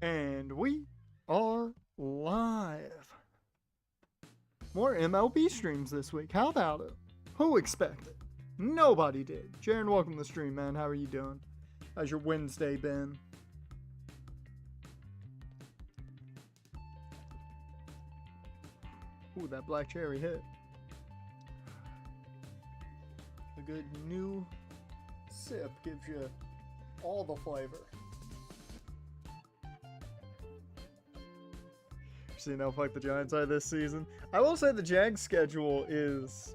And we are live. More MLB streams this week. How about it? Who expected? Nobody did. Jaron, welcome to the stream, man. How are you doing? How's your Wednesday been? Ooh, that black cherry hit. A good new sip gives you all the flavor. You know, fuck the Giants are this season. I will say the Jags schedule is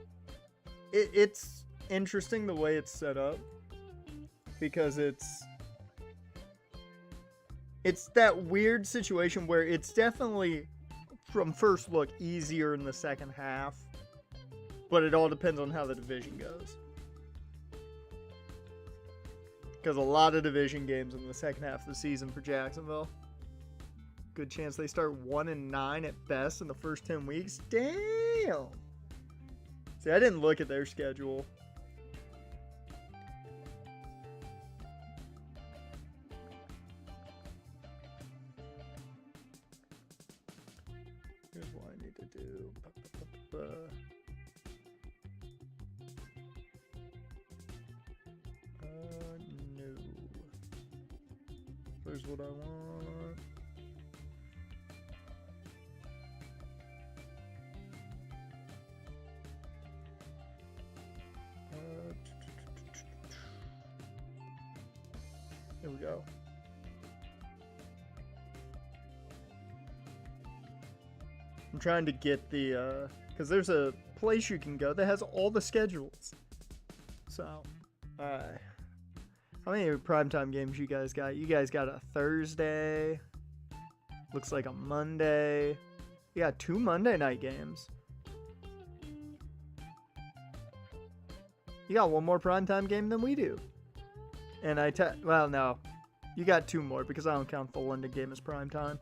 it's interesting the way it's set up, because it's that weird situation where it's definitely from first look easier in the second half, but it all depends on how the division goes, because a lot of division games in the second half of the season for Jacksonville. Good chance they start 1-9 at best in the first 10 weeks. Damn. See, I didn't look at their schedule. Here's what I need to do. No. Here's what I want. Here we go. I'm trying to get the, because there's a place you can go that has all the schedules. So, how many primetime games you guys got? You guys got a Thursday. Looks like a Monday. You got 2 Monday night games. You got one more primetime game than we do. And well, no. You got 2 more because I don't count the London game as primetime.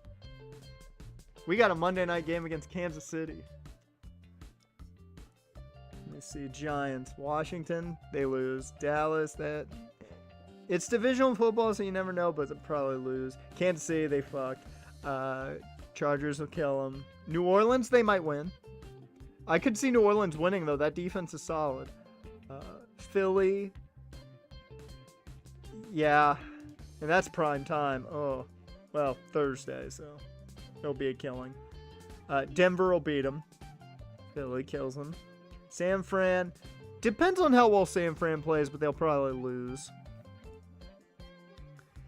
We got a Monday night game against Kansas City. Let me see. Giants. Washington. They lose. Dallas. It's divisional football, so you never know, but they'll probably lose. Kansas City. They fucked. Chargers will kill them. New Orleans. They might win. I could see New Orleans winning, though. That defense is solid. Philly. Yeah, and that's prime time. Oh, well, Thursday, so it'll be a killing. Denver will beat them. Philly kills them. San Fran, depends on how well San Fran plays, but they'll probably lose.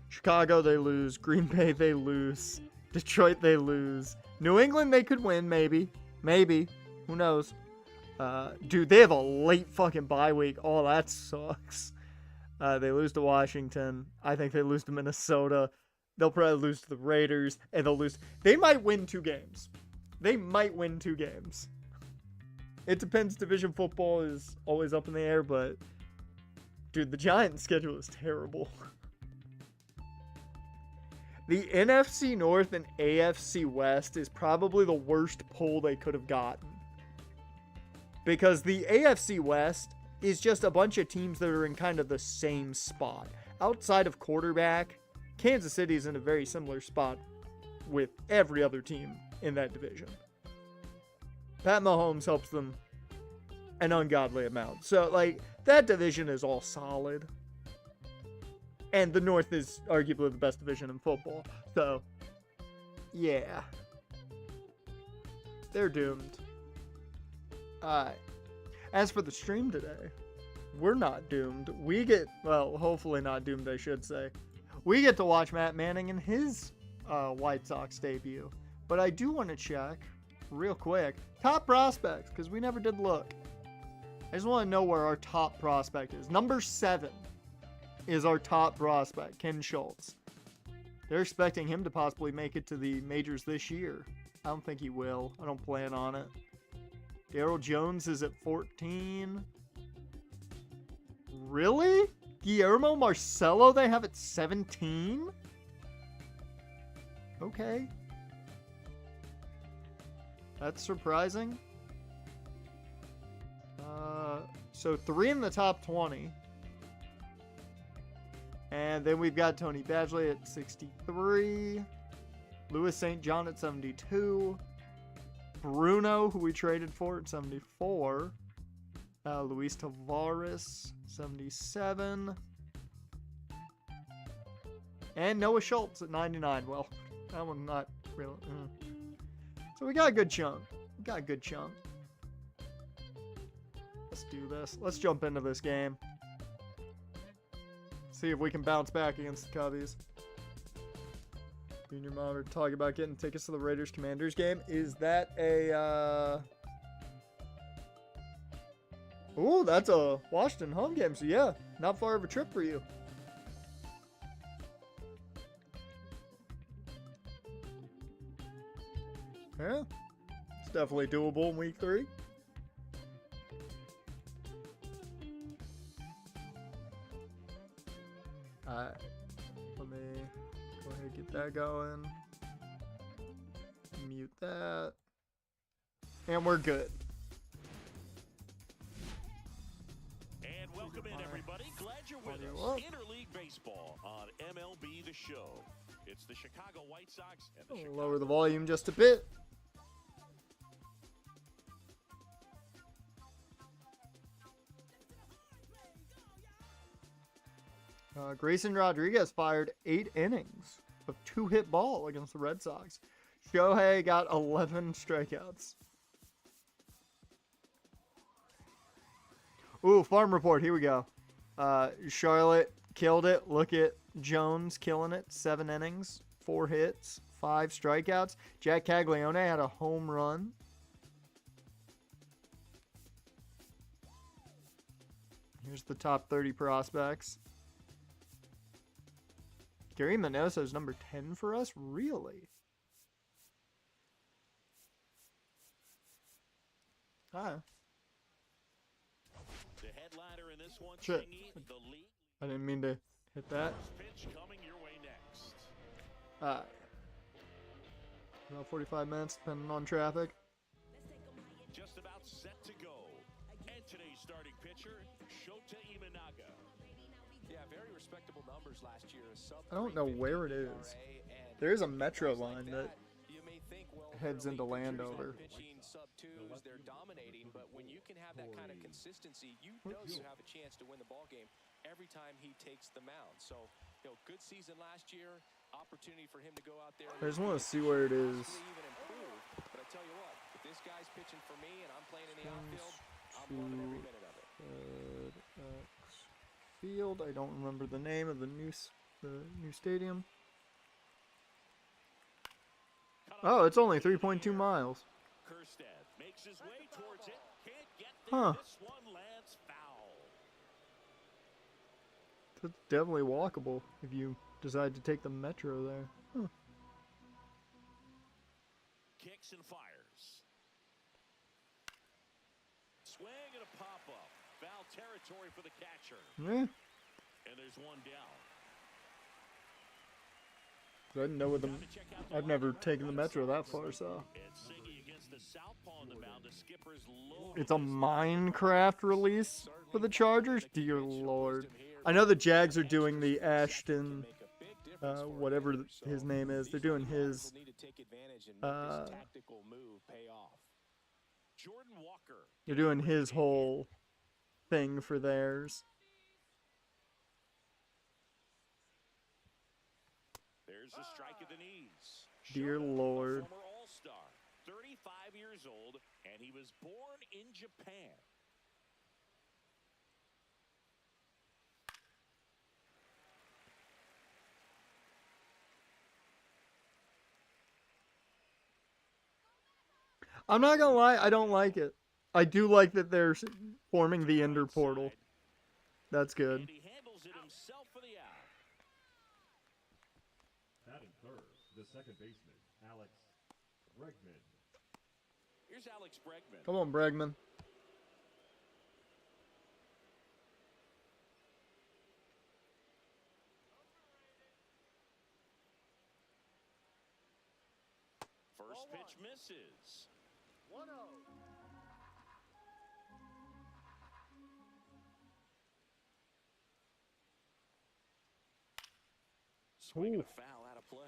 Chicago, they lose. Green Bay, they lose. Detroit, they lose. New England, they could win, maybe. Maybe. Who knows? Dude, they have a late fucking bye week. Oh, that sucks. They lose to Washington. I think they lose to Minnesota. They'll probably lose to the Raiders. And they'll lose. They might win 2 games. They might win 2 games. It depends. Division football is always up in the air. But, dude, the Giants' schedule is terrible. The NFC North and AFC West is probably the worst pull they could have gotten. Because the AFC West is just a bunch of teams that are in kind of the same spot. Outside of quarterback, Kansas City is in a very similar spot with every other team in that division. Pat Mahomes helps them an ungodly amount. So, like, that division is all solid. And the North is arguably the best division in football. So, yeah. They're doomed. Alright. As for the stream today, we're not doomed. We get, well, hopefully not doomed, I should say. We get to watch Matt Manning in his White Sox debut. But I do want to check, real quick, top prospects, because we never did look. I just want to know where our top prospect is. Number 7 is our top prospect, Ken Schultz. They're expecting him to possibly make it to the majors this year. I don't think he will. I don't plan on it. Darryl Jones is at 14. Really? Guillermo Marcelo they have at 17? Okay. That's surprising. So 3 in the top 20. And then we've got Tony Badgley at 63. Louis St. John at 72. Bruno, who we traded for at 74. Luis Tavares, 77. And Noah Schultz at 99. Well, that one's not real. So we got a good chunk. Let's do this. Let's jump into this game. See if we can bounce back against the Cubbies. Junior Monitor talking about getting tickets to the Raiders Commanders game. Is that a Ooh, that's a Washington home game, so yeah, not far of a trip for you. Yeah, it's definitely doable in week 3. Alright, let me go ahead and get that going. Mute that. And we're good. And welcome in, everybody. Glad you're with us. Interleague Baseball on MLB The Show. It's the Chicago White Sox and the Lower the volume just a bit. Grayson Rodriguez fired 8 innings of 2-hit ball against the Red Sox. Shohei got 11 strikeouts. Ooh, farm report. Here we go. Charlotte killed it. Look at Jones killing it. 7 innings, 4 hits, 5 strikeouts. Jack Caglione had a home run. Here's the top 30 prospects. Gary Mendoza is number 10 for us? Really? Ah. The headliner in this one, Shit. the lead. I didn't mean to hit that. Pitch coming your way next. Alright. About 45 minutes, depending on traffic. Just about set to go. And today's starting pitcher, Shota Imanaga. Yeah, very respectable numbers last year. I don't know where it is. There is a metro line that heads into Landover. They're dominating, but when you can have that kind of consistency, you know you have a chance to win the ball game every time he takes the mound. So, good season last year, opportunity for him to go out there. I just want to see where it is. Even improve. But I tell you what, if this guy's pitching for me and I'm playing in the outfield, I'm loving every minute of it. Field. I don't remember the name of the new stadium. Oh, it's only 3.2 miles. Kerstead makes his way towards it. Can't get there. Huh. This one lands foul. It's definitely walkable if you decide to take the metro there. Huh. Kicks and fires. Swing and a pop-up. Foul territory for the catcher. Yeah. And there's one down. I didn't know what the. I've never taken the metro that far, so. It's a Minecraft release for the Chargers? Dear Lord. I know the Jags are doing the Ashton, whatever his name is. They're doing his, they're doing his whole thing for theirs. There's a strike of the knees. Dear Lord. Former All-Star, 35 years old, and he was born in Japan. I'm not gonna lie, I don't like it. I do like that they're forming the Ender Portal. That's good. And he handles it himself for the out. Batting third, the second baseman, Alex Bregman. Here's Alex Bregman. Come on, Bregman. First pitch misses. 1-0. Swing and a foul out of play.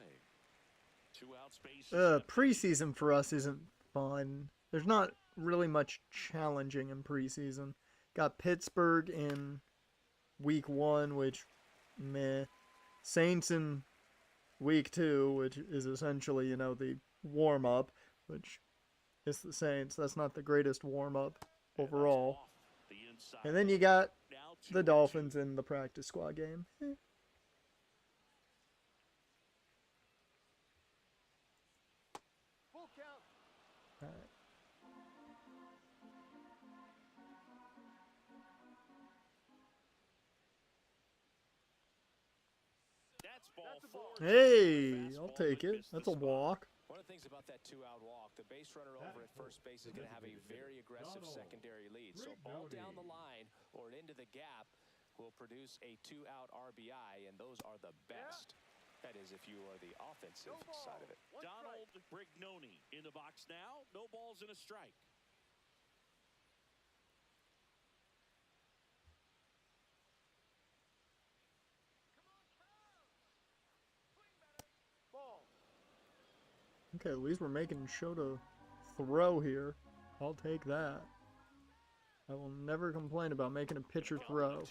2-out space. Is Preseason for us isn't fun. There's not really much challenging in preseason. Got Pittsburgh in week 1, which meh. Saints in week 2, which is essentially, you know, the warm up, which is the Saints. That's not the greatest warm up overall. And then you got the Dolphins in the practice squad game. Full count. All right. That's ball 4. Hey, I'll take it. That's a walk. One of the things about that 2-out walk, the base runner over at first base is going to have a very aggressive secondary lead. So ball down the line or into the gap will produce a 2-out RBI, and those are the best. That is, if you are the offensive side of it. Donald Brignoni in the box now. No balls and a strike. Ball. Okay, at least we're making Shota throw here. I'll take that. I will never complain about making a pitcher throw.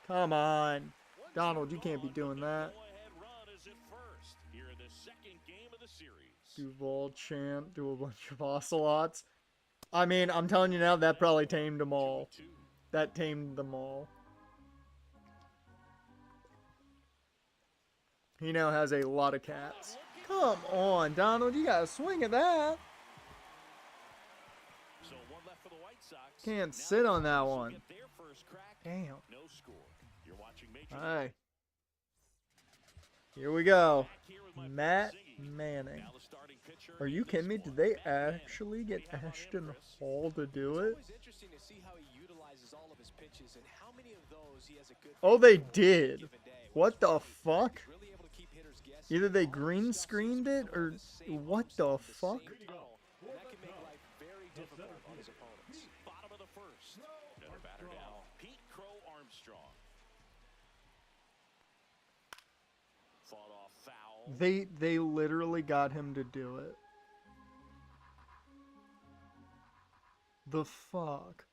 Come on. Donald, you can't be doing that. Duval chant, do a bunch of ocelots. I mean, I'm telling you now, that probably tamed them all. That tamed them all. He now has a lot of cats. Come on, Donald, you gotta swing at that. So one left for the White Sox. Can't sit on that one. Damn. No score. You're watching Major Alright. Here we go. Matt Manning. Are you kidding me? Did they actually get Ashton Hall to do it? Oh, they did. What the fuck? Either they green screened it or what the fuck? Bottom of the first. Another batter down. Pete Crow Armstrong. Fought off foul. They literally got him to do it. The fuck?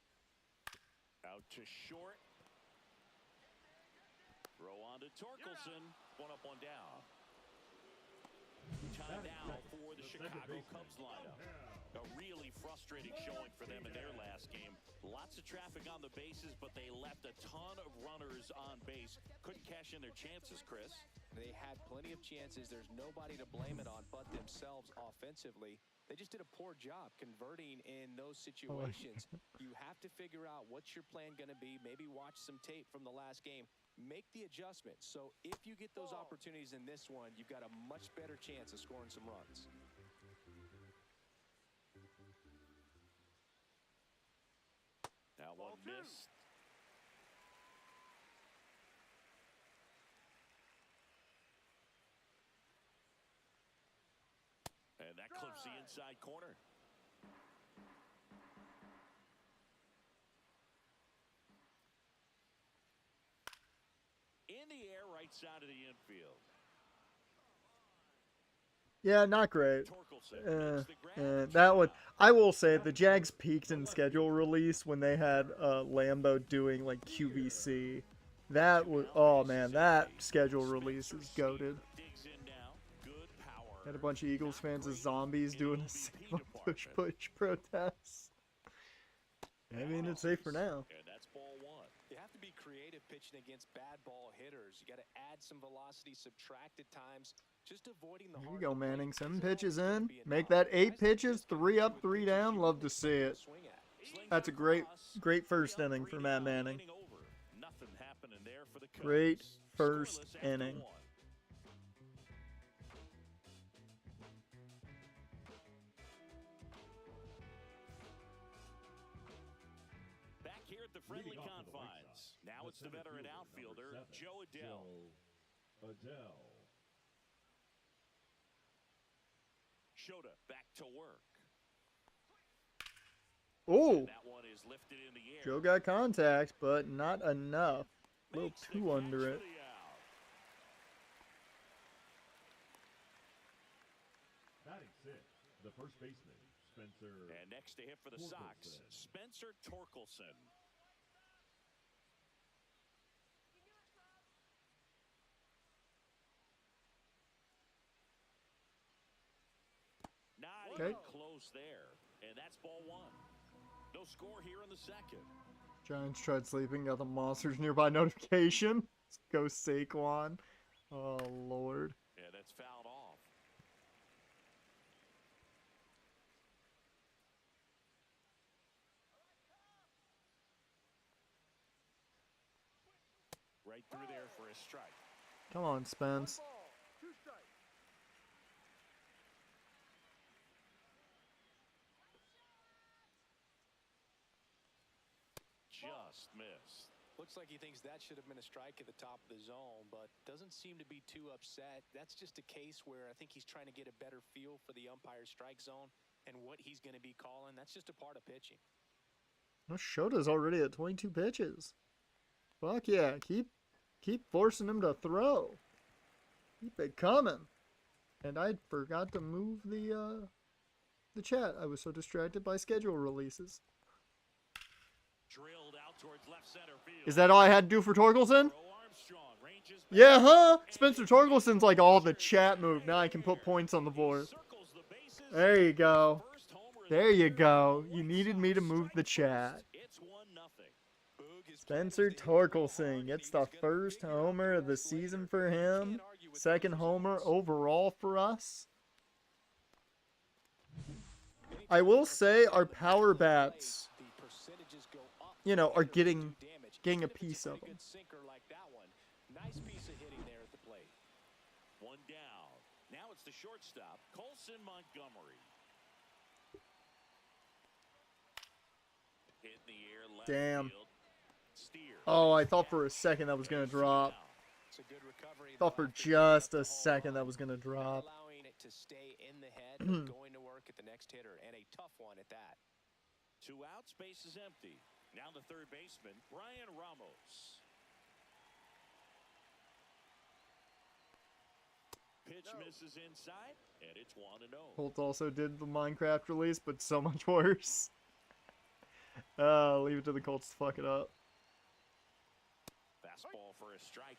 Out to short. Throw on to Torkelson. One up, one down. Time now for the Chicago Cubs lineup. A really frustrating showing for them in their last game. Lots of traffic on the bases, but they left a ton of runners on base. Couldn't cash in their chances, Chris. They had plenty of chances. There's nobody to blame it on but themselves offensively. They just did a poor job converting in those situations. You have to figure out what's your plan going to be. Maybe watch some tape from the last game. Make the adjustments. So if you get those opportunities in this one, you've got a much better chance of scoring some runs. That one missed. And that clips the inside corner. In the air, right side of the infield. Yeah, not great. That would, I will say, the Jags peaked in schedule release when they had Lambeau doing like QVC. That was, oh man, that schedule release is goated. Had a bunch of Eagles fans as zombies doing a push protest. I mean, it's safe for now. And that's ball 1. You have to be creative pitching against bad ball hitters. You got to add some velocity, subtract at times. Just avoiding the. Here you go, Manning. 7 pitches in. Make that 8 pitches. 3 up, 3 down. Love to see it. That's a great first inning for Matt Manning. Great first inning. Back here at the friendly confines. Now it's the veteran outfielder, Joe Adell. Shota back to work. Oh, That one is lifted in the air. Joe got contact, but not enough. A little too under it. First baseman, Spencer. And next to hit for the Sox, Torkelson. Spencer Torkelson. Not Okay. even close there. And that's ball one. No score here in the second. Giants tried sleeping. Got the Monsters nearby notification. Let's go Saquon. Oh, Lord. Yeah, that's fouled off. Right through there for a strike. Come on, Spence. Just missed. Looks like he thinks that should have been a strike at the top of the zone, but doesn't seem to be too upset. That's just a case where I think he's trying to get a better feel for the umpire's strike zone and what he's going to be calling. That's just a part of pitching. Well, Shota's already at 22 pitches. Fuck yeah. Keep forcing him to throw. Keep it coming. And I forgot to move the chat. I was so distracted by schedule releases. Drilled out towards left center field. Is that all I had to do for Torkelson? Armstrong ranges back. Yeah, huh? Spencer Torkelson's like all the chat move. Now I can put points on the board. Circles the bases. There you go. First homer of There the you year. go. The You White needed me to Sox move the strike chat. first. It's 1-0. Spencer Torkelson gets the first homer of the season for him. Second homer overall for us. I will say our power bats, you know, are getting a piece of them. Nice piece of hitting there at the plate. One down. Now it's the shortstop, Colson Montgomery. Hit in the air, left Damn. field. Steer. Oh, I thought for a second that was going to drop. It's a good recovery. Thought for just a second that was going to drop. Allowing it to stay in the head, but going to work at the next hitter, and a tough one at that. 2 outs, base is empty. Now the third baseman, Brian Ramos. Pitch misses inside, and it's 1-0. Colts also did the Minecraft release, but so much worse. Leave it to the Colts to fuck it up. Fastball for a strike.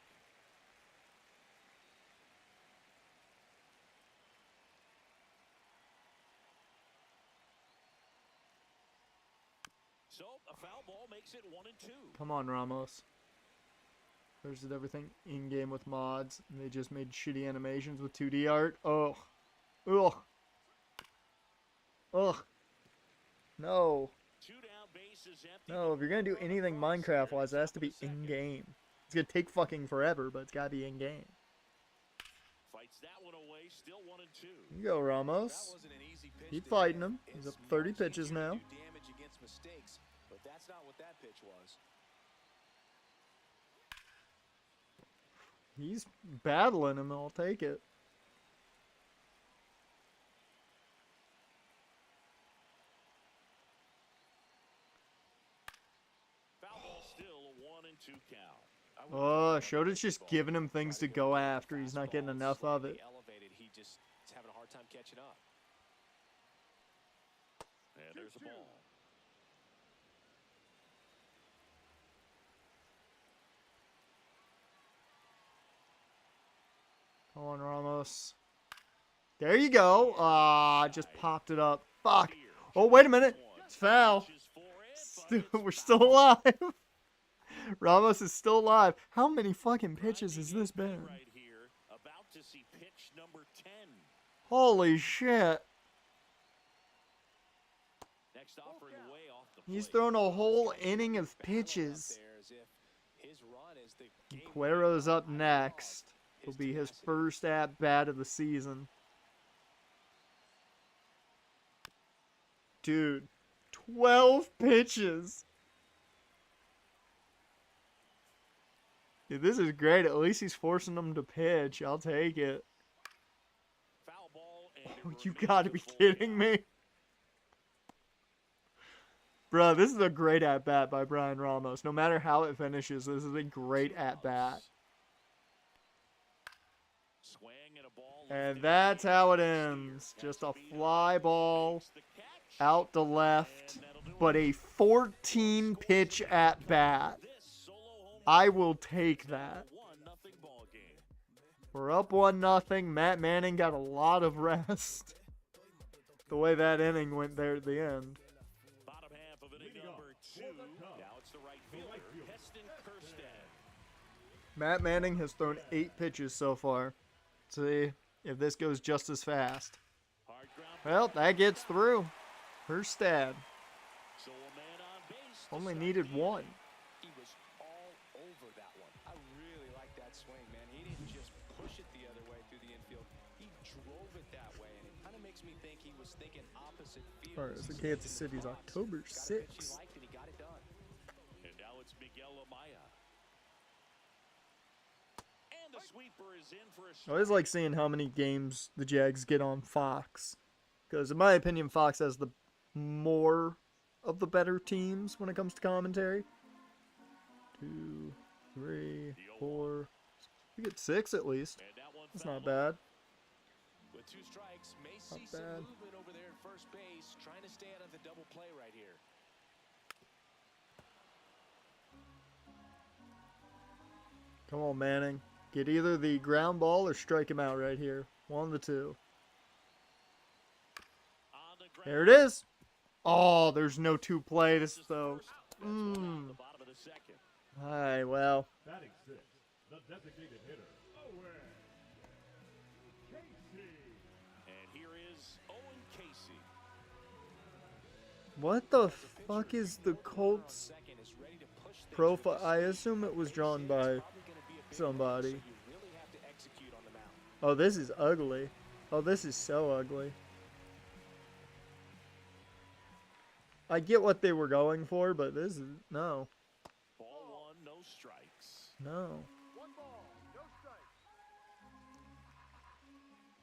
So a foul ball makes it 1-2. Come on, Ramos. There's did everything in-game with mods, and they just made shitty animations with 2D art. Ugh. Ugh. Ugh. No. 2 down, base is empty. No, if you're gonna do anything Minecraft-wise, it has to be in-game. It's gonna take fucking forever, but it's gotta be in-game. Fights that one away, still 1-2. Here you go, Ramos. That wasn't an easy pitch Keep to fighting hit. him. He's It's up 30 much pitches easier to now. do damage against mistakes, but that's not what that pitch was. He's battling him, I'll take it. Foul ball still a 1-2 count. Oh, Shota's just giving him things to go after. He's not getting enough of it. Elevated, he just is having a hard time catching up. And there's a ball. Come on, Ramos. There you go. Ah, just popped it up. Fuck. Oh, wait a minute. It's foul. We're still alive. Ramos is still alive. How many fucking pitches has this been? Right here, about to see pitch number 10. Holy shit. Next offering way off the He's plate. thrown a whole inning of pitches. Cuero's up next. Will be his first at-bat of the season. Dude, 12 pitches. Dude, this is great. At least he's forcing them to pitch. I'll take it. Foul ball and Oh, it you remains gotta a be full kidding count. me. Bro, this is a great at-bat by Brian Ramos. No matter how it finishes, this is a great at-bat. Swing and a ball And that's how it ends. Just a fly ball out to left, but a 14 pitch at bat. I will take that. We're up 1-0. Matt Manning got a lot of rest. The way that inning went there at the end. Bottom half of inning number 2. Now it's the right fielder, Heston Kjerstad. Matt Manning has thrown 8 pitches so far. See if this goes just as fast. Well, that gets through. Kjerstad. So a man on base. Only needed 1. He was all over that one. I really like that swing, man. He didn't just push it the other way through the infield. He drove it that way, and it kind of makes me think he was thinking opposite field. All right, so Kansas City's October 6th. And he got it done. And now it's Miguel Amaya. And the sweeper is in for a I always like seeing how many games the Jags get on Fox. Because in my opinion, Fox has the more of the better teams when it comes to commentary. 2, 3, 4. We get 6 at least. That's not bad. With 2 strikes, may Not see some bad. movement over there at first base, trying to stay out of the double play right here. Come on, Manning. Get either the ground ball or strike him out right here. One of the two. There it is. Oh, there's no 2 play. This is so. Alright, well. Batting 6, the designated hitter, Owen Casey. And here is Owen Casey. What the fuck is the Colts profile? I assume it was drawn by somebody. Oh, this is ugly. Oh, this is so ugly. I get what they were going for, but this is no. Ball 1, no strikes. No.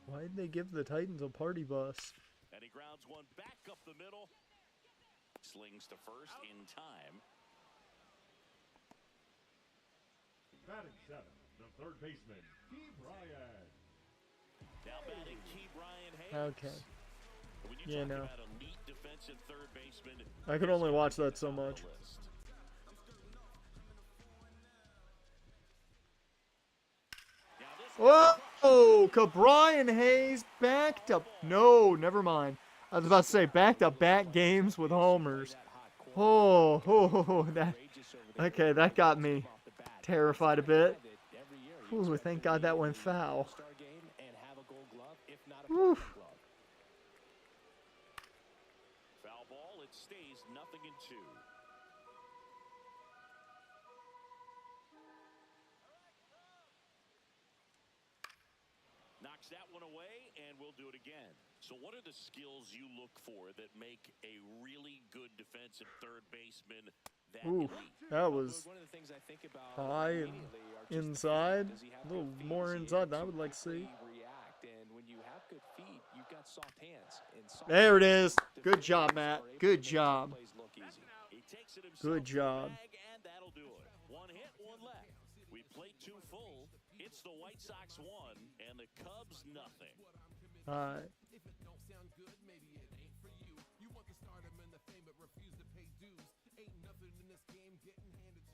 Why'd they give the Titans a party bus? And he grounds one back up the middle. Slings to first in time. Batting 7, the third baseman, Key Bryant. Now batting Key Bryant Hayes. Okay. When you Yeah, talk no. about elite defensive third baseman, I could only watch that so much. Whoa! Brian Hayes back to... No, never mind. I was about to say back-to-back games with homers. Oh, that... Okay, that got me terrified a bit. Ooh, thank God that went foul. Whew. Foul ball, it stays 0-2. Knocks that one away, and we'll do it again. So what are the skills you look for that make a really good defensive third baseman that Ooh, elite? that was One of the things I think about high and immediately are just the inside. feet. Does he have A little good feet? more Is he inside able than I to would like to see. quickly react? And when you have good feet, you've got soft hands. And soft There it hands, is. Good job, defenders Matt. are able Good to make job. plays look easy. He takes it himself Good to the job. bag, and that'll do it. One hit, one left. We played 2 full. It's the White Sox 1 and the Cubs nothing. Alright.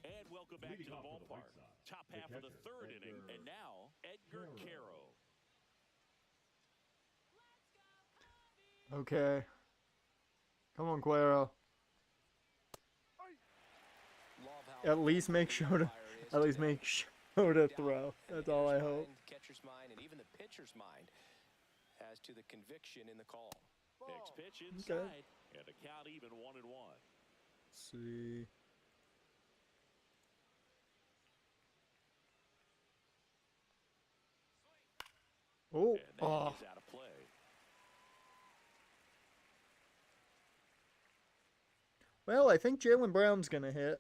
And welcome back to Leading the off for the White ballpark. Sox, Top the half of the catcher, third inning, and now Edgar Caro. Okay. Come on, Cuero. At least make sure to... At least make sure to throw. That's all I hope. Catcher's mind and even the pitcher's mind as to the conviction in the call. Next pitch inside, and a count even 1-1. Let's see. Oh, And that oh. is out of play. Well, I think Jaylen Brown's going to hit.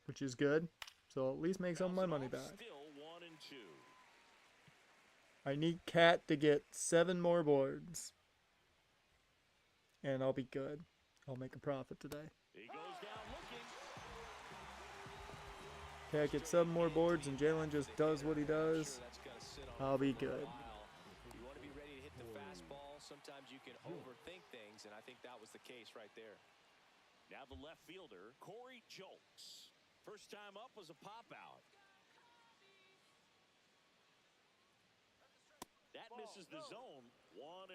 Which is good. So at least make some of my money back. Still 1-2. I need Cat to get 7 more boards. And I'll be good. I'll make a profit today. He goes down looking. Heck, get 7 more boards and Jalen just does what he does. I'll be good. You want to be ready to hit the fastball. Sometimes you can overthink things, and I think that was the case right there. Now the left fielder, Corey Jolks. First time up was a pop out. That misses the zone. 1-0.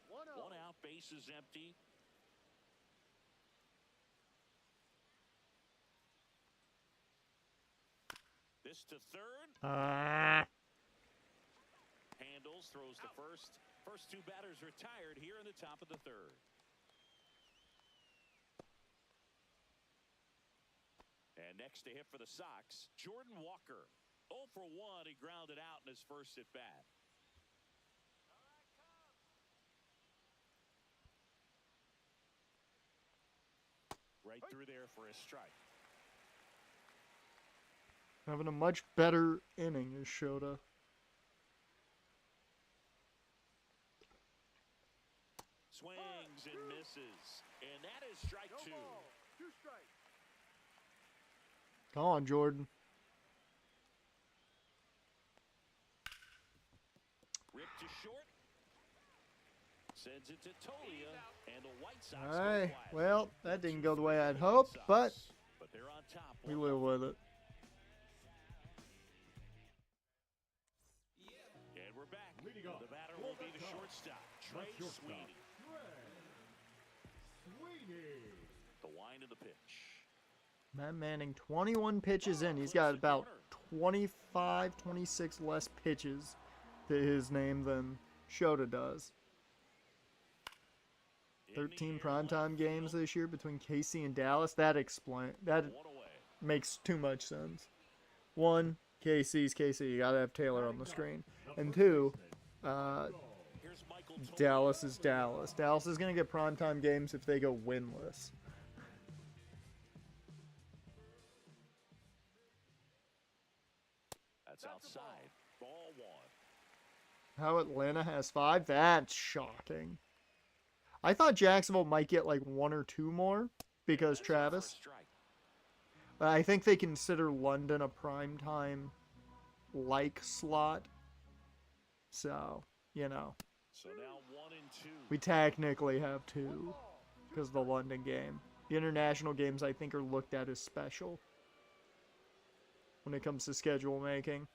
1 out, base is empty. This to third. Handles, throws to first. First 2 batters retired here in the top of the third. And next to hit for the Sox, Jordan Walker. 0 for 1. He grounded out in his first at bat. Right through there for a strike. Having a much better inning is Shota. Swings and misses. And that is strike 2. Come on, Jordan. Ripped to short. Sends it to Tolia. And the White Sox. All right. Well, that didn't go the way I'd hoped, but they're on top. we live with it. And we're back. The batter will be the shortstop, Trey Sweeney. The wind of the pitch. Matt Manning, 21 pitches in. He's got about 25, 26 less pitches to his name than Shota does. 13 primetime games this year between KC and Dallas. That makes too much sense. 1, KC's KC. You got to have Taylor on the screen. And 2, Dallas is Dallas. Dallas is going to get primetime games if they go winless. That's outside. Ball 1. How Atlanta has 5? That's shocking. I thought Jacksonville might get like 1 or 2 more because Travis. But I think they consider London a primetime like slot. So, you know. So now 1 and 2. We technically have 2 because of the London game. The international games I think are looked at as special when it comes to schedule making.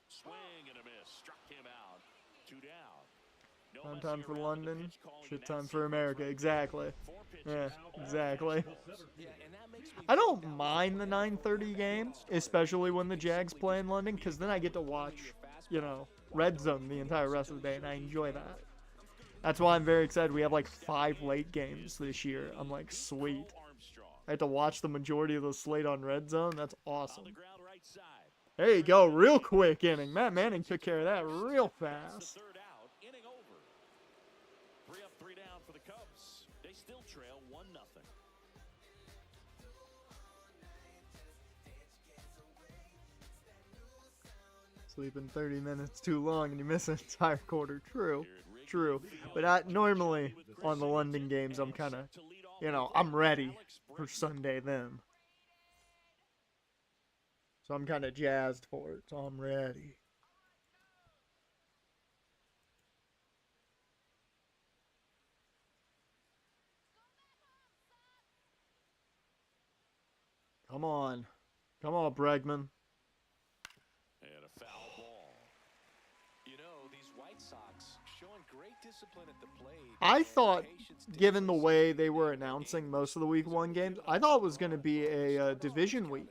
Swing and a miss. Struck him out. 2 down. No Time messing for around with the London. pitch calling, Shit and time that's for America. Exactly. 4 pitches. Yeah, All exactly. Yeah, and that makes me I don't mind the 9:30 game, especially when the Jags play in London, because then I get to watch, you know, Red Zone the entire rest of the day, and I enjoy that. That's why I'm very excited. We have like 5 late games this year. I'm like, sweet. I had to watch the majority of the slate on Red Zone. That's awesome. On the ground right side. There you go. Real quick inning. Matt Manning took care of that real fast. The third out. Inning over. 3 up, 3 down for the Cubs. They still trail 1-0. Sleeping 30 minutes too long and you miss an entire quarter. True. True. But normally on the London games, I'm kind of, you know, I'm ready for Sunday then. So I'm kind of jazzed for it. So I'm ready. Come on. Come on, Bregman. And a foul ball. You know, these White Sox showing great discipline at the plate. I thought, given the way they were announcing most of the Week 1 games, I thought it was going to be a division week.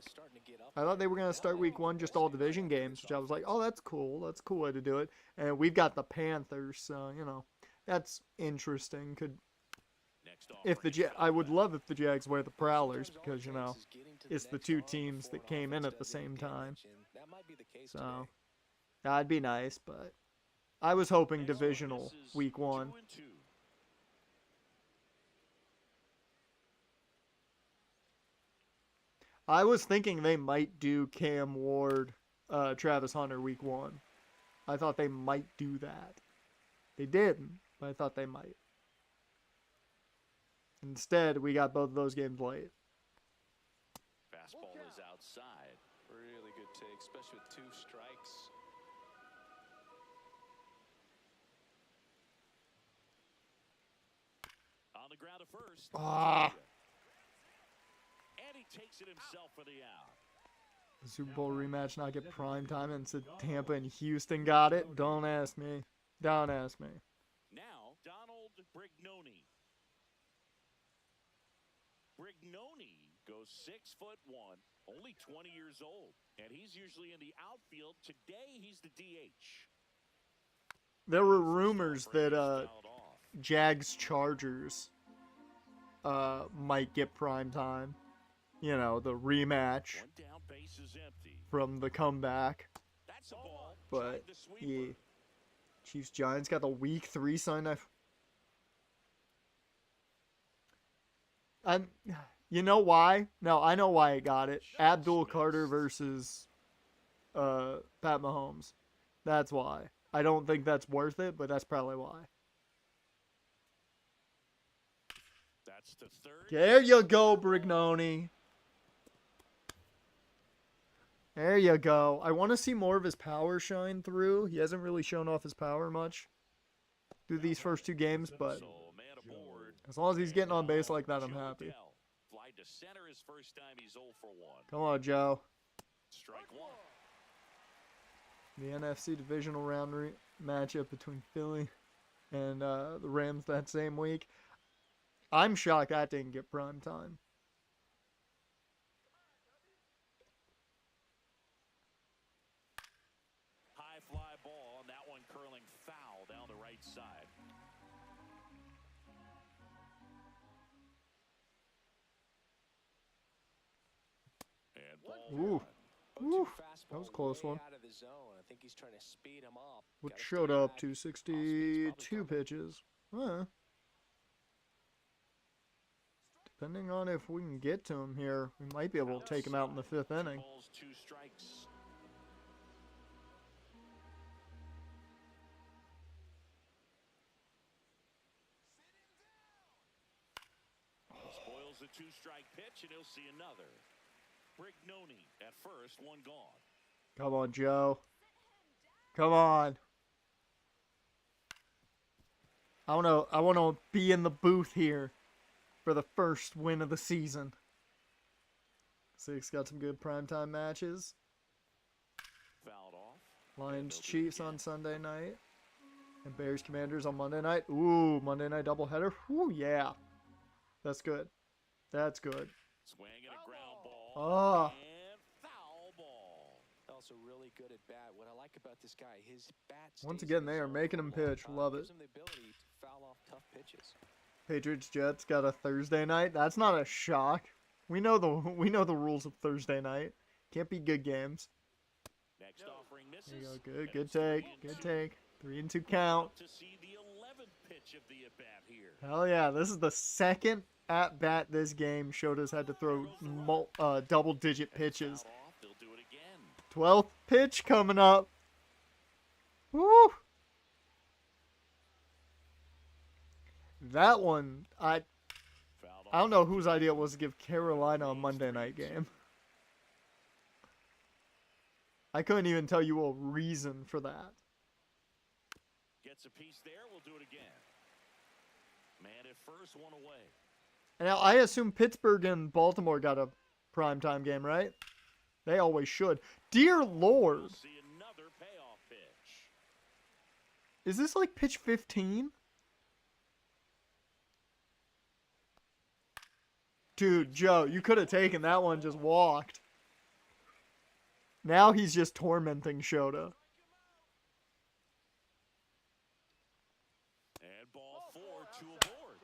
I thought they were going to start Week 1 just all division games, which I was like, oh, that's cool. That's a cool way to do it. And we've got the Panthers, so, you know, that's interesting. I would love if the Jags wear the Prowlers because, you know, it's the 2 teams that came in at the same time. So, that'd be nice, but I was hoping divisional Week 1. I was thinking they might do Cam Ward, Travis Hunter Week 1. I thought they might do that. They didn't, but I thought they might. Instead, we got both of those games late. Fastball is outside. take, especially with 2 strikes. On the ground at first. Ah. And he takes it himself for the out. The Super Bowl rematch not get prime time, and said Tampa and Houston got it. Don't ask me. Don't ask me. Now, Donald Brignoni. Brignoni goes 6'1", only 20 years old, and he's usually in the outfield. Today, he's the DH. There were rumors that Jags Chargers might get prime time. You know, the rematch One down, base is empty. from the comeback. That's a ball. But Tried the sweeper. yeah, Chiefs Giants got the Week 3 Sunday. You know why? No, I know why I got it. Abdul Carter versus Pat Mahomes. That's why. I don't think that's worth it, but that's probably why. That's the third. There you go, Brignoni. There you go. I want to see more of his power shine through. He hasn't really shown off his power much through these first 2 games, but So, man aboard. as long as he's getting on base like that, I'm happy. Fly to center his first time. He's 0 for 1. Come on, Joe. Strike 1. The NFC divisional round matchup between Philly and the Rams that same week. I'm shocked that didn't get prime time. High fly ball, and that one curling foul down the right side. And ball Ooh. 0-2 Ooh, fastball that was a close way one. out of the zone. I think he's trying to speed him up. Which Gotta showed stay up back. to Off-speed's probably 62 coming. pitches. Depending on if we can get to him here, we might be able to take him out in the 5th 2 inning. balls, 2 strikes. Spoils a 2-strike pitch, and he'll see another. Brignoni at first, 1 gone. Come on, Joe. Come on. I want to be in the booth here for the first win of the season. 6 got some good primetime matches. Fouled off. Lions Chiefs on Sunday night. And Bears Commanders on Monday night. Ooh, Monday night doubleheader. Ooh, yeah. That's good. That's good. Swing and a ground ball. Oh. And foul ball. Also really good at bat. What I like about this guy, his bat Once stays again, in the they are zone making for a him long pitch. time. Love it. Gives him the ability to foul off tough pitches. Patriots Jets got a Thursday night. That's not a shock. We know the rules of Thursday night. Can't be good games. Next offering misses. There you go. Good And take. it's Good 3-2. take. 3-2 count. To see the 11th pitch of the at-bat here. Hell yeah. This is the second at-bat this game showed us had to throw double-digit pitches. Fouled off, they'll do it again. 12th pitch coming up. Woo! That one, I Fouled don't off. know whose idea it was to give Carolina a Monday night game. I couldn't even tell you a reason for that. Gets a piece there. We'll do it again. Man at first, 1 away. And now I assume Pittsburgh and Baltimore got a primetime game, right? They always should. Dear Lord. We'll see another payoff pitch. Is this like pitch 15? Dude, Joe, you could have taken that one, just walked. Now he's just tormenting Shota. And ball 4, 2 aboard.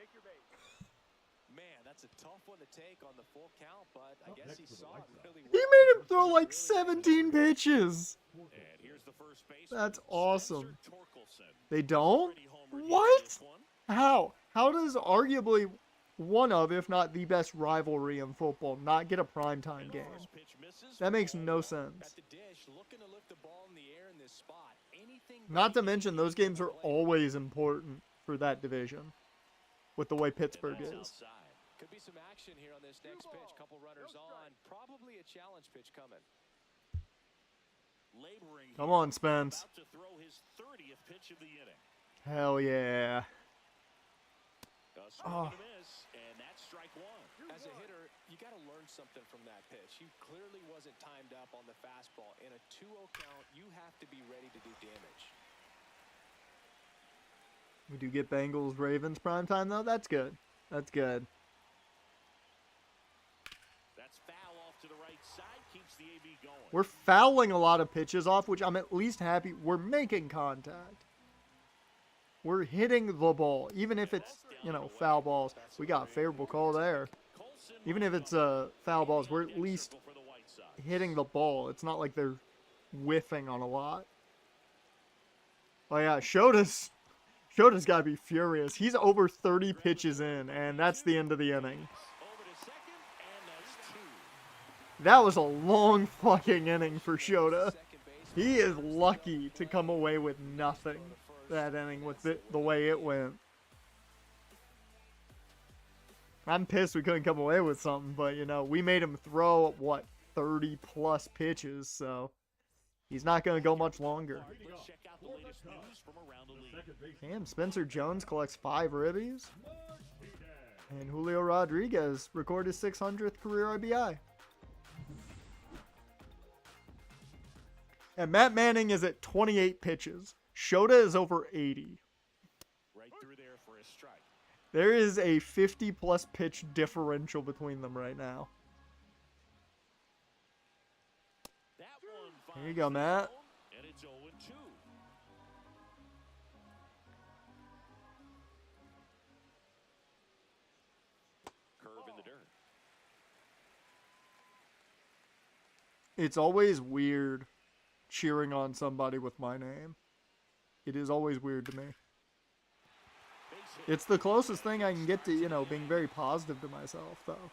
Man, that's a tough one to take on the full count, but I guess he saw it really well. He made him throw like 17 pitches. And here's the first base. That's awesome. Spencer Torkelson. They don't? Already homered in What? this one. How? How does arguably one of, if not the best rivalry in football, not get a primetime game? First pitch misses. That makes no At sense. the dish, looking to lift the ball in the air in this spot. Anything Not to but mention, those games are always important for that division with the way And Pittsburgh that's is. outside. could be some action here on this next pitch. Couple runners on. Probably a challenge pitch coming. laboring Come here, on, Spence. about to throw his 30th pitch of the inning. Hell yeah. A swing Oh. and a miss, and that's strike one. As a hitter, you got to learn something from that pitch. He clearly wasn't timed up on the fastball. In a 2-0 count, you have to be ready to do damage. We do get Bengals Ravens primetime though. That's good. That's good. That's foul off to the right side, keeps the AB going. We're fouling a lot of pitches off, which I'm at least happy. We're making contact. We're hitting the ball, even if it's, you know, foul balls. We got a favorable call there. Even if it's foul balls, we're at least hitting the ball. It's not like they're whiffing on a lot. Oh yeah, Shota's got to be furious. He's over 30 pitches in, and that's the end of the inning. That was a long fucking inning for Shota. He is lucky to come away with nothing that inning with it, the way it went. I'm pissed we couldn't come away with something, but, you know, we made him throw, what, 30-plus pitches, so he's not going to go much longer. Damn, Spencer Jones collects 5 ribbies. And Julio Rodriguez recorded his 600th career RBI. And Matt Manning is at 28 pitches. Shota is over 80. Right through there for a strike. There is a 50-plus pitch differential between them right now. That one There you go, Matt. and it's 0-2. Curve in the dirt. It's always weird cheering on somebody with my name. It is always weird to me. It's the closest thing I can get to, you know, being very positive to myself, though.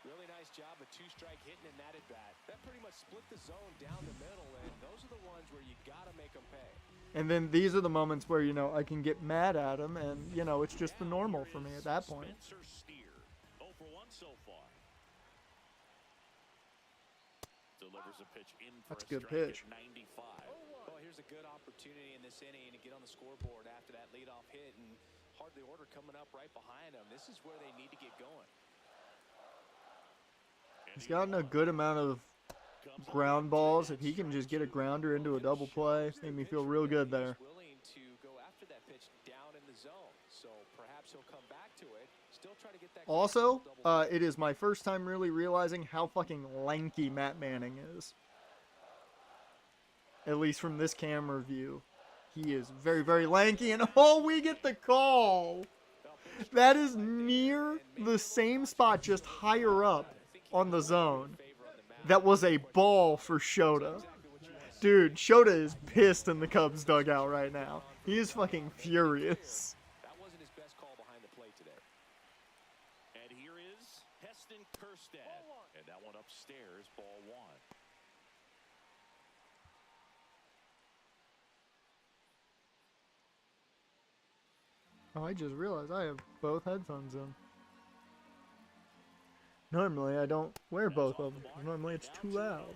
Really nice job of 2-strike hitting in that at-bat. That pretty much split the zone down the middle, and those are the ones where you got to make them pay. And then these are the moments where, you know, I can get mad at him, and, you know, it's just the normal for me at that point. Spencer Steer, 0 for 1 so far. Delivers a pitch in for That's a good strike pitch. at 95. Well, here's a good opportunity in this inning to get on the scoreboard after that leadoff hit, and hardly order coming up right behind them. This is where they need to get going. He's gotten a good amount of ground balls. If he can just get a grounder into a double play, made me feel real good there. He's willing to go after that pitch down in the zone, so perhaps he'll come back to it. Still try to get that. Also, it is my first time really realizing how fucking lanky Matt Manning is. At least from this camera view. He is very, very lanky, and oh, we get the call! That is near the same spot, just higher up on the zone. That was a ball for Shota. Dude, Shota is pissed in the Cubs dugout right now. He is fucking furious. That wasn't his best call behind the plate today. And here is Heston Kjerstad. And that one upstairs, ball 1. Oh, I just realized I have both headphones in. Normally, I don't wear both of them. Normally, it's too loud.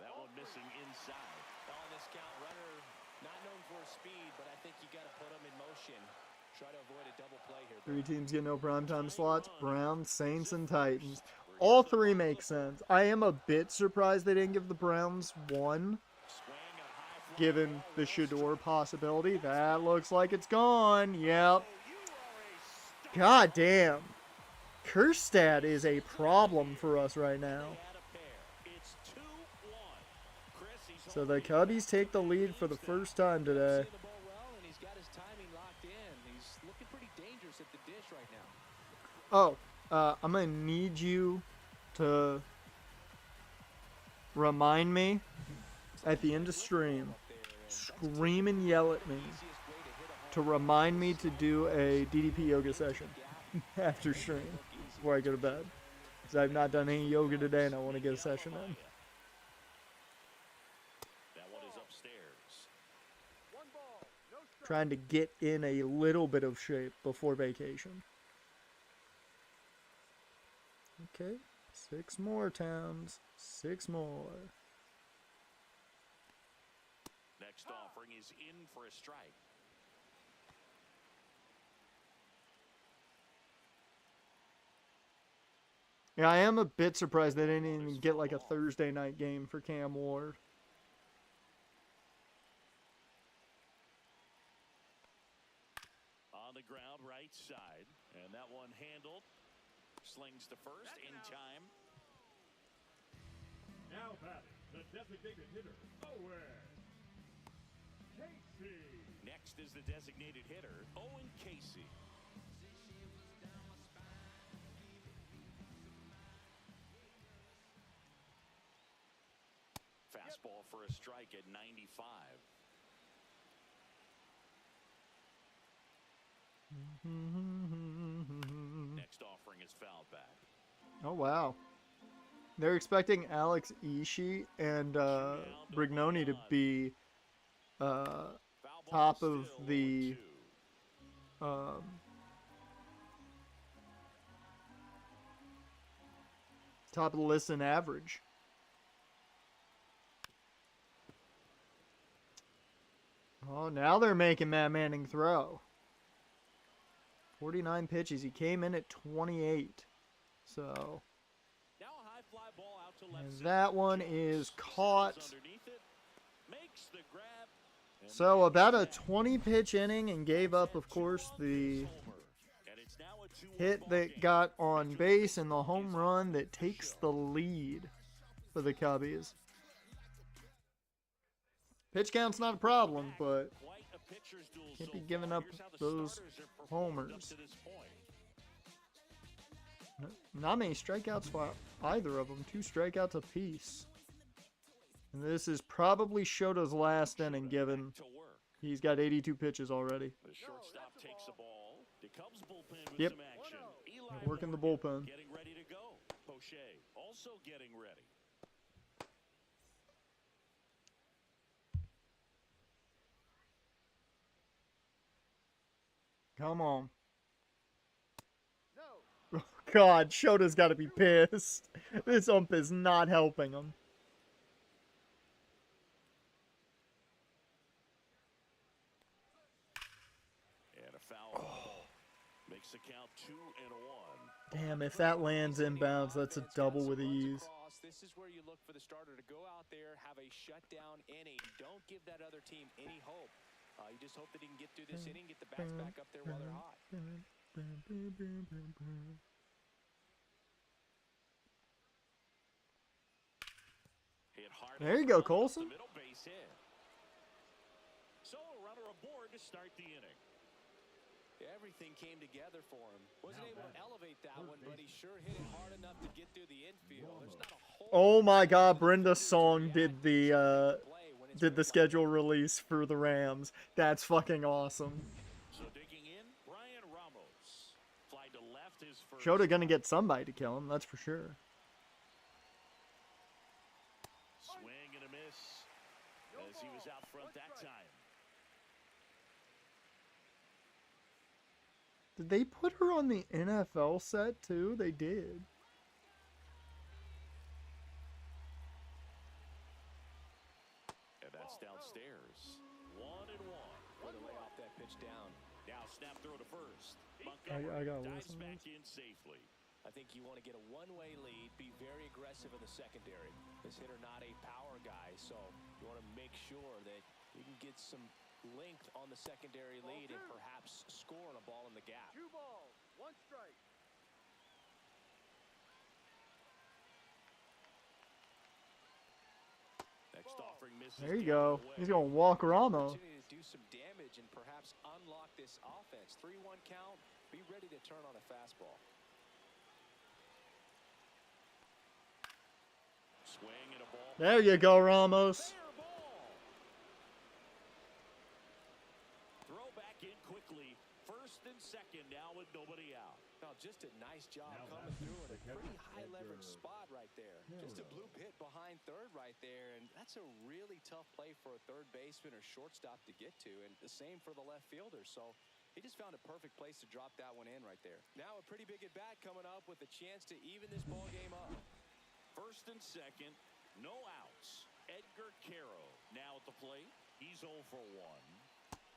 That one missing inside. On this count, runner not known for his speed, but I think you got to put him in motion. Try to avoid a double play here. 3 teams get no primetime slots. Browns, Saints, and Titans. All 3 make sense. I am a bit surprised they didn't give the Browns 1, given the Shador possibility. That looks like it's gone. Yep. God damn. Kjerstad is a problem for us right now. It's 2-1. Chris, So the Cubbies take the lead for the first time today. The ball well, and he's got his timing locked in. He's looking pretty dangerous at the dish right now. Oh, I'm going to need you to remind me at the end of stream, scream and yell at me to remind me to do a DDP yoga session after stream before I go to bed. because I've not done any yoga today and I want to get a session in. That one is upstairs. Trying to get in a little bit of shape before vacation. Okay, 6 more, Towns. 6 more. Next offering is in for a strike. Yeah, I am a bit surprised they didn't even get like a Thursday night game for Cam Ward. On the ground, right side. And that one handled. Slings to first in time. Now batting, the designated hitter, Owen Casey. Next is the designated hitter, Owen Casey. Fastball for a strike at 95. Next offering is fouled back. Oh, wow. They're expecting Alex Ishii and Brignoni to be top of the top of the list in average. Oh, now they're making Matt Manning throw. 49 pitches. He came in at 28. So, Now a high fly ball out to left and center. that one is caught. Underneath it, makes the grab. And So about a 20 pitch inning, and gave up, of course, the and it's now a 2-1 hit ball that game. got on base and the home run that takes the lead for the Cubbies. Pitch count's not a problem, but Quite a pitcher's duel can't so be giving far. up Here's how the those starters have performed up homers. to this point. not many strikeouts for either of them. 2 strikeouts apiece. And this is probably Shota's last inning, given To work. he's got 82 pitches already. The shortstop takes the ball. The Cubs bullpen with Yep. some action. Eli Working the Morgan bullpen. Getting ready to go. Poche also getting ready. Come on. Oh, God, Shota's got to be pissed. This ump is not helping him. And a foul ball. Makes the count 2-1. Damn, if that lands inbounds, that's a double with ease. This is where you look for the starter to go out there, have a shutdown inning. Don't give that other team any hope. You just hope that he can get through this inning, get the bats back up there while they're hot. Hit hard There you go, off the Colson. middle base hit. So a runner aboard to start the inning. Everything came together for him. Wasn't able to elevate that one, but he sure hit it hard enough to get through the infield. There's not a whole Oh my God, Brenda Song did the schedule release for the Rams. That's fucking awesome. So digging in, Brian Ramos. Fly to left his first. Shota gonna get somebody to kill him, that's for sure. Swing and a miss as he was out front that time. Did they put her on the NFL set too? They did. And that's downstairs. 1-1. Way to lay off that pitch down. Now snap throw to first. I got Dives listen to back this. in safely. I think you want to get a one-way lead, be very aggressive in the secondary. This hitter not a power guy, so you want to make sure that you can get some length on the secondary lead and perhaps score on a ball in the gap. 2 balls, 1 strike. Next offering misses. There you down go. the way. He's gonna walk Ramos. Opportunity to do some damage and perhaps unlock this offense. 3-1 count. Be ready to turn on a fastball. Swing and a ball. There you go, Ramos. Fair ball. Throw back in quickly for First and second now with nobody out. Well, just a nice job Now coming batting through in a the pretty catcher, high leverage Edgar spot right there. Just a blue pit behind third right there, and that's a really tough play for a third baseman or shortstop to get to, and the same for the left fielder. So he just found a perfect place to drop that one in right there. Now a pretty big at bat coming up with a chance to even this ball game up. First and second, no outs. Edgar Caro now at the plate. He's 0 for 1.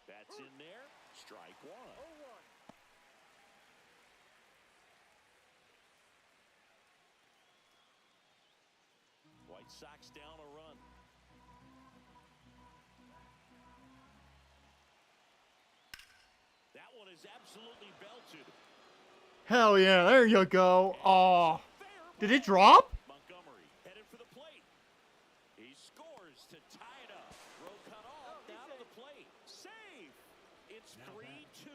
That's in there. Strike one. 0-1. White Sox down a run. That one is absolutely belted. Hell yeah, there you go. Oh, did it drop? Montgomery headed for the plate. He scores to tie it up. Throw cut off down to the plate. Save. It's 3-2.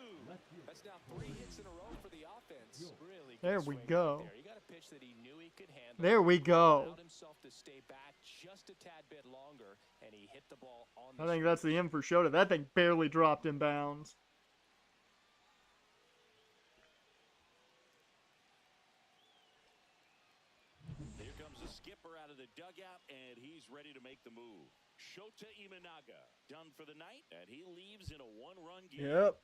That's now 3 hits in a row for the offense. Really good There we swing go. right there. He got a pitch that he knew he could handle. There we go. Allowed himself to stay back just a tad bit longer, and he hit the ball on I the think that's the end for Shota. That thing barely dropped in bounds. Here comes the skipper out of the dugout, and he's ready to make the move. Shota Imanaga done for the night, and he leaves in a 1-run game. Yep.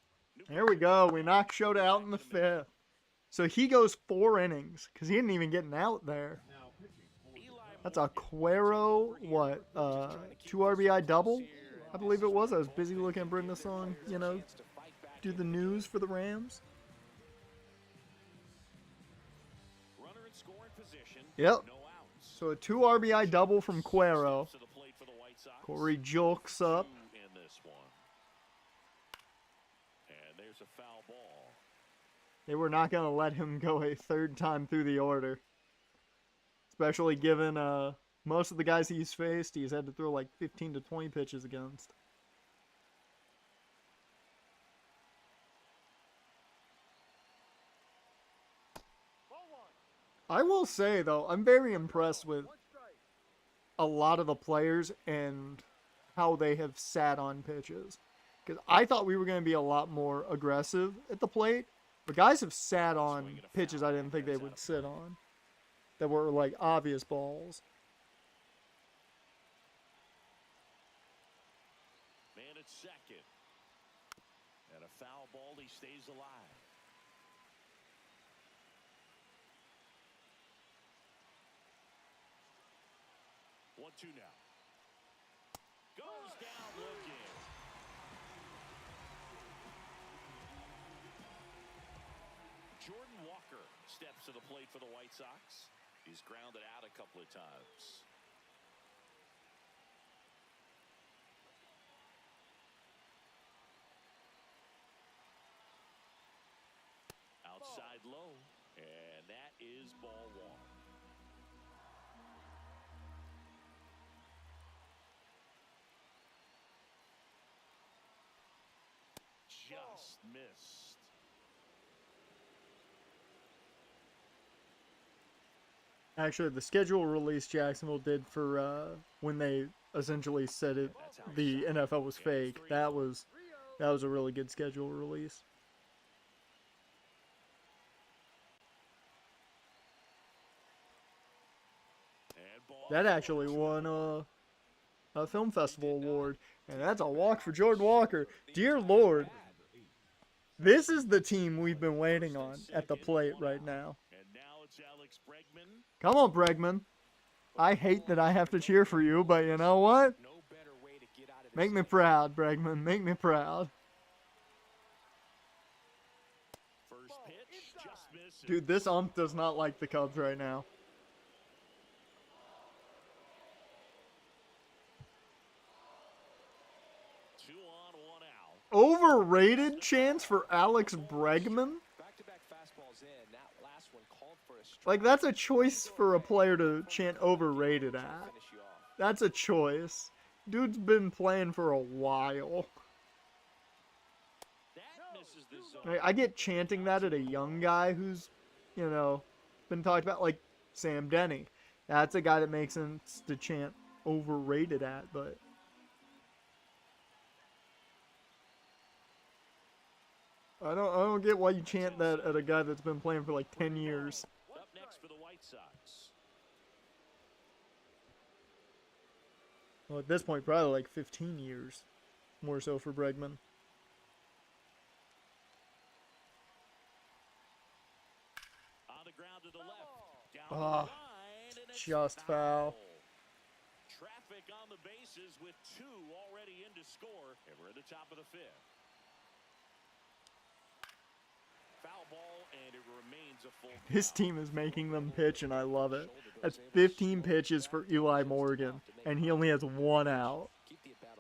There we go. We knocked Shota out in the 5th. So he goes 4 innings because he didn't even get an out there. That's a Cuero, what, 2 RBI double? I believe it was. I was busy looking at Brenda's song, you know, do the news for the Rams. Runner in scoring position. Yep. No outs. So a 2 RBI double from Cuero. To the plate for the White Sox. Corey jolks up. 2 in this one. And there's a foul ball. They were not going to let him go a 3rd time through the order. Especially given most of the guys he's faced, he's had to throw like 15 to 20 pitches against. I will say, though, I'm very impressed with 1 strike. a lot of the players and how they have sat on pitches. Because I thought we were going to be a lot more aggressive at the plate, but guys have sat on pitches I didn't think they would sit on. That were like obvious balls. Man at second. And a foul ball, he stays alive. One, two now. Goes down looking. Jordan Walker steps to the plate for the White Sox. He's grounded out a couple of times. Outside low, and that is ball 1. Just missed. Actually, the schedule release Jacksonville did for when they essentially said it, the NFL was fake. That was a really good schedule release. That actually won a film festival award, and that's a walk for Jordan Walker. Dear Lord, this is the team we've been waiting on at the plate right now. And now it's Alex Bregman. Come on, Bregman. I hate that I have to cheer for you, but you know what? No better way to get out of this Make me inning. proud, Bregman. Make me proud. First pitch, just misses. Dude, this ump does not like the Cubs right now. Two on, 1 out. Overrated chance for Alex Bregman? Back-to-back fastballs in. That last one called for a strike. Like, that's a choice for a player to chant overrated at. Finish you off. That's a choice. Dude's been playing for a while. That misses the zone. I get chanting that at a young guy who's, you know, been talked about, like Sam Denny. That's a guy that makes sense to chant overrated at, but... I don't get why you chant that at a guy that's been playing for like 10 years. Up next for the White Sox. Well, at this point, probably like 15 years. More so for Bregman. On the ground to the left. Down Ah, the line, and it's just foul. Traffic on the bases with 2 already in to score. And we're at the top of the 5th. Foul ball, and it remains a full His count. team is making them pitch, and I love it. That's 15 pitches for Eli Morgan, and he only has 1 out. Keep the at-bat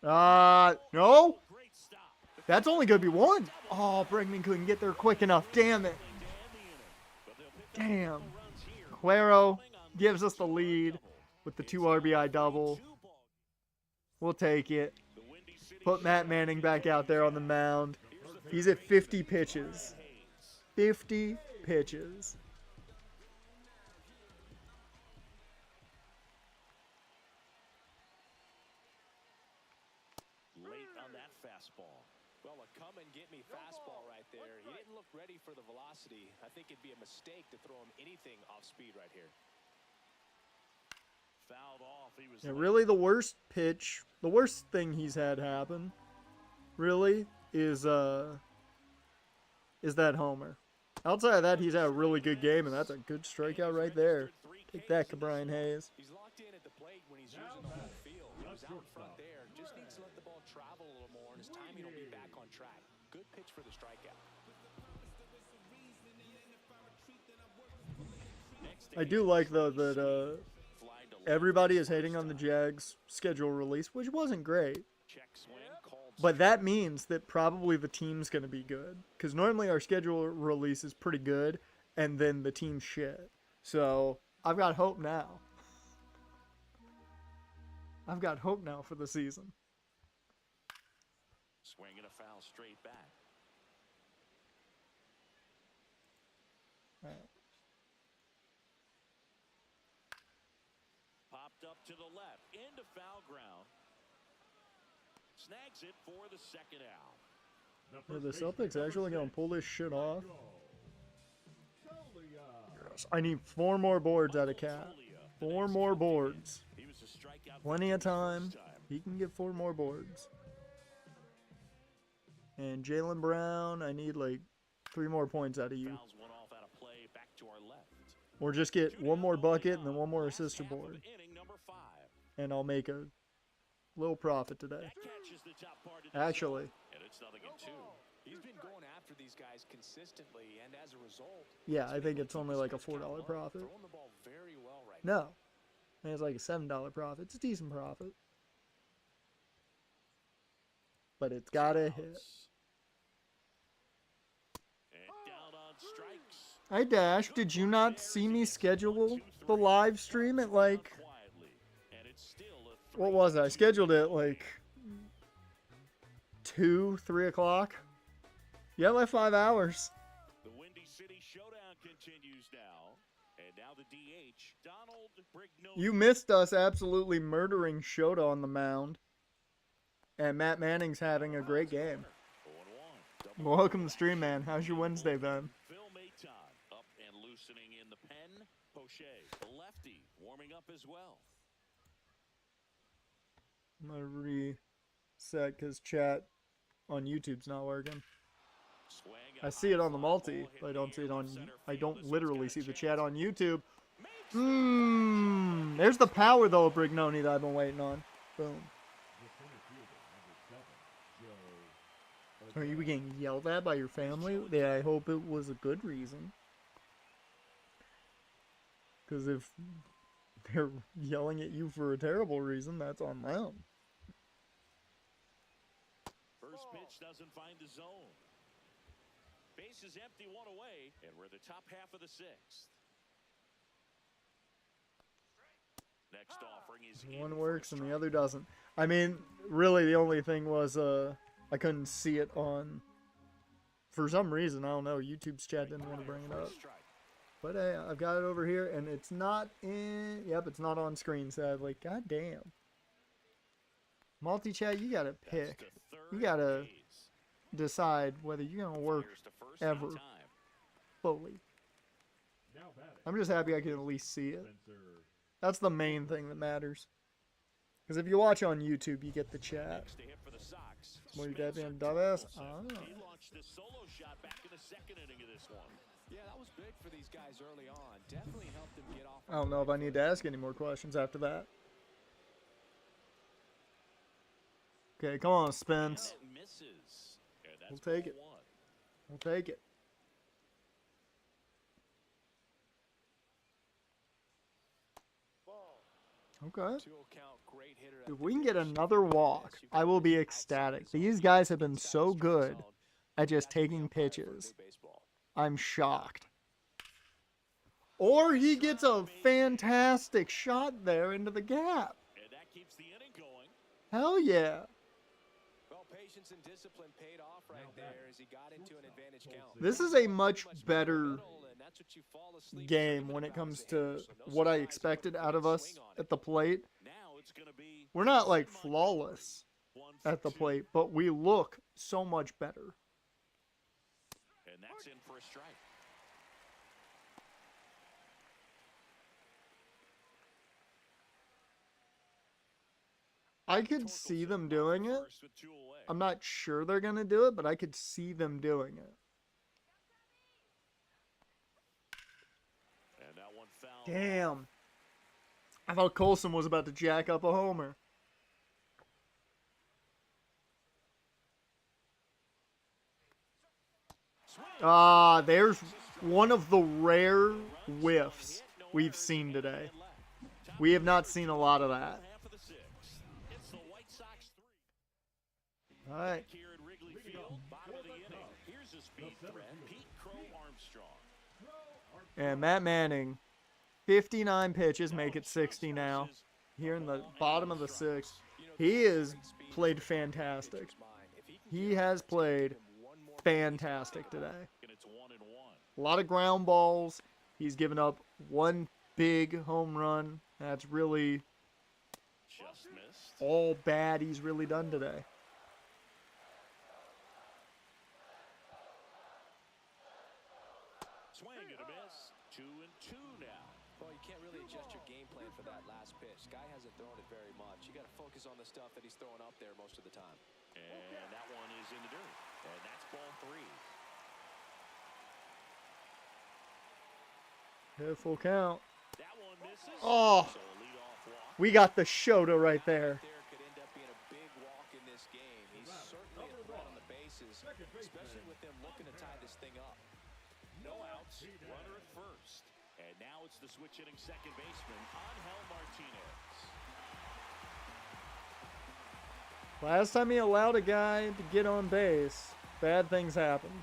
alive. No? Great stop. That's only going to be 1. Oh, Bregman couldn't get there quick enough. Damn it. Damn. Cuero gives us the lead with the 2 RBI double. We'll take it. Put Matt Manning back out there on the mound. He's at 50 pitches. 50 pitches. Late on that fastball. Well, a come-and-get-me fastball right there. He didn't look ready for the velocity. I think it'd be a mistake to throw him anything off speed right here. Fouled off. He was Yeah, really the worst pitch, the worst thing he's had happen, really, is that homer. Outside of that, he's had a really good game, and that's a good strikeout right there. Take that, Cabrian Hayes. He's locked in at the plate when he's using the whole field. He was out in front there. Just needs to let the ball travel a little more, and his timing will be back on track. Good pitch for the strikeout. I do like, though, that everybody is hating on the Jags' schedule release, which wasn't great. check swing called. But that means that probably the team's going to be good. Because normally our schedule release is pretty good, and then the team's shit. So, I've got hope now. I've got hope now for the season. Swinging a foul straight back. All right. Popped up to the left, into foul ground. Snags it for the second out. Are the Celtics actually going to pull this shit off? Yes. I need 4 more boards out of Cat. 4 more boards. He was a strikeout. Plenty of time. He can get 4 more boards. And Jaylen Brown, I need like 3 more points out of you. Fouls one off out of play, back to our left. Or just get 1 more bucket and then 1 more assist to board. Inning number 5. And I'll make a little profit today. That catches the top part of the Actually. zone, and it's 0-2. He's been going after these guys consistently, and as a result, Yeah, I think it's only like a $4 profit. throwing the ball very well right now. No. I think it's like a $7 profit. It's a decent profit. But it's got to hit. And down on strikes. Hey Dash, did you not see me schedule the live stream at like, Quietly, and it's still a what was it? I scheduled it like 2, 3 o'clock. Yeah, like 5 hours. The Windy City Showdown continues now. And now the DH, Donald Brignone. You missed us absolutely murdering Shota on the mound. And Matt Manning's having a great game. 0-1. Welcome to the stream, man. How's your Wednesday been? Phil Maton up and loosening in the pen. Poche, the lefty, warming up as well. I'm going to reset because chat on YouTube's not working. Swing I see it on the multi, but I don't see it on, I don't literally see the chat on YouTube. There's the power though, Brignone, that I've been waiting on. Boom. Are you getting yelled at by your family? Yeah, I hope it was a good reason. Because if they're yelling at you for a terrible reason, that's on them. First pitch doesn't find the zone. Base is empty, 1 away, and we're the top half of the 6th. Next offering is in One for a works and the strike. other doesn't. I mean, really the only thing was I couldn't see it on, for some reason, I don't know, YouTube's chat didn't want to bring it up. But hey, I've got it over here and it's not in, yep, it's not on screen sadly. God damn. Multi-chat, you gotta That's pick. to third You gotta base. decide whether you're gonna work Fires to first ever anytime. fully. Now batting. I'm just happy I can at least see it. Spencer. That's the main thing that matters. Because if you watch on YouTube, you get the chat. Next to hit for the Sox. Well, you Spencer goddamn dumbass. Torkelson. Ah. He launched a solo shot back in the second inning of this one. Yeah, that was big for these guys early on. Definitely helped them get off. I don't know if I need to ask any more questions after that. Okay, come on, Spence. And it misses. And that's We'll take it. ball one. We'll take it. Ball. Okay. 2-0 count, great hitter at If the we can get dish. another walk, I will be ecstatic. These guys have been so good at just taking pitches. I'm shocked. Or he gets a fantastic shot there into the gap. And that keeps the inning going. Hell yeah. Well, patience and discipline paid off right there as he got into an advantage count. This is a much better Middle, and that's what you fall asleep game dreaming when it about comes as a to hitter. So no what I surprise expected here. out of Great us swing on it. at the plate. Now it's going to be We're not like Simon flawless one for at the two. plate, but we look so much better. And that's in for a strike. I could see them doing it. First with two away. I'm not sure they're going to do it, but I could see them doing it. And that one foul. Damn. I thought Colson was about to jack up a homer. Ah, there's one of the rare whiffs we've seen today. We have not seen a lot of that. Half of the sixth. It's the White Sox 3. All right. Here at Wrigley Field, bottom of the inning. Here's a speed threat, Pete Crow Armstrong. And Matt Manning, 59 pitches, make it 60 now. Here in the bottom of the sixth. He has played fantastic. He has played fantastic today. And it's 1-1. A lot of ground balls. He's given up one big home run. That's really Just missed. all bad he's really done today. Swing and a miss. 2-2 now. Well, you can't really adjust your game plan for that last pitch. Guy hasn't thrown it very much. You got to focus on the stuff that he's throwing up there most of the time. And that one is in the dirt. And that's ball 3. Hit full count. That one misses. Oh, So a leadoff walk. we got the Shota right there. There could end up being a big walk in this game. He's certainly a threat on the bases, especially with them looking to tie this thing up. No outs. Runner at first. And now it's the switch hitting second baseman, Angel Martinez. Last time he allowed a guy to get on base, bad things happened.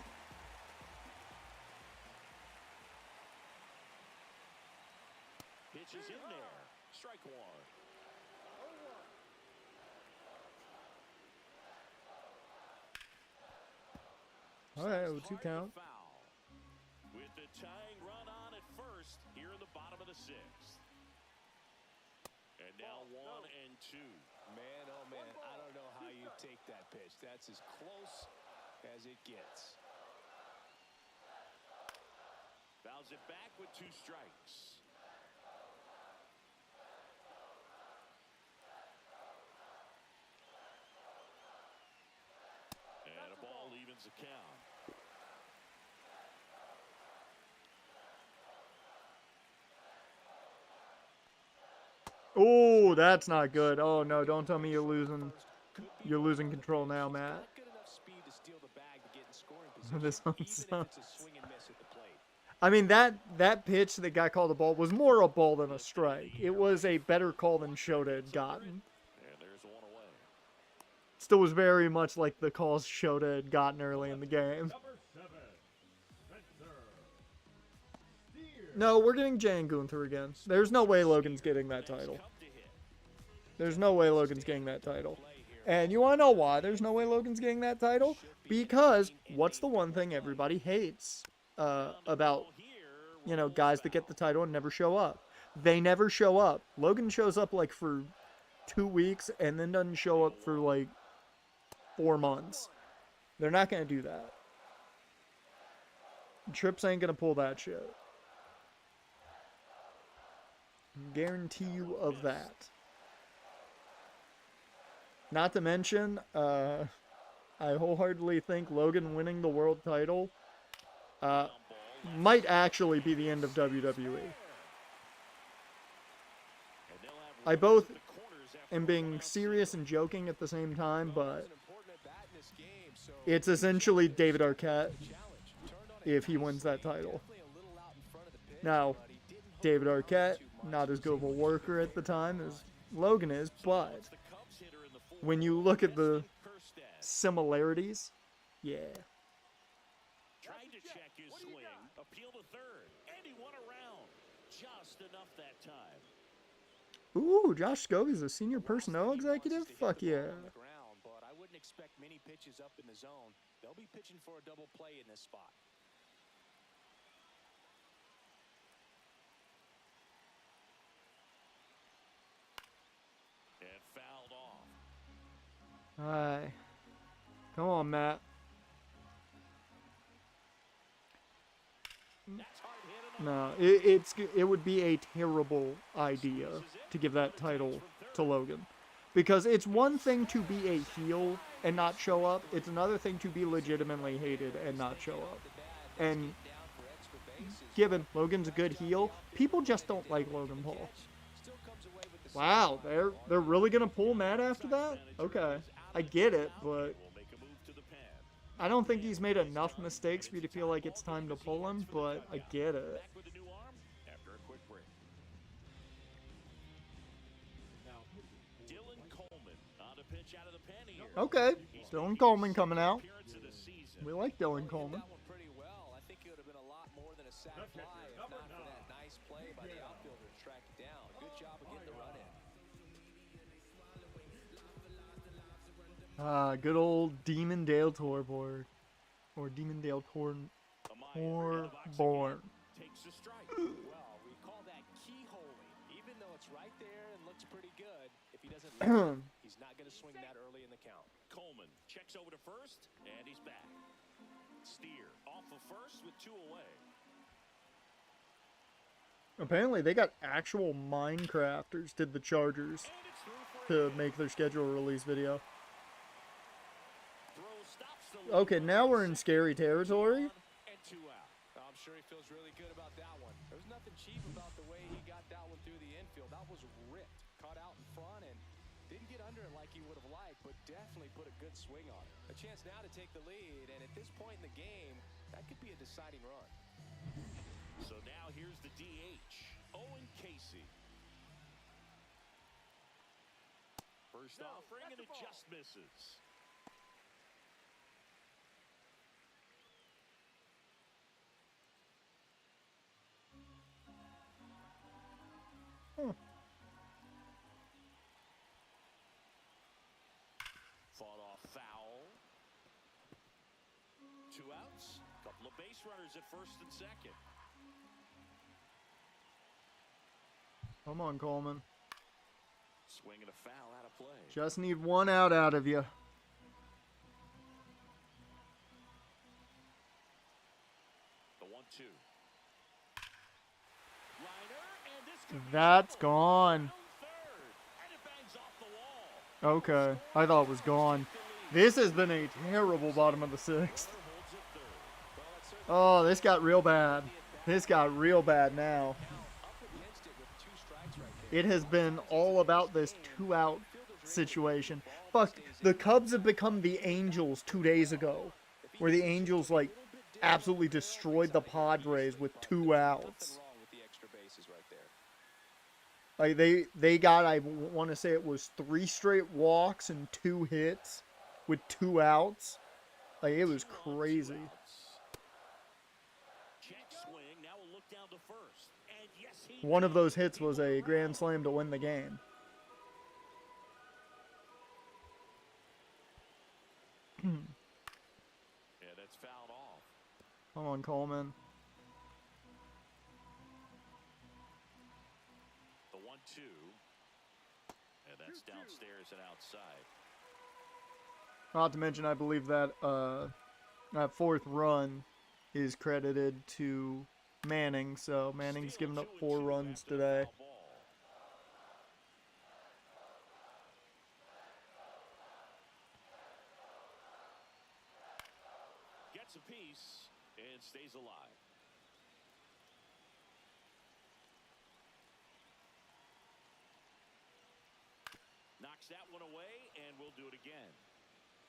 Pitch is in there. Strike one. All right, Slice 2 hard count. to foul. With the tying run on at first here in the bottom of the sixth. And now 1-2. Man, oh man, I don't know how you take that pitch. That's as close as it gets. Fouls it back with 2 strikes. And a ball evens the count. Oh, that's not good. Oh no, don't tell me you're losing control now, Matt. Not good enough speed to steal the bag to get in scoring position, This one even if sucks. it's a swing and miss at the plate. I mean, that pitch that got called a ball was more a ball than a strike. It was a better call than Shota had gotten. And there's one away. Still was very much like the calls Shota had gotten early in the game. Number 7, Spencer. Steer. No, we're getting Jan Gunther again. There's no way Logan's getting that title. Come to hit. There's no way Logan's getting that title. And you want to know why there's no way Logan's getting that title? Because what's the one thing everybody hates about, you know, guys that get the title and never show up? They never show up. Logan shows up like for 2 weeks and then doesn't show up for like 4 months. They're not going to do that. Trips ain't going to pull that shit. Guarantee you of that. Not to mention, I wholeheartedly think Logan winning the world title might actually be the end of WWE. I both am being serious and joking at the same time, but it's essentially David Arquette if he wins that title. Now, David Arquette, not as good of a worker at the time as Logan is, but when you look at the similarities, yeah. Tried to check his swing, appeal to third, and he won around. Just enough that time. Ooh, Josh Scobie's a senior personnel executive? Fuck yeah. But I wouldn't expect many pitches up in the zone. They'll be pitching for a double play in this spot. And fouled off. Alright. Come on, Matt. That's hard hit. No, it would be a terrible idea to give that title to Logan. Because it's one thing to be a heel and not show up. It's another thing to be legitimately hated and not show up. And given Logan's a good heel, people just don't like Logan Paul. Wow, they're really gonna pull Matt after that? Okay, I get it, but I don't think he's made enough mistakes for you to feel like it's time to pull him, but I get it. Back with a new arm after a quick break. Dylan Coleman on a pitch out of the pen here. Okay, Dylan Coleman coming out. Appearance of the season. We like Dylan Coleman. That one pretty well. I think it would have been a lot more than a sac fly if not for that nice play by the outfielder to track it down. Good job of getting the run in. Good old Demondale Torborg. Or Demondale Torborn. Takes a strike. Well, we call that keyholing. Even though it's right there and looks pretty good, if he doesn't leave, he's not going to swing that early in the count. Coleman checks over to first, and he's back. Steer off of first with 2 away. Apparently they got actual Minecrafters did the Chargers And it's through for to make their schedule release video. throw stops the Okay, now we're in scary territory. and 2 out. I'm sure he feels really good about that one. There was nothing cheap about the way he got that one through the infield. That was ripped. Caught out in front and didn't get under it like he would have liked, but definitely put a good swing on it. A chance now to take the lead, and at this point in the game, that could be a deciding run. So now here's the DH, Owen Casey. First offering and it just misses. Fought off foul. 2 outs. Couple of base runners at first and second. Come on, Coleman. Swing and a foul out of play. Just need 1 out of you. The 1-2. Liner, and this could be That's trouble. gone. Down third, and it bangs off the wall. Okay, I thought it was gone. This has been a terrible bottom of the 6th. Holds it third. Oh, this got real bad. This got real bad now. It has been all about this 2-out situation. Fuck, the Cubs have become the Angels 2 days ago, where the Angels, like, absolutely destroyed the Padres with 2 outs. Like, they got, I want to say it was 3 straight walks and 2 hits with 2 outs. Like, it was crazy. Check swing. Now we'll look down to first. And yes, he One of those hits was a grand slam to win the game. Yeah, that's fouled off. Come on, Coleman. The 1-2. And offense downstairs and outside. Not to mention, I believe that that fourth run is credited to Manning. So Manning's given up 4 runs today. Gets a piece and stays alive. Knocks that one away, and we'll do it again.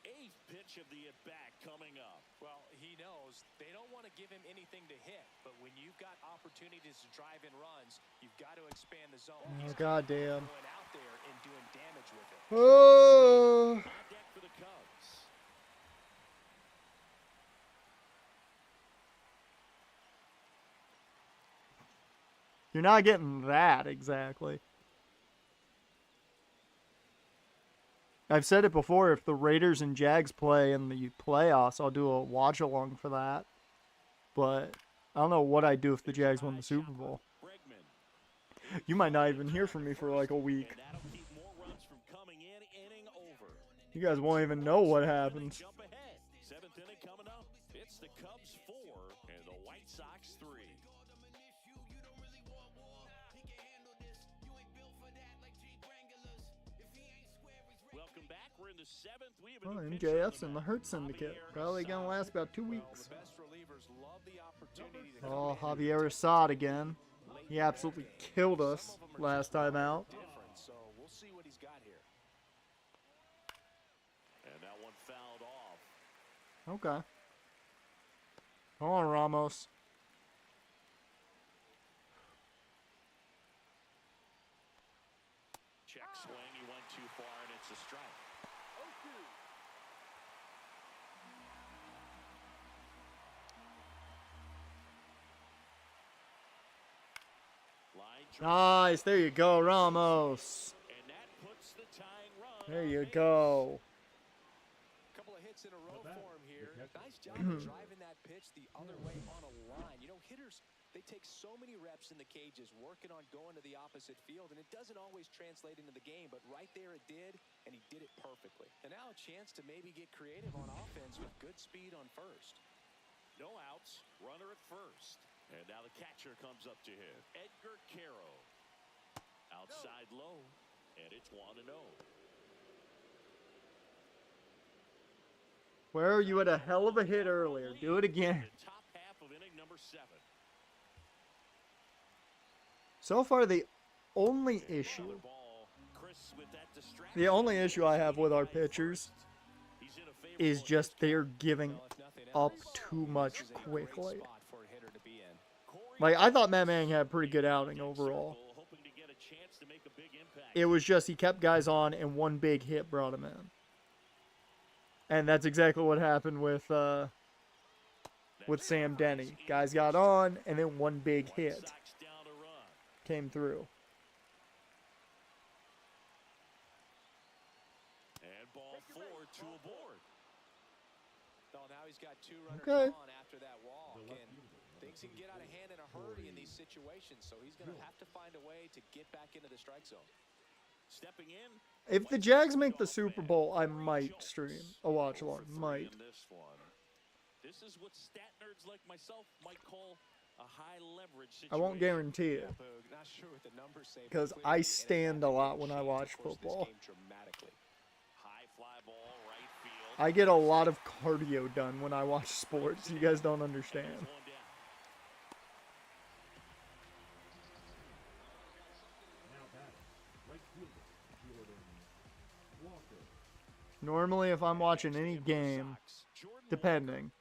8th pitch of the at-bat coming up. Well, he knows they don't want to give him anything to hit, but when you've got opportunities to drive in runs, you've got to expand the zone. Oh, goddamn. Going out there and doing damage with it. Oh! On deck for the Cubs. You're not getting that exactly. I've said it before, if the Raiders and Jags play in the playoffs, I'll do a watch along for that. But I don't know what I'd do if the Jags won the Super Bowl. You might not even hear from me for like a week. And that'll keep more runs from coming in, inning over. You guys won't even know what happens. Jump ahead. 7th inning coming up. It's the Cubs 4 and the White Sox 3. Welcome back. We're in the 7th. We have a Oh, new pitcher on MJF's in the mound. Hurt Syndicate. Probably gonna last about 2 Well, weeks. the best relievers love the opportunity to Oh, come in Javier Assad again. He absolutely killed us last time out. different, so we'll see what he's got here. And that one fouled off. Okay. Come on, Ramos. Check swing. He went too far, and it's a strike. 0-2. Line drive, Nice. There you go, Ramos. and that puts the tying run. There on you base. go. Couple of hits in a row batter, for him here. the catcher. Nice job of driving that pitch the other way on a line. You know, hitters, they take so many reps in the cages working on going to the opposite field, and it doesn't always translate into the game, but right there it did, and he did it perfectly. And now a chance to maybe get creative on offense with good speed on first. No outs. Runner at first. And now the catcher comes up to him. Edgar Caro. Outside low. And it's 1-0. Where you had a hell of a hit earlier. Do it again. The top half of inning number 7. So far, the only issue, Another ball. Chris with that distraction. the only issue I have with our pitchers He's in a favorable is just they're giving Well, if nothing up else, too much this is a great quickly. spot for a hitter to be in. Corey Like, I thought Matt Manning had a pretty good outing overall. Circle, hoping to get a chance to make a big impact. It was just he kept guys on, and one big hit brought him in. And that's exactly what happened with Sam Denny. Guys got on, and then one big White hit Sox down a run. came through. And ball 4, 2 aboard. Oh, now he's got 2 runners Okay. on after that walk, The left and fielder, things can get out of hand in a hurry in these situations, so he's going to have to find a way to get back into the strike zone. Stepping in. If the Jags make the Super Bowl, I might stream a watch along. Might. In this one. This is what stat nerds like myself might call a high leverage situation. I won't guarantee it. Boog, not sure what the numbers say, but 'Cause clearly I the stand a lot when I changed watch the course of this football. game dramatically. High fly ball, right field. I get a lot of cardio done when I watch sports. You guys don't understand. One down. Now batting, right fielder, Jordan Walker. Normally, if I'm watching any game, Sox, Jordan depending,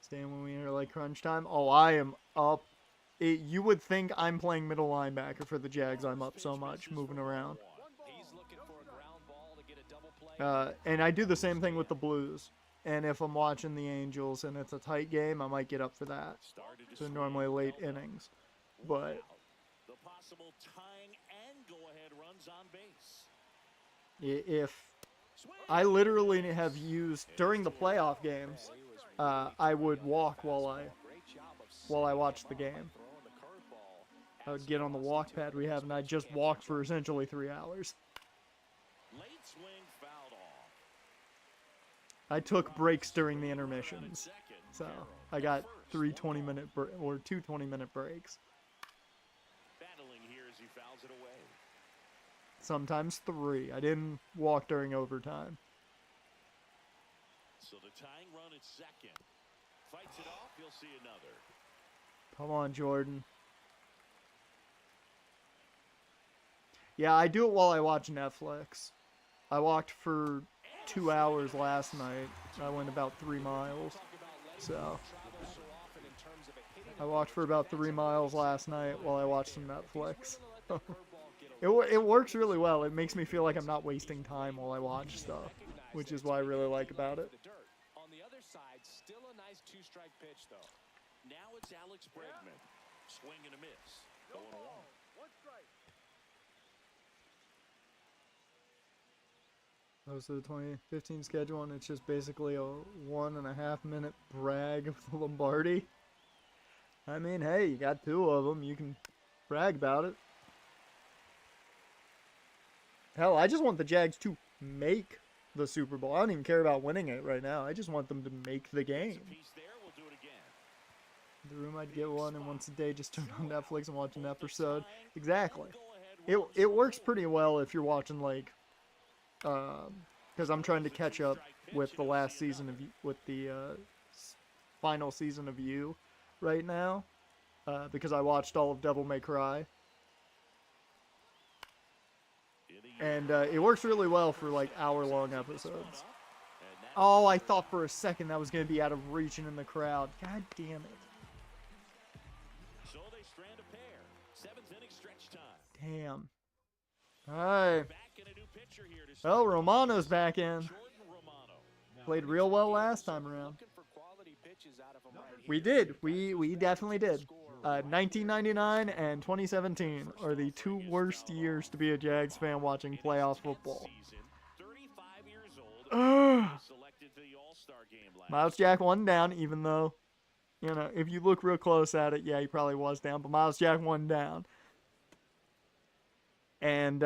staying when we enter like crunch time. Oh, I am up. You would think I'm playing middle linebacker for the Jags. I'm up so much, moving around. He's looking for a ground ball to get a double play. And I do the same thing with the Blues. And if I'm watching the Angels and it's a tight game, I might get up for that. started to So swing, normally late fell down. innings. But The possible tying and go-ahead runs on base. if Swing. I literally have used during the playoff games, I would walk while I Great job of while I setting watch him the up by game. throwing the curveball I would get on the walk pad we have, and I'd just walk for essentially 3 hours. Late swing fouled off. I took breaks during the intermissions, so I got 2 20-minute breaks. Battling here as he fouls it away. Sometimes 3. I didn't walk during overtime. So the tying run at second. Fights it off, you'll see another. Come on, Jordan. Yeah, I do it while I watch Netflix. I walked for 2 hours last night. I went about 3 miles. So I walked for about 3 miles last night while I watched some Netflix. It works really well. It makes me feel like I'm not wasting time while I watch stuff, which is what I really like about it. On the other side, still a nice 2-strike pitch, though. Now it's Alex Bregman. Swing and a miss. No 0-1. ball. 1 strike. Those are the 2015 schedule, and it's just basically a 1.5-minute brag of the Lombardi. I mean, hey, you got 2 of them. You can brag about it. Hell, I just want the Jags to make the Super Bowl. I don't even care about winning it right now. I just want them to make the game. Piece there, we'll do it again. The room I'd get one, and once a day just turn on Netflix and watch an episode. Exactly. It works pretty well if you're watching, like, because I'm trying to catch up with the last season of, with the final season of You right now, because I watched all of Devil May Cry. And it works really well for, like, hour-long episodes. Oh, I thought for a second that was going to be out of reach and in the crowd. God damn it. So they strand a pair. 7th inning stretch time. Damn. Alright. Back in a new pitcher here to Well, Romano's back in. Jordan Romano. Played real well last time around. Looking for quality pitches out of him right We here. did. We definitely did. 1999 and 2017 are the 2 worst years to be a Jags fan watching playoff football. Season, 35 years old. Selected to the All-Star game last. Miles Jack one down, even though, you know, if you look real close at it, yeah, he probably was down, but Miles Jack one down. And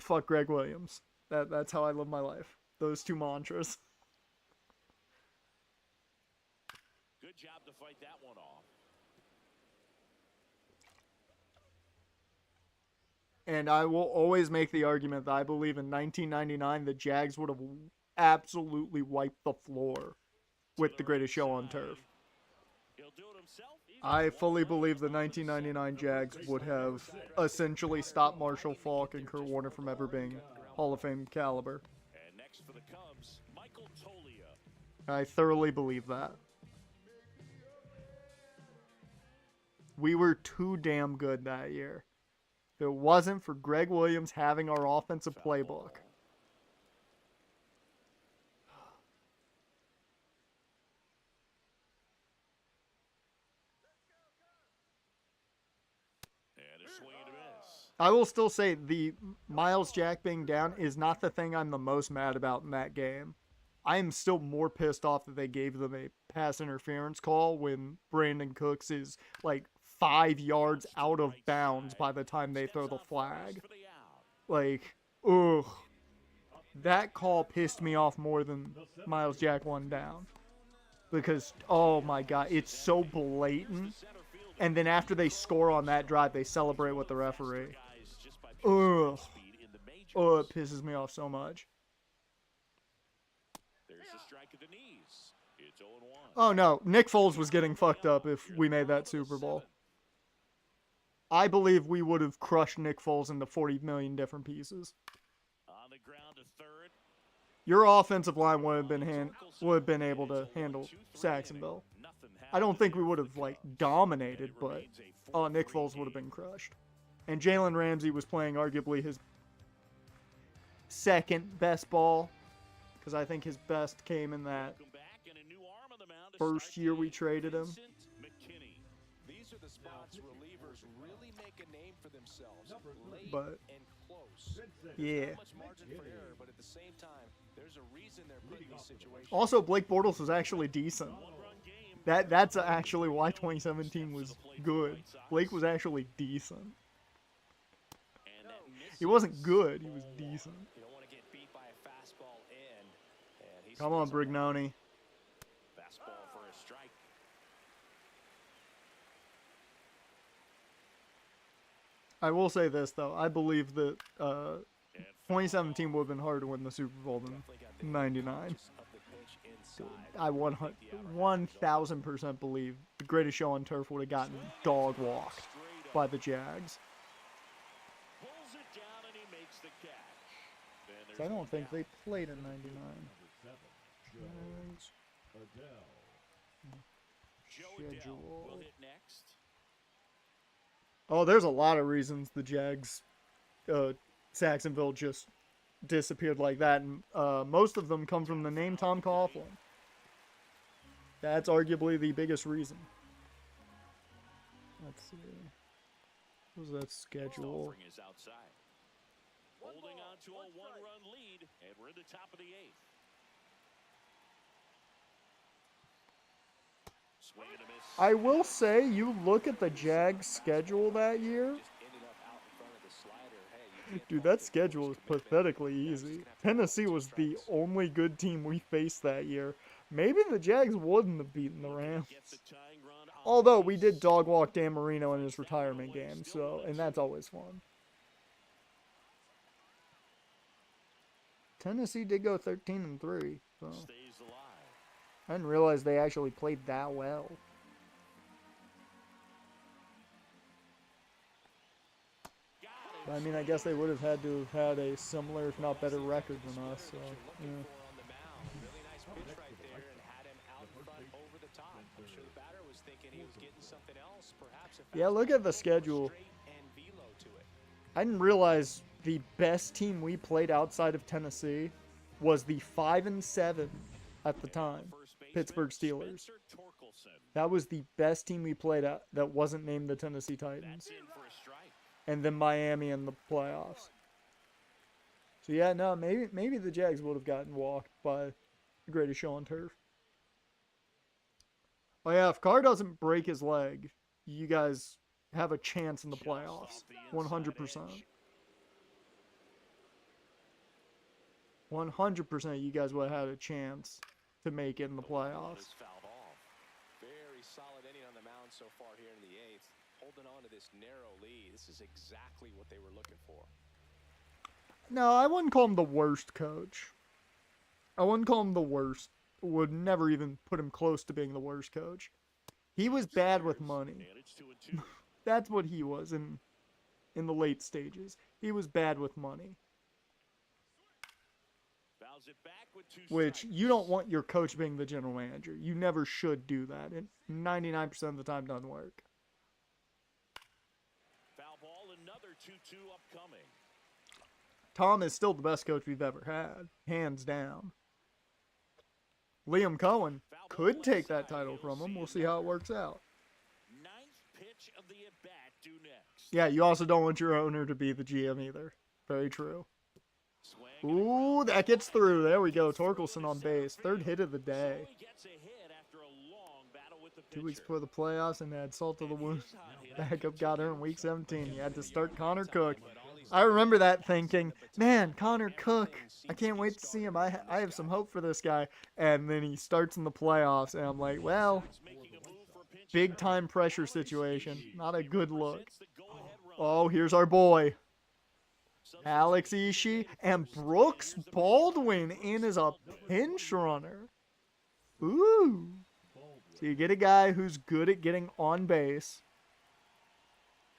fuck Greg Williams. That's how I live my life. Those 2 mantras. Good job to fight that one off. And I will always make the argument that I believe in 1999 the Jags would have absolutely wiped the floor with the greatest show on turf. He'll do it himself. I fully believe the 1999 Jags would have essentially stopped Marshall Faulk and Kurt Warner from ever being Hall of Fame caliber. And next for the Cubs, Michael Tolia. I thoroughly believe that. We were too damn good that year. If it wasn't for Greg Williams having our offensive playbook. And a swing and a miss. I will still say the Miles Jack being down is not the thing I'm the most mad about in that game. I am still more pissed off that they gave them a pass interference call when Brandon Cooks is like 5 yards out of bounds by the time they throw the flag. Like, ugh. That call pissed me off more than Miles Jack one down. Because, oh my god, it's so blatant. And then after they score on that drive, they celebrate with the referee. Ugh. Oh, it pisses me off so much. There's a strike at the knees. It's 0-1. Oh no, Nick Foles was getting fucked up if we made that Super Bowl. I believe we would have crushed Nick Foles into 40 million different pieces. On the ground to third. Your offensive line would have been able to handle Saxonville. I don't think we would have like dominated, but Nick Foles would have been crushed. And Jalen Ramsey was playing arguably his second best ball, because I think his best came in that first year we traded him. These are the spots relievers really make a name for themselves. Late But and close. yeah. Not much margin for error, but at the same time, there's a reason they're put in these situations. Also, Blake Bortles was actually decent. That's actually why 2017 was good. Blake was actually decent. He wasn't good. He was decent. You don't want to get beat by a fastball in. And he Come on, steals a ball. Brignoni. Fastball for a strike. I will say this though. I believe that 2017 would have been hard to win the Super Bowl than Definitely got the '99. edge of the pitch inside. I 1,000% believe the greatest show on turf would have gotten dog walked by the Jags. Pulls it down and he makes the catch. And I there's don't one think down. they played in '99. Adele. Joe Adele schedule. will hit next. Oh, there's a lot of reasons the Jags, Saxonville just disappeared like that, and most of them come from the name Tom Coughlin. That's arguably the biggest reason. Let's see. What was that schedule? Offering is outside. Holding on to a one-run lead, and we're in the top of the eighth. Swing and a miss. I will say, you look at the Jags schedule that year, Just ended up out in front of the slider. Hey, you can't dude, fault that the schedule coach's is commitment. pathetically Guys easy. just gonna have to Tennessee balance was two the strikes. only good team we faced that year. Maybe the Jags wouldn't have beaten the Rams. Gets the tying run on Although we base. did dog walk Dan Marino in his retirement game, so, and that's always fun. Tennessee did go 13-3, so Stays alive. I didn't realize they actually played that well. Got it. I mean, I guess they would have had to have had a similar, if not better, record than us. So, What you're yeah. looking for on the mound. Really nice pitch right there and had him out in front over the top. I'm sure the batter was thinking he was getting something else, perhaps a Yeah, look at the fastball, schedule. straight and velo to it. I didn't realize the best team we played outside of Tennessee was the 5-7 at the time, First baseman, Pittsburgh Steelers. Spencer Torkelson. That was the best team we played at that wasn't named the Tennessee Titans. That's in for a strike. And then Miami in the playoffs. So yeah, no, maybe the Jags would have gotten walked by the greatest show on turf. Oh yeah, if Carr doesn't break his leg, you guys have a chance in the playoffs. 100%. 100% you guys would have had a chance to make it in the playoffs. Is fouled off. Very solid inning on the mound so far here in the eighth. Holding on to this narrow lead. This is exactly what they were looking for. No, I wouldn't call him the worst coach. I wouldn't call him the worst. Would never even put him close to being the worst coach. He was bad with money. And it's 2-2. That's what he was in the late stages. He was bad with money, Fouls it back with two which strikes. you don't want your coach being the general manager. You never should do that. And 99% of the time doesn't work. Foul ball, another 2-2 upcoming. Tom is still the best coach we've ever had, hands down. Liam Cohen could take that title from him. We'll see how it works out. Ninth pitch of the at-bat due next. Yeah, you also don't want your owner to be the GM either. Very true. Swing and a Ooh, that gets through. There we go. Torkelson on base. Third hit of the day. only gets a hit after a long battle with the 2 weeks pitcher. before the playoffs and had salt to the wound. Backup got hurt in week 17. You had to start Connor Cook. I remember that thinking, man, Connor Cook, I can't wait to see him. I have some hope for this guy. And then he starts in the playoffs, and I'm like, well, Making a move for a pinch big hitter. time pressure situation. Not a good look. Presents the go-ahead run. Oh, here's our boy, Alex Ishii, and Brooks Baldwin in as a pinch runner. Ooh. So you get a guy who's good at getting on base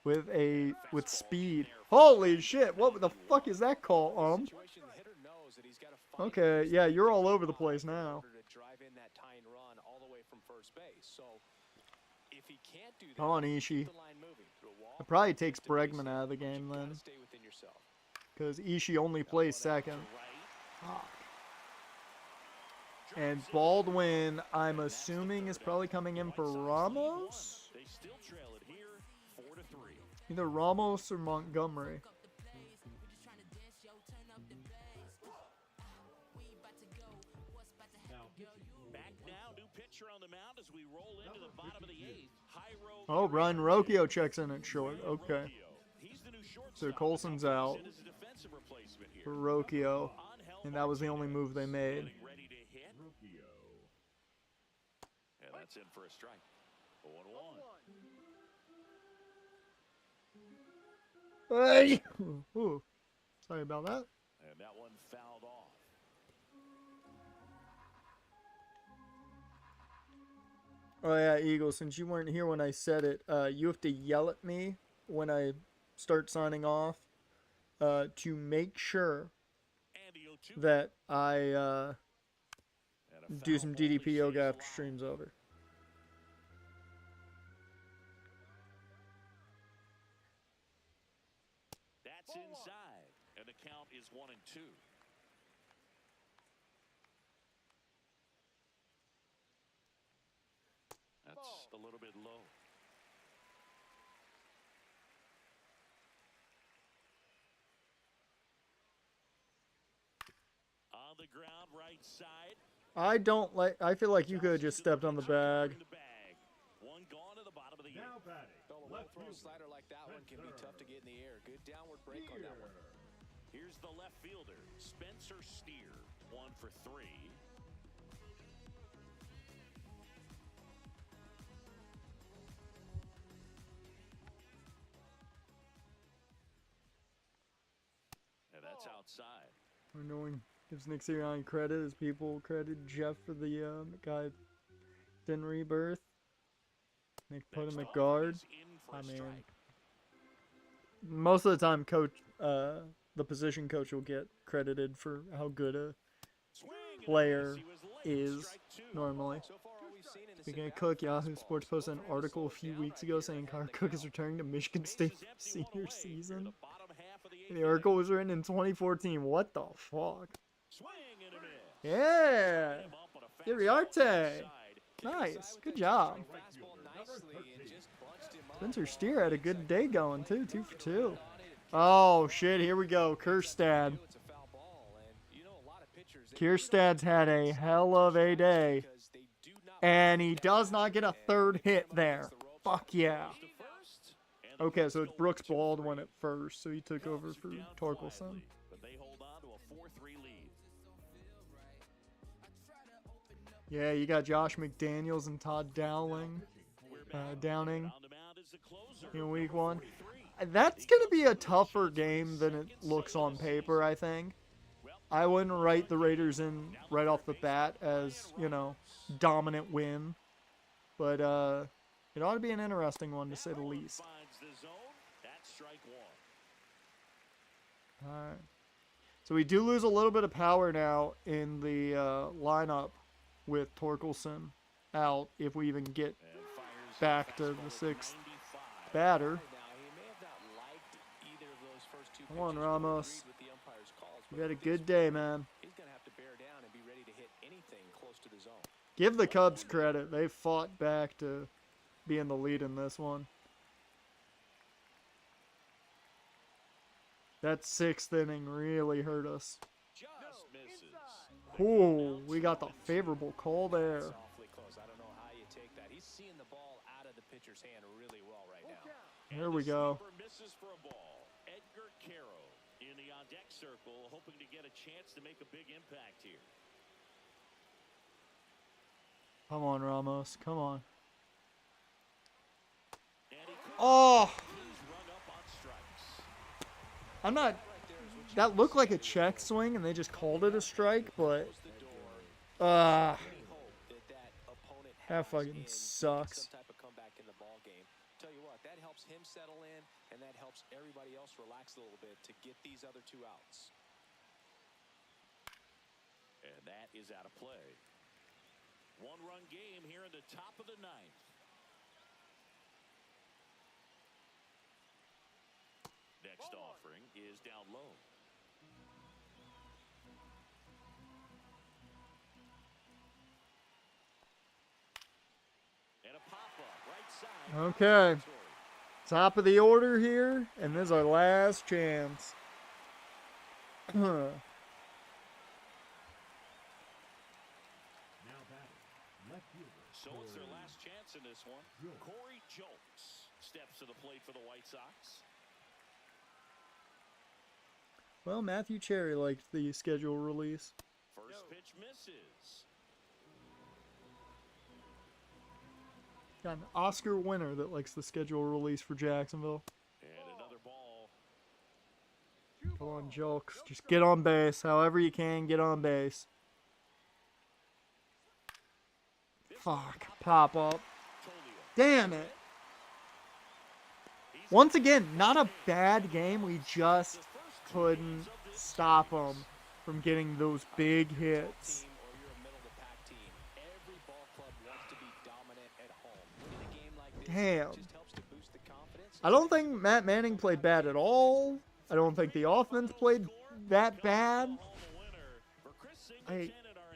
with speed. Holy shit, what the fuck is that call, Situation, the hitter knows that he's got to find Okay, first yeah, base you're all in over the place now. order to drive in that tying run all the way from first base. So if he can't do that, Come on, keep Ishii. the line moving. Through a walk, It probably takes extra base Bregman hit, out of the but you game then, gotta stay within yourself. because Ishii only plays second. Right. And Baldwin, I'm assuming, is probably coming in for Ramos? They still trail it here, 4-3. Either Ramos or Montgomery. Back now, new pitcher on the mound as we roll into the bottom of the 8th. Jairo Oh, Ryan Rocchio checks in at short. Okay. He's the new So shortstop. Colson's out As a defensive replacement here. for Rocchio. On Helm And that was the only move they made. getting ready to hit. And that's in for a strike. 0-1. Hey! Ooh. Sorry about that. And that one fouled off. Oh yeah, Eagle, since you weren't here when I said it, you have to yell at me when I start signing off to make sure And the 0-2. that I And a do foul some ball DDP to yoga chase after the line. stream's over. That's inside. And the count is 1-2. That's a little bit low. On the ground, right side. I feel like you could have just stepped on the bag. One gone to the bottom of the Now 8th. batting. Bill, a Left low throw fielder. slider like that one can be tough to get in the air. Good downward break on that one. Here's the left fielder, Spencer Steer. 1 for 3. And that's outside. I know when gives Nick Sirianni credit as people credit Jeff for the guy that didn't rebirth. Nick put him at guard. Is in for I a mean, strike. most of the time, the position coach will get credited for how good a Swing and a player miss. He was late. is Strike 2. normally. So far, all we've seen in the Speaking of sit-down Cook, Yahoo fastballs. Sports posted an No article a slow few down weeks right ago here saying ahead Kyler of the Cook is count. returning to Michigan Base State is empty, senior one away here in season. the bottom half of the 8th The article inning. was written in 2014. What the fuck? Swing and a miss. Yeah. Him up on a Iriarte. fastball inside. Nice. Good job. Fastball nicely and just bunched him up. Spencer Steer had a good day going, too. 2 for 2. Oh, shit. Here we go. Kierstad. It's a foul ball, and you know a lot of pitchers, they Kierstad's had a hell of a day. because they do not And he does not get a third hit there. Fuck yeah. To first, and the Okay, first so it's goal Brooks to Baldwin three. at first, so he took over Cubs for down Torkelson. quietly, but they hold on to a 4-3 lead. Yeah, you got Josh McDaniels and Todd Dowling, Downing On the mound is the closer, in week number 1. 43. That's going to be a tougher game than it looks on paper, I think. I wouldn't write the Raiders in right off the bat as, dominant win. But it ought to be an interesting one, to say the least. Finds the zone. That's strike 1. All right. So we do lose a little bit of power now in the lineup with Torkelson out, if we even get And fires back to a the fastball at 6th 95. batter. Now, he may have not liked either of those first two Come on, pitches, but Ramos. agreed with the umpire's calls, You but had a with good this day, one, man. He's going to have to bear down and be ready to hit anything close to the zone. Give the Cubs credit. They fought back to be in the lead in this one. That 6th inning really hurt us. Just misses. Ooh, we got the favorable call there. That's awfully close. I don't know how you take that. He's seeing the ball out of the pitcher's hand really well right now. There we go. Sleeper misses for a ball. Edgar Caro in the on-deck circle, hoping to get a chance to make a big impact here. Come on, Ramos. Come on. And he could Oh, he's rung up on strikes. I'm not. That looked like a check swing, and they just called it a strike, but Hope that opponent that has fucking in sucks. some type of comeback in the ball game. Tell you what, that helps him settle in, and that helps everybody else relax a little bit to get these other 2 outs. And that is out of play. 1-run game here in the top of the 9th. Next offering is down low. And a pop-up right side. Okay. Top of the order here, and this is our last chance. Left fielder. So it's their last chance in this one. Jolks. Corey Jolks steps to the plate for the White Sox. Well, Matthew Cherry liked the schedule release. First pitch misses. Got an Oscar winner that likes the schedule release for Jacksonville. And another ball. Come on, Jokes. Just get on base. However you can, get on base. Fuck. Pop up. Damn it. Once again, not a bad game. We just couldn't stop them from getting those big hits. Team or you're a middle of the pack team, every ball club wants to be dominant at home. Winning a game like this Damn. just helps to boost the confidence. I don't think Matt Manning played bad at all. I don't think the offense played that bad.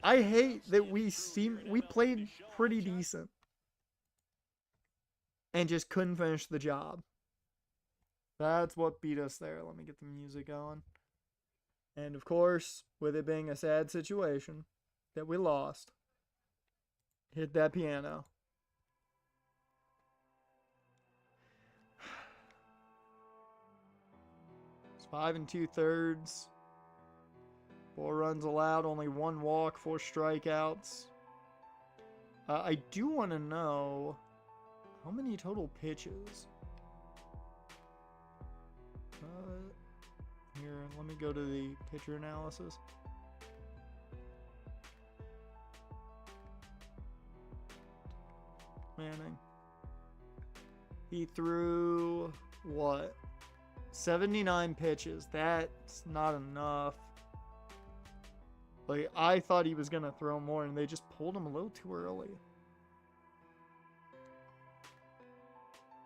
I hate that we played pretty decent and just couldn't finish the job. That's what beat us there. Let me get the music going. And of course, with it being a sad situation that we lost, hit that piano. It's 5 2/3. 4 runs allowed, only 1 walk, 4 strikeouts. I do want to know how many total pitches. Here, let me go to the pitcher analysis. Manning. He threw, what? 79 pitches. That's not enough. Like, I thought he was going to throw more, and they just pulled him a little too early.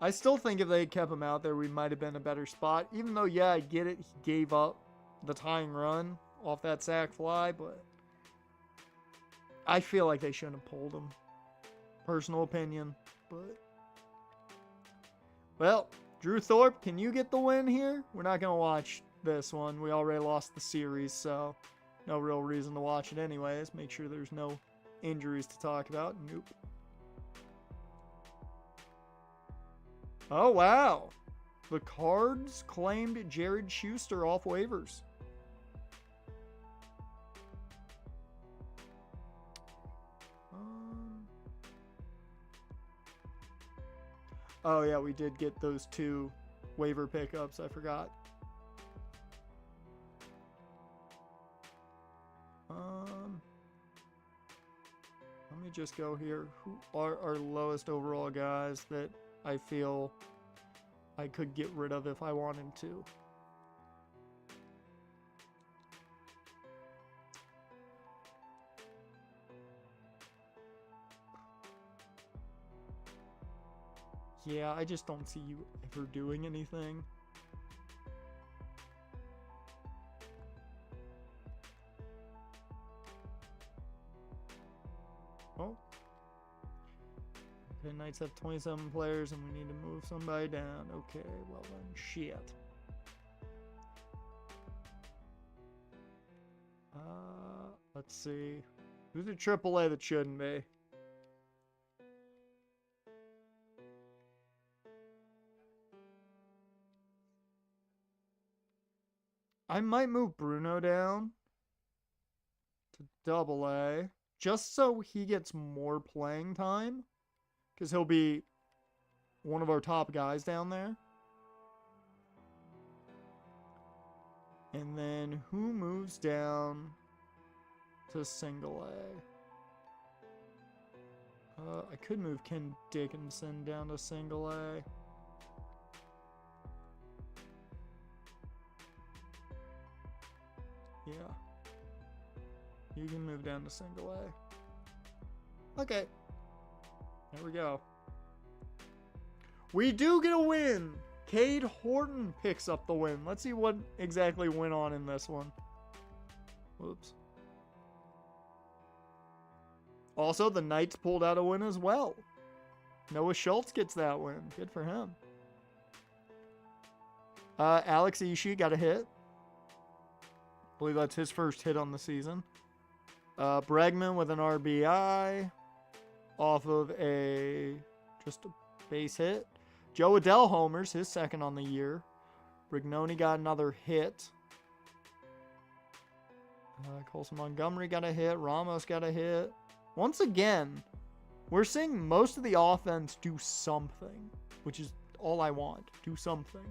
I still think if they had kept him out there, we might have been a better spot. Even though, yeah, I get it. He gave up the tying run off that sac fly, but I feel like they shouldn't have pulled him. Personal opinion, but... Well, Drew Thorpe, can you get the win here? We're not going to watch this one. We already lost the series, so no real reason to watch it anyways. Make sure there's no injuries to talk about. Nope. Oh, wow. The Cards claimed Jared Schuster off waivers. Oh, yeah, we did get those 2 waiver pickups. I forgot. Let me just go here. Who are our lowest overall guys that I feel I could get rid of if I wanted to? Yeah, I just don't see you ever doing anything. Oh. Okay, Knights have 27 players and we need to move somebody down. Okay, well then, shit. Let's see. Who's a AAA that shouldn't be? I might move Bruno down to AA just so he gets more playing time, because he'll be one of our top guys down there. And then who moves down to single A? I could move Ken Dickinson down to single A. Yeah. You can move down to single A. Okay. There we go. We do get a win. Cade Horton picks up the win. Let's see what exactly went on in this one. Whoops. Also, the Knights pulled out a win as well. Noah Schultz gets that win. Good for him. Alex Ishii got a hit. I believe that's his first hit on the season. Bregman with an RBI. off of just a base hit. Joe Adell homers, his second on the year. Brignoni got another hit. Colson Montgomery got a hit. Ramos got a hit. Once again, we're seeing most of the offense do something, which is all I want. Do something.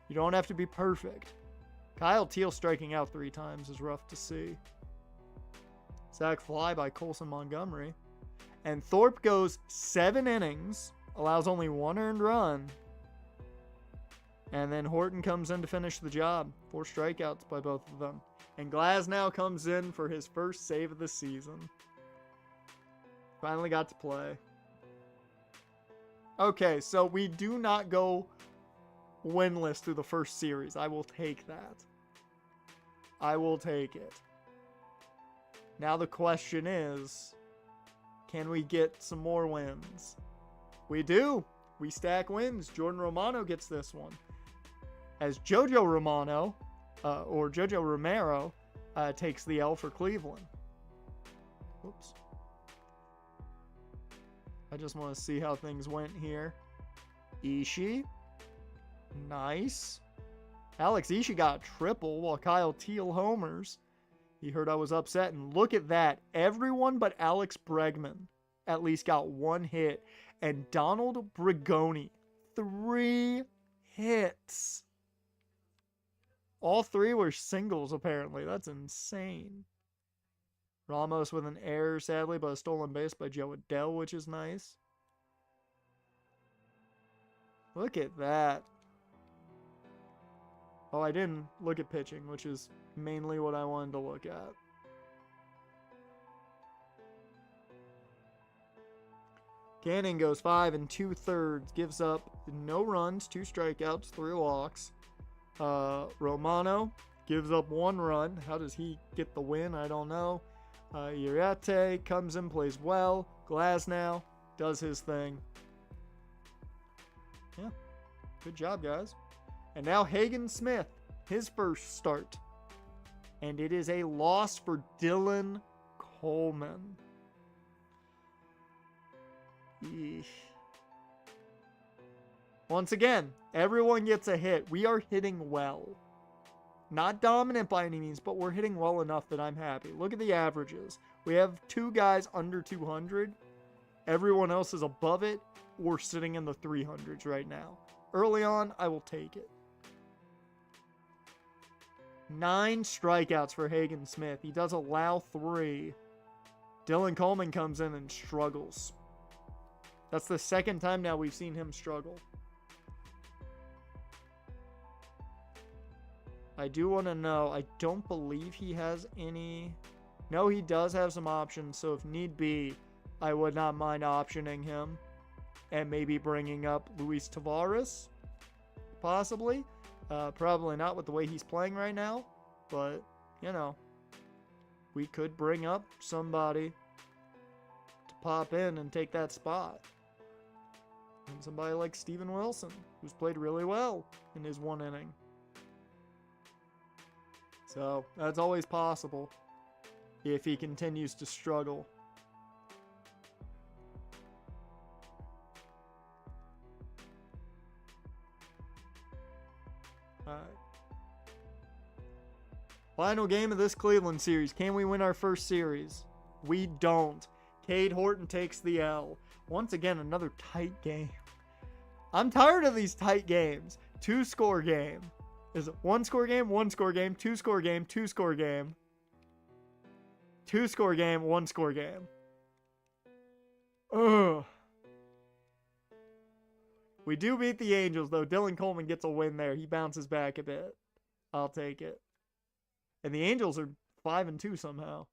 You don't have to be perfect. Kyle Teal striking out 3 times is rough to see. Sac fly by Colson Montgomery. And Thorpe goes 7 innings, allows only 1 earned run. And then Horton comes in to finish the job. 4 strikeouts by both of them. And Glasnow comes in for his first save of the season. Finally got to play. Okay, so we do not go winless through the first series. I will take that. I will take it. Now the question is, can we get some more wins? We do. We stack wins. Jordan Romano gets this one. As Jojo Romano, or Jojo Romero, takes the L for Cleveland. Whoops. I just want to see how things went here. Ishii. Nice. Alex Ishii got a triple while Kyle Teal homers. He heard I was upset, and look at that. Everyone but Alex Bregman at least got 1 hit. And Donald Brigoni, 3 hits. All 3 were singles, apparently. That's insane. Ramos with an error, sadly, but a stolen base by Joe Adell, which is nice. Look at that. Oh, I didn't look at pitching, which is mainly what I wanted to look at. Canning goes 5 2/3, gives up no runs, 2 strikeouts, 3 walks. Romano gives up 1 run. How does he get the win? I don't know. Uriarte comes in, plays well. Glasnow does his thing. Yeah, good job, guys. And now Hagen Smith, his first start. And it is a loss for Dylan Coleman. Eesh. Once again, everyone gets a hit. We are hitting well. Not dominant by any means, but we're hitting well enough that I'm happy. Look at the averages. We have 2 guys under 200. Everyone else is above it or sitting in the 300s right now. Early on, I will take it. 9 strikeouts for Hagen Smith. He does allow 3. Dylan Coleman comes in and struggles. That's the second time now we've seen him struggle. I do want to know, I don't believe he has any... No, he does have some options, so if need be, I would not mind optioning him. And maybe bringing up Luis Taveras, possibly. Probably not with the way he's playing right now, but, you know, we could bring up somebody to pop in and take that spot. And somebody like Steven Wilson, who's played really well in his 1 inning. So, that's always possible if he continues to struggle. Alright. Final game of this Cleveland series. Can we win our first series? We don't. Cade Horton takes the L. Once again, another tight game. I'm tired of these tight games. 2-score game. Is it 1-score game, 1-score game, 2-score game, 2-score game, 2-score game, 1-score game? Ugh. We do beat the Angels, though. Dylan Coleman gets a win there. He bounces back a bit. I'll take it. And the Angels are 5-2 somehow.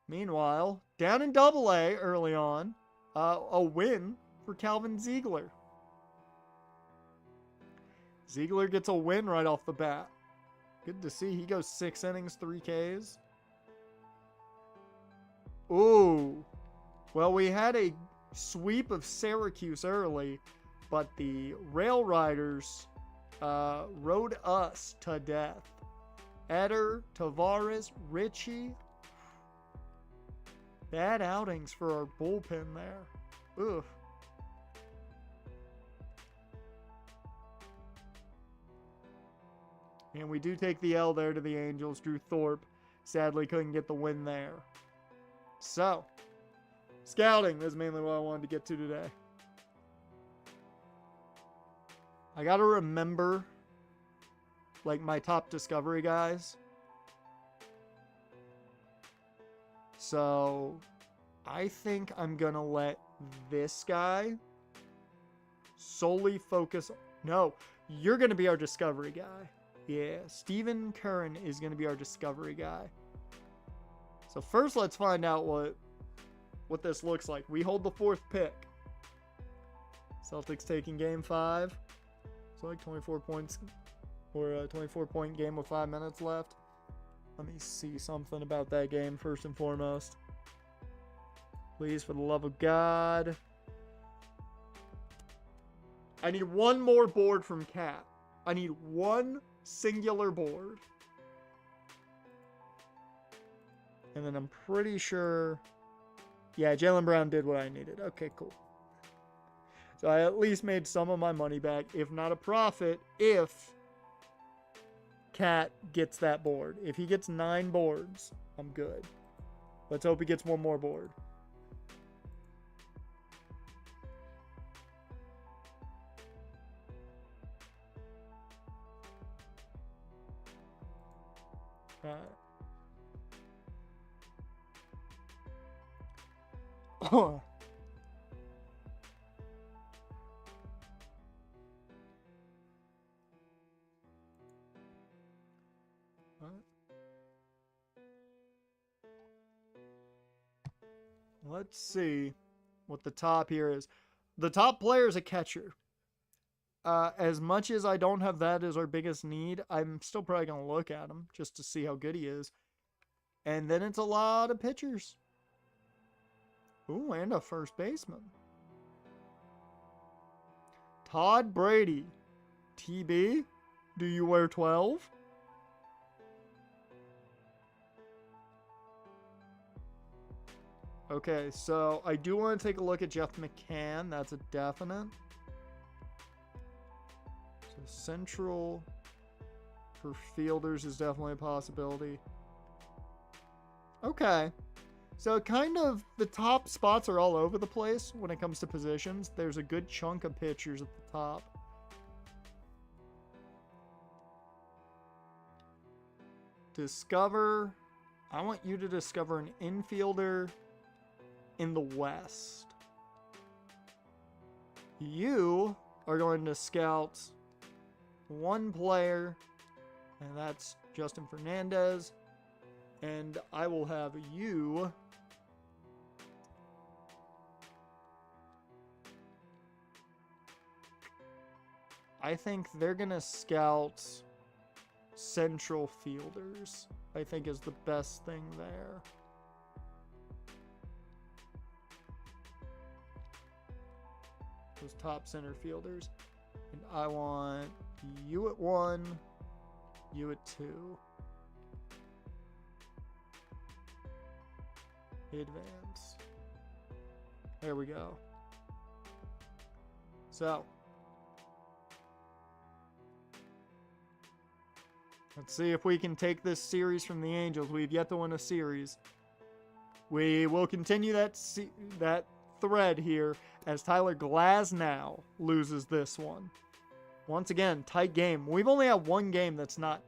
Meanwhile, down in Double-A early on, a win for Calvin Ziegler. Ziegler gets a win right off the bat. Good to see. He goes 6 innings, 3 Ks. Ooh. Well, we had a sweep of Syracuse early, but the Rail Riders rode us to death. Eder, Tavares, Richie. Bad outings for our bullpen there. Ugh. And we do take the L there to the Angels. Drew Thorpe sadly couldn't get the win there. So, scouting is mainly what I wanted to get to today. I got to remember, like, my top Discovery guys. So, I think I'm going to let this guy solely focus. No, you're going to be our Discovery guy. Yeah, Stephen Curran is going to be our Discovery guy. So first, let's find out what this looks like. We hold the 4th pick. Celtics taking game 5. So like 24 points, or a 24-point game with 5 minutes left. Let me see something about that game first and foremost. Please, for the love of God. I need one more board from Cat. I need one singular board. And then I'm pretty sure... Yeah, Jaylen Brown did what I needed. Okay, cool. So I at least made some of my money back, if not a profit, if Cat gets that board. If he gets 9 boards, I'm good. Let's hope he gets one more board. Alright. Let's see what the top here is. The top player is a catcher. As much as I don't have that as our biggest need, I'm still probably going to look at him just to see how good he is. And then it's a lot of pitchers. Ooh, and a first baseman. Todd Brady. TB, do you wear 12? Okay, so I do want to take a look at Jeff McCann. That's a definite. So central for fielders is definitely a possibility. Okay. So kind of the top spots are all over the place when it comes to positions. There's a good chunk of pitchers at the top. Discover. I want you to discover an infielder in the West. You are going to scout one player, and that's Justin Fernandez. And I will have you I think they're going to scout central fielders, I think is the best thing there. Those top center fielders. And I want you at 1, you at 2. Advance. There we go. So, let's see if we can take this series from the Angels. We've yet to win a series. We will continue that thread here as Tyler Glasnow loses this one. Once again, tight game. We've only had one game that's not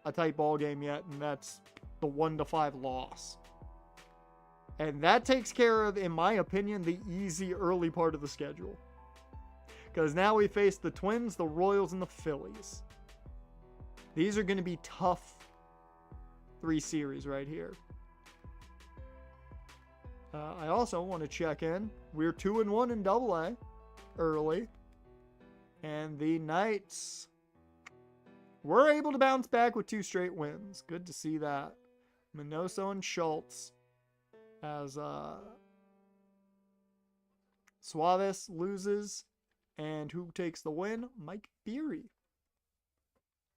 a tight ball game yet, and that's the 1-5 loss. And that takes care of, in my opinion, the easy early part of the schedule. Because now we face the Twins, the Royals, and the Phillies. These are going to be tough 3 series right here. I also want to check in. We're 2-1 in AA early. And the Knights were able to bounce back with 2 straight wins. Good to see that. Minoso and Schultz. As Suarez loses. And who takes the win? Mike Beery.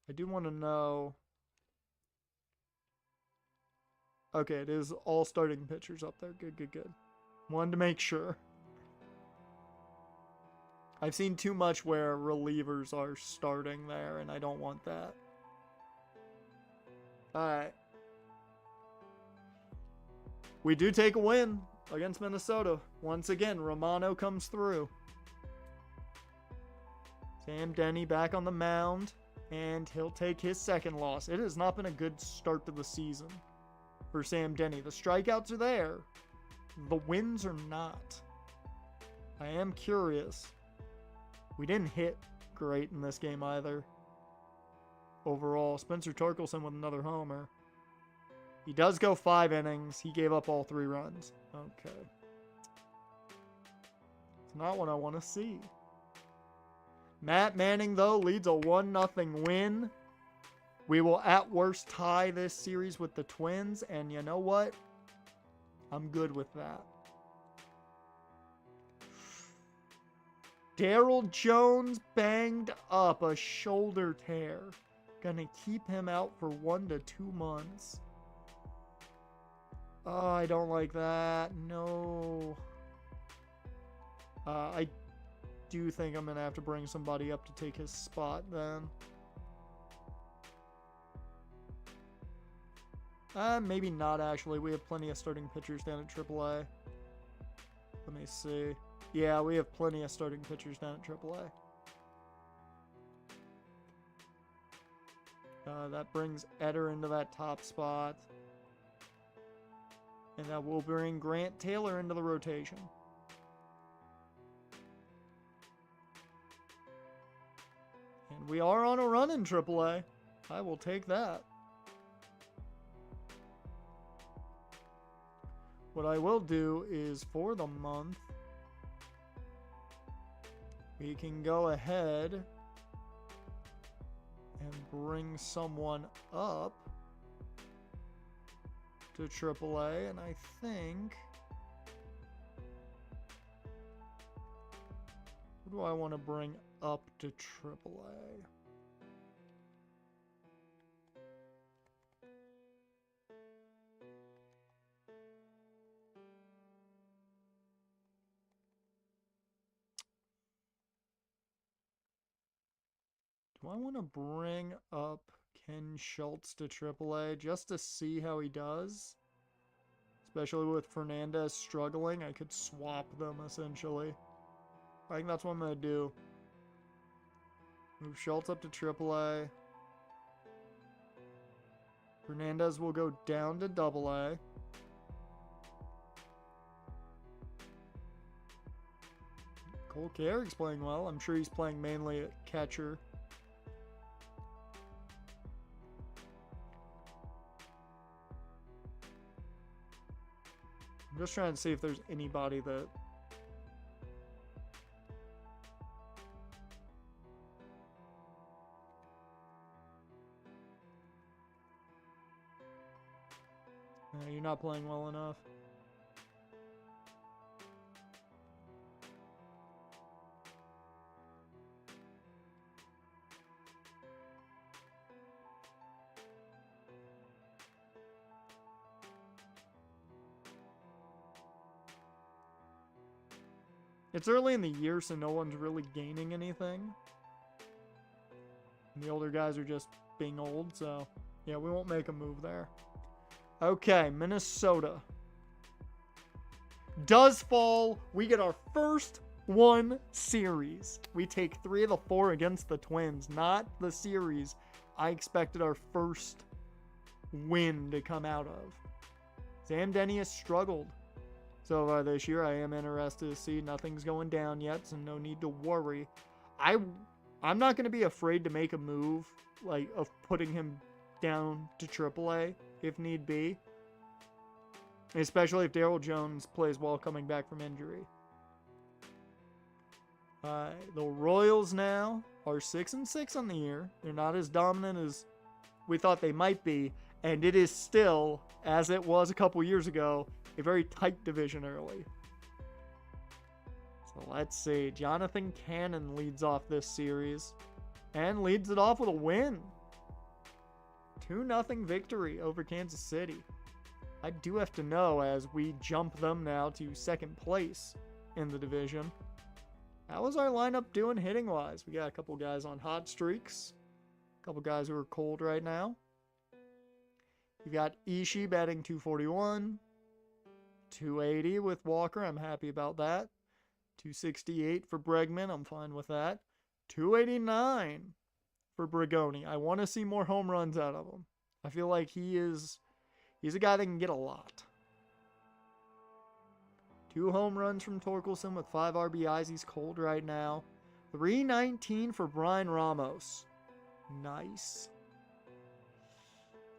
I do want to know. Okay, it is all starting pitchers up there. Good, good, good. Wanted to make sure. I've seen too much where relievers are starting there, and I don't want that. Alright. We do take a win against Minnesota. Once again, Romano comes through. Sam Denny back on the mound, and he'll take his second loss. It has not been a good start to the season for Sam Denny. The strikeouts are there. The wins are not. I am curious. We didn't hit great in this game either. Overall, Spencer Torkelson with another homer. He does go 5 innings. He gave up all 3 runs. Okay. It's not what I want to see. Matt Manning, though, leads a 1-0 win. We will at worst tie this series with the Twins, and you know what? I'm good with that. Darryl Jones banged up a shoulder tear. Gonna keep him out for 1 to 2 months. Oh, I don't like that. No. I do think I'm gonna have to bring somebody up to take his spot then. Maybe not actually. We have plenty of starting pitchers down at AAA. Let me see. Yeah, we have plenty of starting pitchers down at AAA. That brings Eder into that top spot. And that will bring Grant Taylor into the rotation. And we are on a run in AAA. I will take that. What I will do is for the month, we can go ahead and bring someone up to AAA, and I think, who do I want to bring up to AAA? Do I want to bring up Ken Schultz to AAA just to see how he does? Especially with Fernandez struggling, I could swap them essentially. I think that's what I'm going to do. Move Schultz up to AAA. Fernandez will go down to AA. Cole Carrick's playing well. I'm sure he's playing mainly at catcher. I'm just trying to see if there's anybody that... you're not playing well enough. It's early in the year, so no one's really gaining anything. And the older guys are just being old, so yeah, we won't make a move there. Okay, Minnesota does fall. We get our first one series. We take 3 of the 4 against the Twins, not the series I expected our first win to come out of. Sam Denny has struggled so far this year. I am interested to see. Nothing's going down yet, so no need to worry. I'm not going to be afraid to make a move, like, of putting him down to AAA if need be. Especially if Darryl Jones plays well coming back from injury. The Royals now are 6-6 on the year. They're not as dominant as we thought they might be. And it is still, as it was a couple years ago, a very tight division early. So let's see. Jonathan Cannon leads off this series and leads it off with a win. 2-0 victory over Kansas City. I do have to know as we jump them now to second place in the division. How is our lineup doing hitting-wise? We got a couple guys on hot streaks. A couple guys who are cold right now. You got Ishii batting 241. 280 with Walker. I'm happy about that. 268 for Bregman. I'm fine with that. 289 for Brigoni. I want to see more home runs out of him. I feel like he's a guy that can get a lot. 2 home runs from Torkelson with 5 RBIs. He's cold right now. 319 for Brian Ramos. Nice.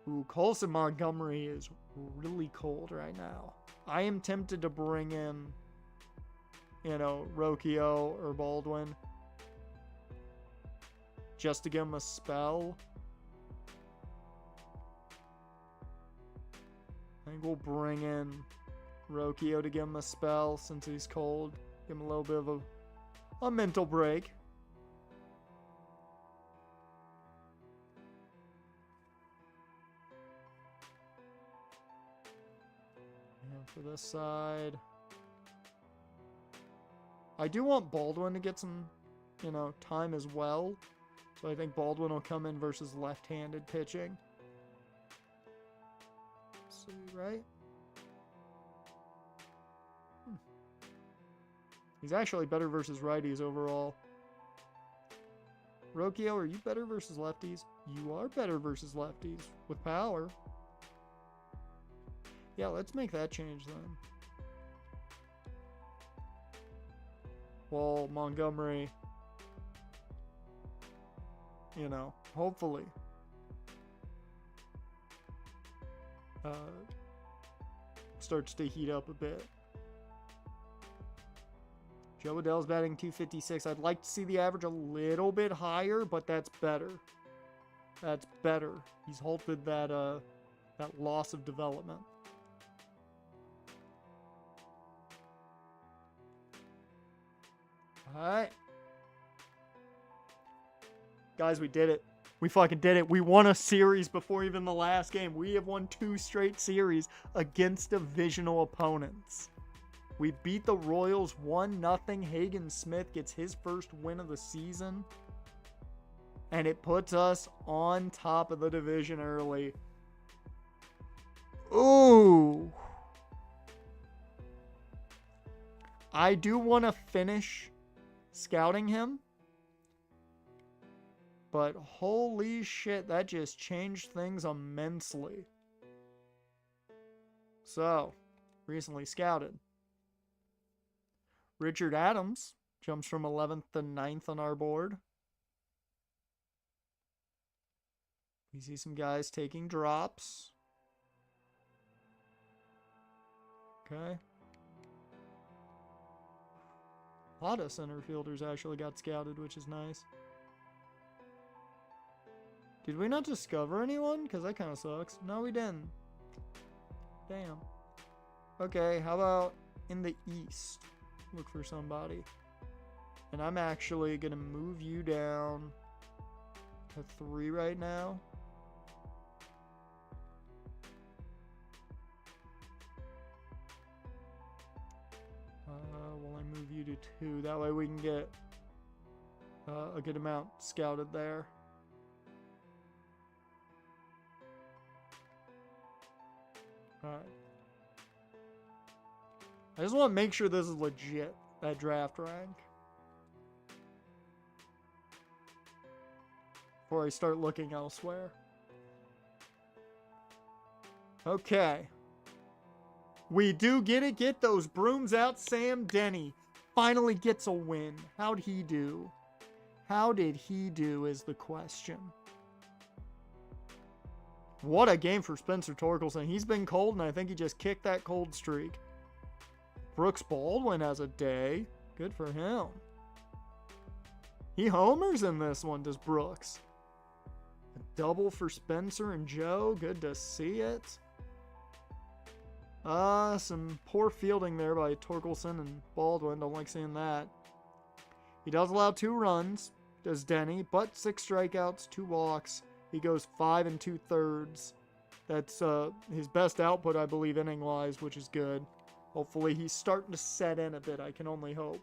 Ooh, Colson Montgomery is really cold right now. I am tempted to bring in, Rocchio or Baldwin just to give him a spell. I think we'll bring in Rocchio to give him a spell since he's cold. Give him a little bit of a mental break. And for this side, I do want Baldwin to get some, time as well. So I think Baldwin will come in versus left-handed pitching. Let's see, right? He's actually better versus righties overall. Rocchio, are you better versus lefties? You are better versus lefties with power. Yeah, let's make that change then. Well, Montgomery, hopefully starts to heat up a bit. Joe Adell's batting 256. I'd like to see the average a little bit higher, but that's better. That's better. He's halted that loss of development. Alright. Guys, we did it. We fucking did it. We won a series before even the last game. We have won 2 straight series against divisional opponents. We beat the Royals 1-0. Hagen Smith gets his first win of the season. And it puts us on top of the division early. Ooh. I do want to finish scouting him. But holy shit, that just changed things immensely. So, recently scouted. Richard Adams jumps from 11th to 9th on our board. We see some guys taking drops. Okay. A lot of center fielders actually got scouted, which is nice. Did we not discover anyone? Because that kind of sucks. No, we didn't. Damn. Okay, how about in the East? Look for somebody. And I'm actually going to move you down to 3 right now. Will I move you to 2? That way we can get a good amount scouted there. Alright. I just want to make sure this is legit, that draft rank. Before I start looking elsewhere. Okay. We do get it. Get those brooms out. Sam Denny finally gets a win. How'd he do? How did he do is the question. What a game for Spencer Torkelson. He's been cold, and I think he just kicked that cold streak. Brooks Baldwin has a day. Good for him. He homers in this one, does Brooks. A double for Spencer and Joe. Good to see it. Some poor fielding there by Torkelson and Baldwin. Don't like seeing that. He does allow 2 runs, does Denny, but 6 strikeouts, 2 walks. He goes 5 2/3. That's his best output, I believe, inning-wise, which is good. Hopefully he's starting to set in a bit. I can only hope.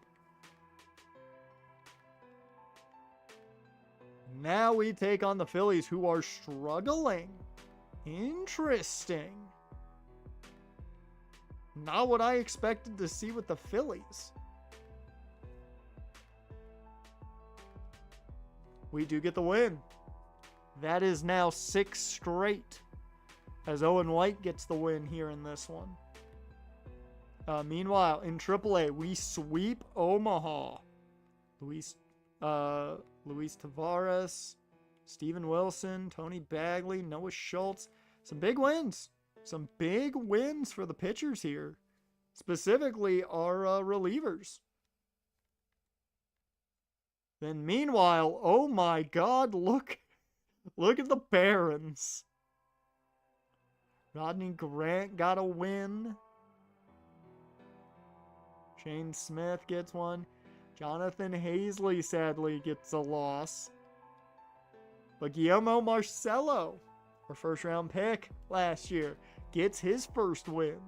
Now we take on the Phillies, who are struggling. Interesting. Not what I expected to see with the Phillies. We do get the win. That is now 6 straight, as Owen White gets the win here in this one. Meanwhile, in AAA, we sweep Omaha. Luis Tavares, Steven Wilson, Tony Bagley, Noah Schultz. Some big wins. Some big wins for the pitchers here. Specifically, our relievers. Then meanwhile, oh my God, look at the Barons. Rodney Grant got a win. Shane Smith gets one. Jonathan Hazley sadly gets a loss. But Guillermo Marcelo, our first round pick last year, gets his first win.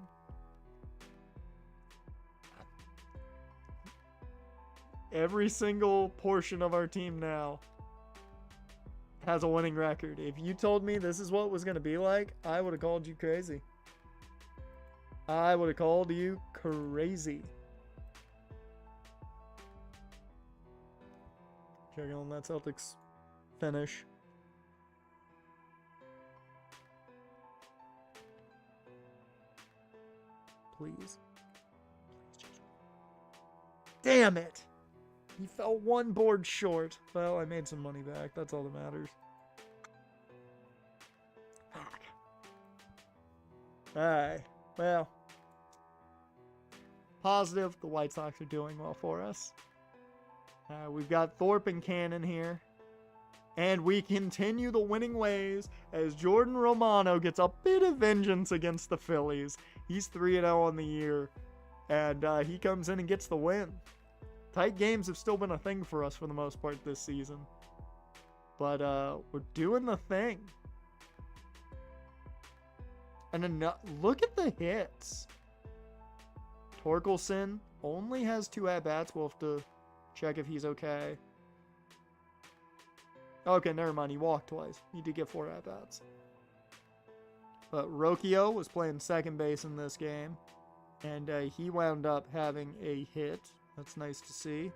Every single portion of our team now has a winning record. If you told me this is what it was going to be like, I would have called you crazy. I would have called you crazy. Checking on that Celtics finish. Please. Damn it! He fell one board short. Well, I made some money back. That's all that matters. Fuck. Alright. Well. Positive, the White Sox are doing well for us. We've got Thorpe and Cannon here. And we continue the winning ways as Jordan Romano gets a bit of vengeance against the Phillies. He's 3-0 on the year. And he comes in and gets the win. Tight games have still been a thing for us for the most part this season. But we're doing the thing. And look at the hits. Torkelson only has 2 at-bats. We'll have to check if he's okay. Okay, never mind. He walked twice. He did get 4 at-bats. But Rocchio was playing second base in this game. And he wound up having a hit. That's nice to see.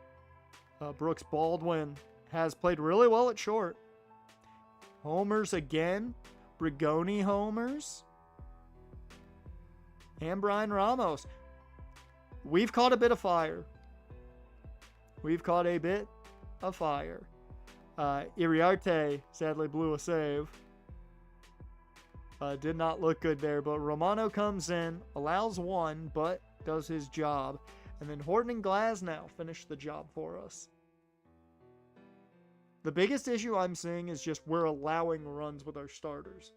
Brooks Baldwin has played really well at short. Homers again. Brigoni homers. And Brian Ramos. We've caught a bit of fire. We've caught a bit of fire. Iriarte sadly blew a save. Did not look good there, but Romano comes in, allows 1, but does his job. And then Horton and Glasnow finish the job for us. The biggest issue I'm seeing is just we're allowing runs with our starters.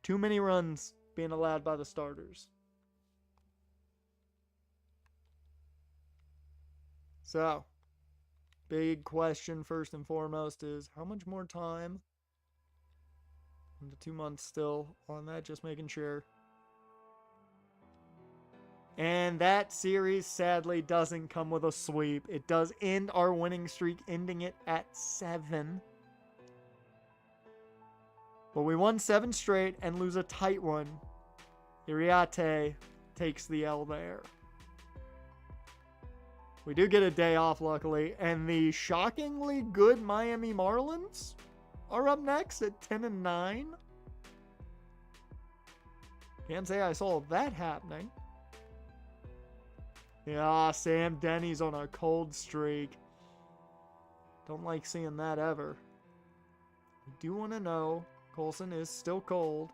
Too many runs being allowed by the starters. So, big question first and foremost is how much more time? Into 2 months still on that, just making sure. And that series sadly doesn't come with a sweep. It does end our winning streak, ending it at 7. But we won 7 straight and lose a tight one. Iriarte takes the L there. We do get a day off, luckily. And the shockingly good Miami Marlins are up next at 10-9. Can't say I saw that happening. Yeah, Sam Denny's on a cold streak. Don't like seeing that ever. We do want to know Colson is still cold.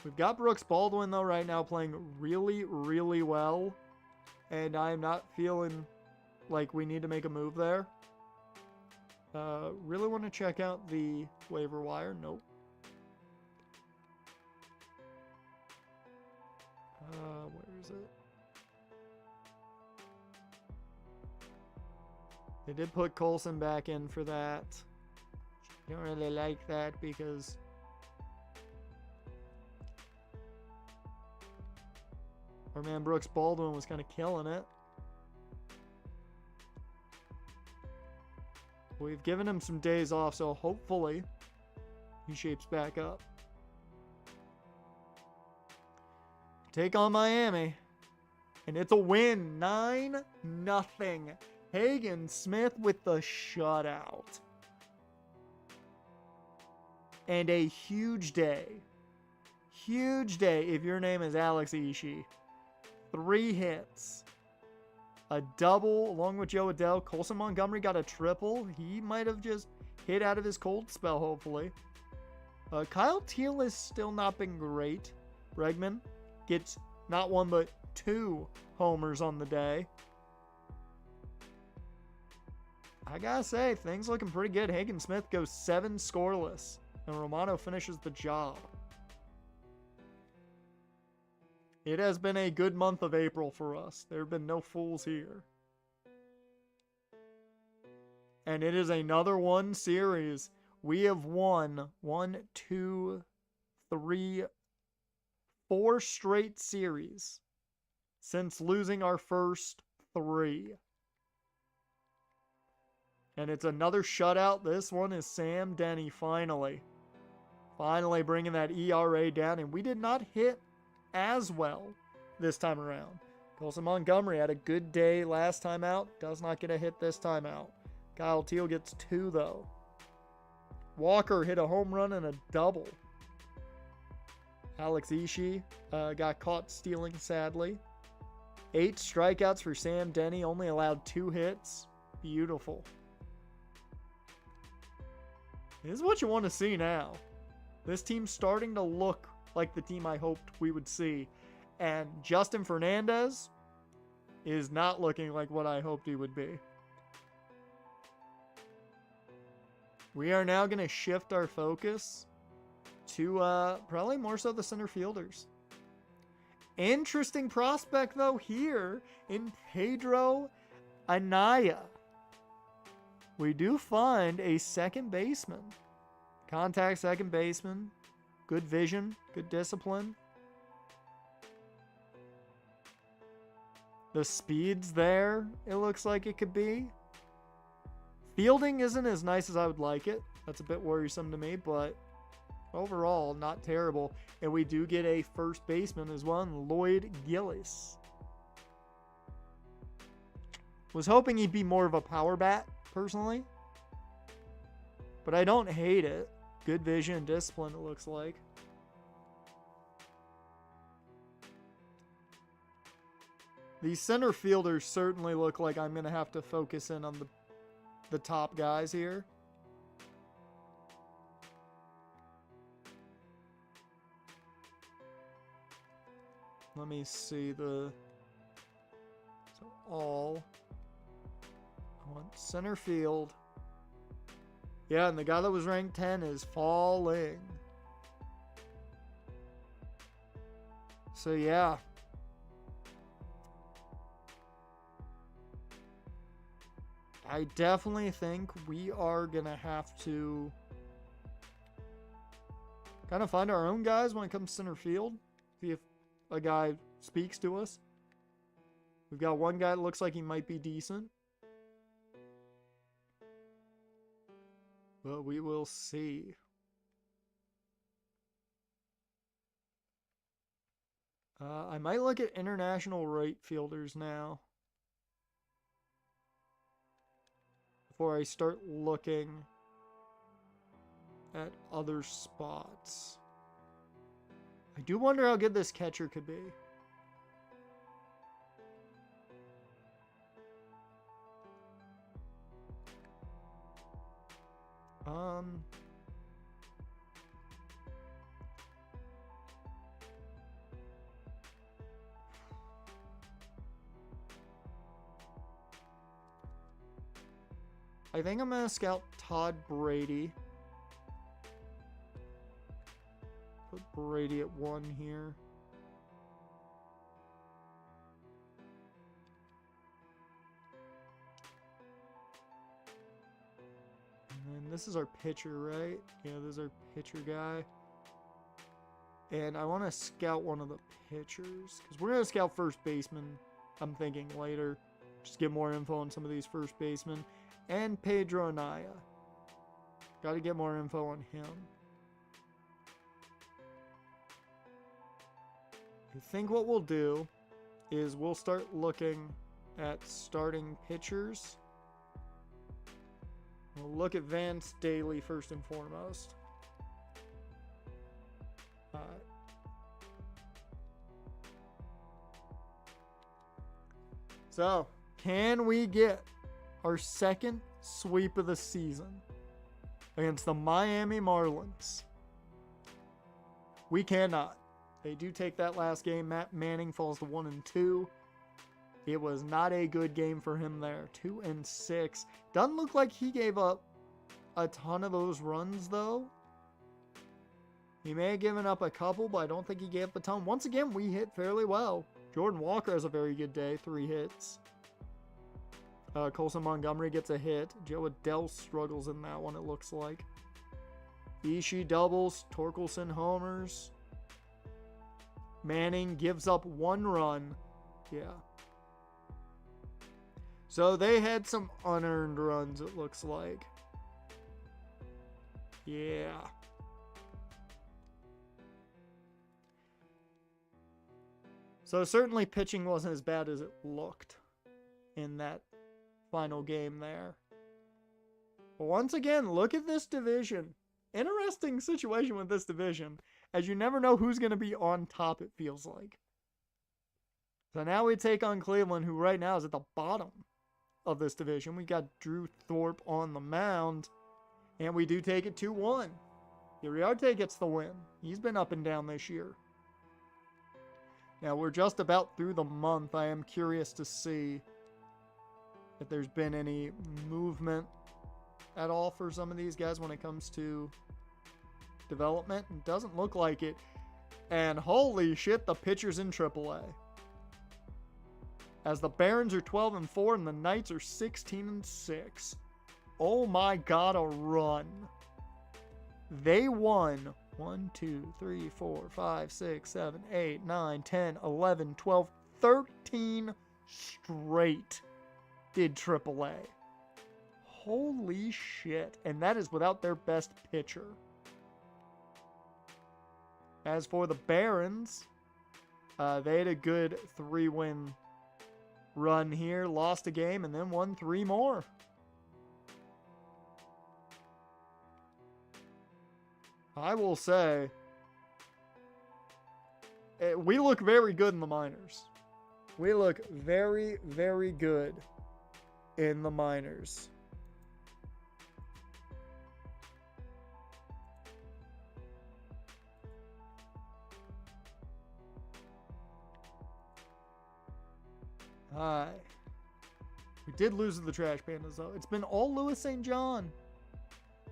We've got Brooks Baldwin, though, right now playing really, really well. And I'm not feeling like we need to make a move there. Really want to check out the waiver wire. Nope. Where is it? They did put Colson back in for that. Don't really like that because our man Brooks Baldwin was kind of killing it. We've given him some days off, so hopefully he shapes back up. Take on Miami. And it's a win. 9-0. Hagen Smith with the shutout. And a huge day. Huge day if your name is Alex Ishii. 3 hits. A double along with Joe Adele. Colson Montgomery got a triple. He might have just hit out of his cold spell, hopefully. Kyle Teal has still not been great. Bregman gets not 1 but 2 homers on the day. I gotta say, things looking pretty good. Hagen Smith goes 7 scoreless. And Romano finishes the job. It has been a good month of April for us. There have been no fools here. And it is another one series. We have won 1, 2, 3, 4 straight series since losing our first 3. And it's another shutout. This one is Sam Denny finally. Finally bringing that ERA down. And we did not hit as well this time around. Colson Montgomery had a good day last time out. Does not get a hit this time out. Kyle Teal gets 2 though. Walker hit a home run and a double. Alex Ishii got caught stealing sadly. 8 strikeouts for Sam Denny. Only allowed 2 hits. Beautiful. This is what you want to see now. This team's starting to look like the team I hoped we would see. And Justin Fernandez is not looking like what I hoped he would be. We are now going to shift our focus to probably more so the center fielders. Interesting prospect, though, here in Pedro Anaya. We do find a second baseman. Contact second baseman. Good vision. Good discipline. The speed's there, it looks like it could be. Fielding isn't as nice as I would like it. That's a bit worrisome to me, but overall, not terrible. And we do get a first baseman as well, Lloyd Gillis. Was hoping he'd be more of a power bat, personally. But I don't hate it. Good vision and discipline, it looks like. These center fielders certainly look like I'm going to have to focus in on the top guys here. Let me see the... So all... I want center field. Yeah, and the guy that was ranked 10 is falling. So yeah. I definitely think we are going to have to kind of find our own guys when it comes to center field. See if a guy speaks to us. We've got one guy that looks like he might be decent. But we will see. I might look at international right fielders now. Before I start looking at other spots. I do wonder how good this catcher could be. I think I'm going to scout Todd Brady. Put Brady at 1 here. And this is our pitcher, right? Yeah, this is our pitcher guy. And I want to scout one of the pitchers. Because we're going to scout first baseman, I'm thinking, later. Just get more info on some of these first basemen. And Pedro Anaya. Got to get more info on him. I think what we'll do is we'll start looking at starting pitchers. We'll look at Vance Daly first and foremost. So, can we get our second sweep of the season against the Miami Marlins? We cannot. They do take that last game. Matt Manning falls to 1-2. It was not a good game for him there. 2-6. Doesn't look like he gave up a ton of those runs, though. He may have given up a couple, but I don't think he gave up a ton. Once again, we hit fairly well. Jordan Walker has a very good day. 3 hits. Colson Montgomery gets a hit. Joe Adell struggles in that one, it looks like. Ishii doubles. Torkelson homers. Manning gives up 1 run. Yeah. So they had some unearned runs, it looks like. Yeah. So certainly pitching wasn't as bad as it looked in that final game there. But once again, look at this division. Interesting situation with this division, as you never know who's going to be on top, it feels like. So now we take on Cleveland, who right now is at the bottom of this division. We got Drew Thorpe on the mound, and we do take it 2-1. Uriarte gets the win. He's been up and down this year. Now, we're just about through the month. I am curious to see if there's been any movement at all for some of these guys when it comes to development. It doesn't look like it. And holy shit, the pitcher's in AAA. As the Barons are 12-4 and the Knights are 16-6. Oh my god, a run. They won 1, 2, 3, 4, 5, 6, 7, 8, 9, 10, 11, 12, 13 straight did AAA. Holy shit. And that is without their best pitcher. As for the Barons, they had a good 3-win run here. Lost a game and then won 3 more. I will say, we look very good in the minors. We look very, very good in the minors. We did lose to the Trash Pandas, though. It's been all Louis St. John.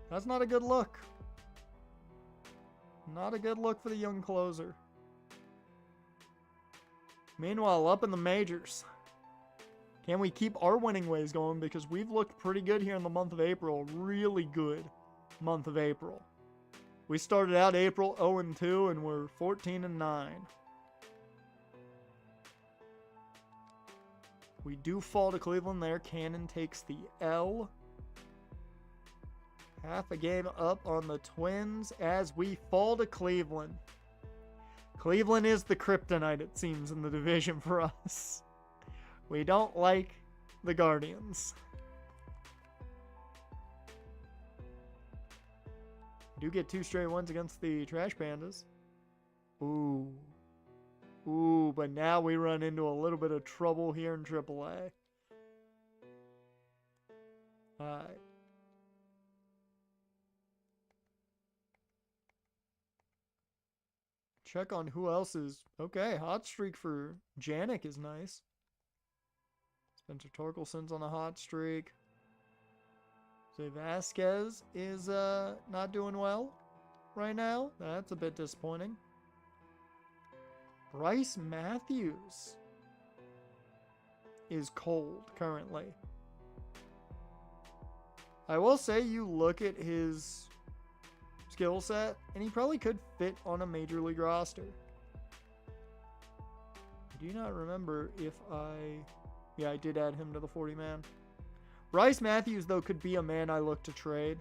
That's not a good look. Not a good look for the young closer. Meanwhile, up in the majors, can we keep our winning ways going? Because we've looked pretty good here in the month of April. Really good month of April. We started out April 0-2 and we're 14-9. We do fall to Cleveland there. Cannon takes the L. Half a game up on the Twins as we fall to Cleveland. Cleveland is the kryptonite, it seems, in the division for us. We don't like the Guardians. We do get 2 straight wins against the Trash Pandas. Ooh. Ooh, but now we run into a little bit of trouble here in AAA. Alright. Check on who else is... Okay, hot streak for Janik is nice. Spencer Torkelson's on a hot streak. Jose Vasquez is not doing well right now. That's a bit disappointing. Bryce Matthews is cold currently. I will say you look at his skill set, and he probably could fit on a major league roster. I do not remember if yeah, I did add him to the 40-man. Bryce Matthews, though, could be a man I look to trade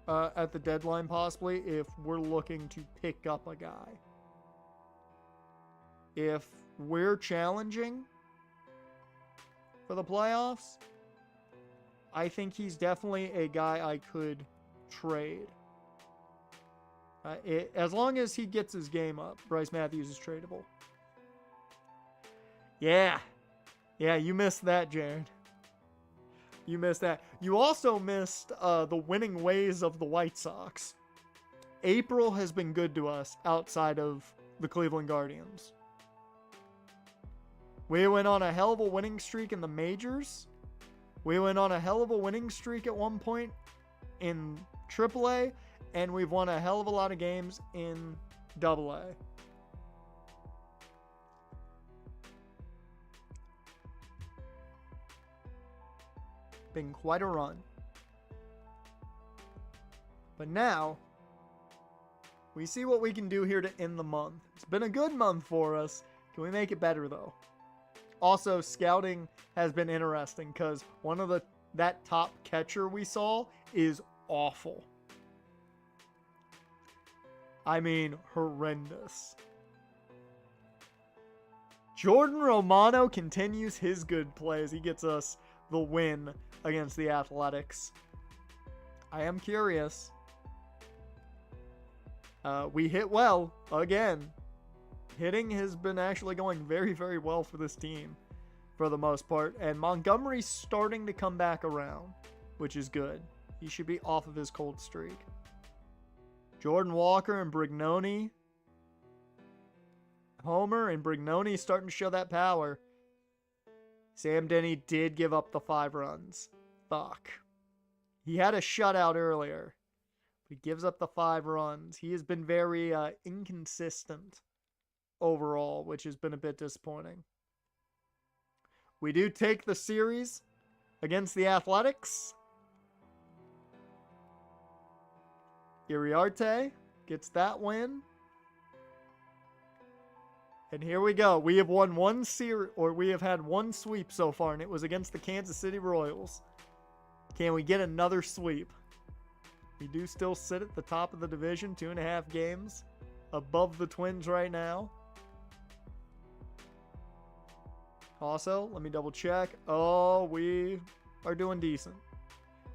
at the deadline, possibly, if we're looking to pick up a guy. If we're challenging for the playoffs, I think he's definitely a guy I could trade. As long as he gets his game up, Bryce Matthews is tradable. Yeah, you missed that, Jared. You missed that. You also missed the winning ways of the White Sox. April has been good to us outside of the Cleveland Guardians. We went on a hell of a winning streak in the majors. We went on a hell of a winning streak at one point in AAA, and we've won a hell of a lot of games in AA. Been quite a run. But now, we see what we can do here to end the month. It's been a good month for us. Can we make it better, though? Also, scouting has been interesting because one of that top catcher we saw is awful. I mean, horrendous. Jordan Romano continues his good play as he gets us the win against the Athletics. I am curious. We hit well again. Hitting has been actually going very, very well for this team for the most part. And Montgomery's starting to come back around, which is good. He should be off of his cold streak. Jordan Walker and Brignoni. Homer and Brignoni starting to show that power. Sam Denny did give up the 5 runs. Fuck. He had a shutout earlier. He gives up the 5 runs. He has been very inconsistent overall, which has been a bit disappointing. We do take the series against the Athletics. Iriarte gets that win. And here we go. We have won one series, or we have had one sweep so far, and it was against the Kansas City Royals. Can we get another sweep? We do still sit at the top of the division, 2.5 games above the Twins right now. Also, let me double check. Oh, we are doing decent.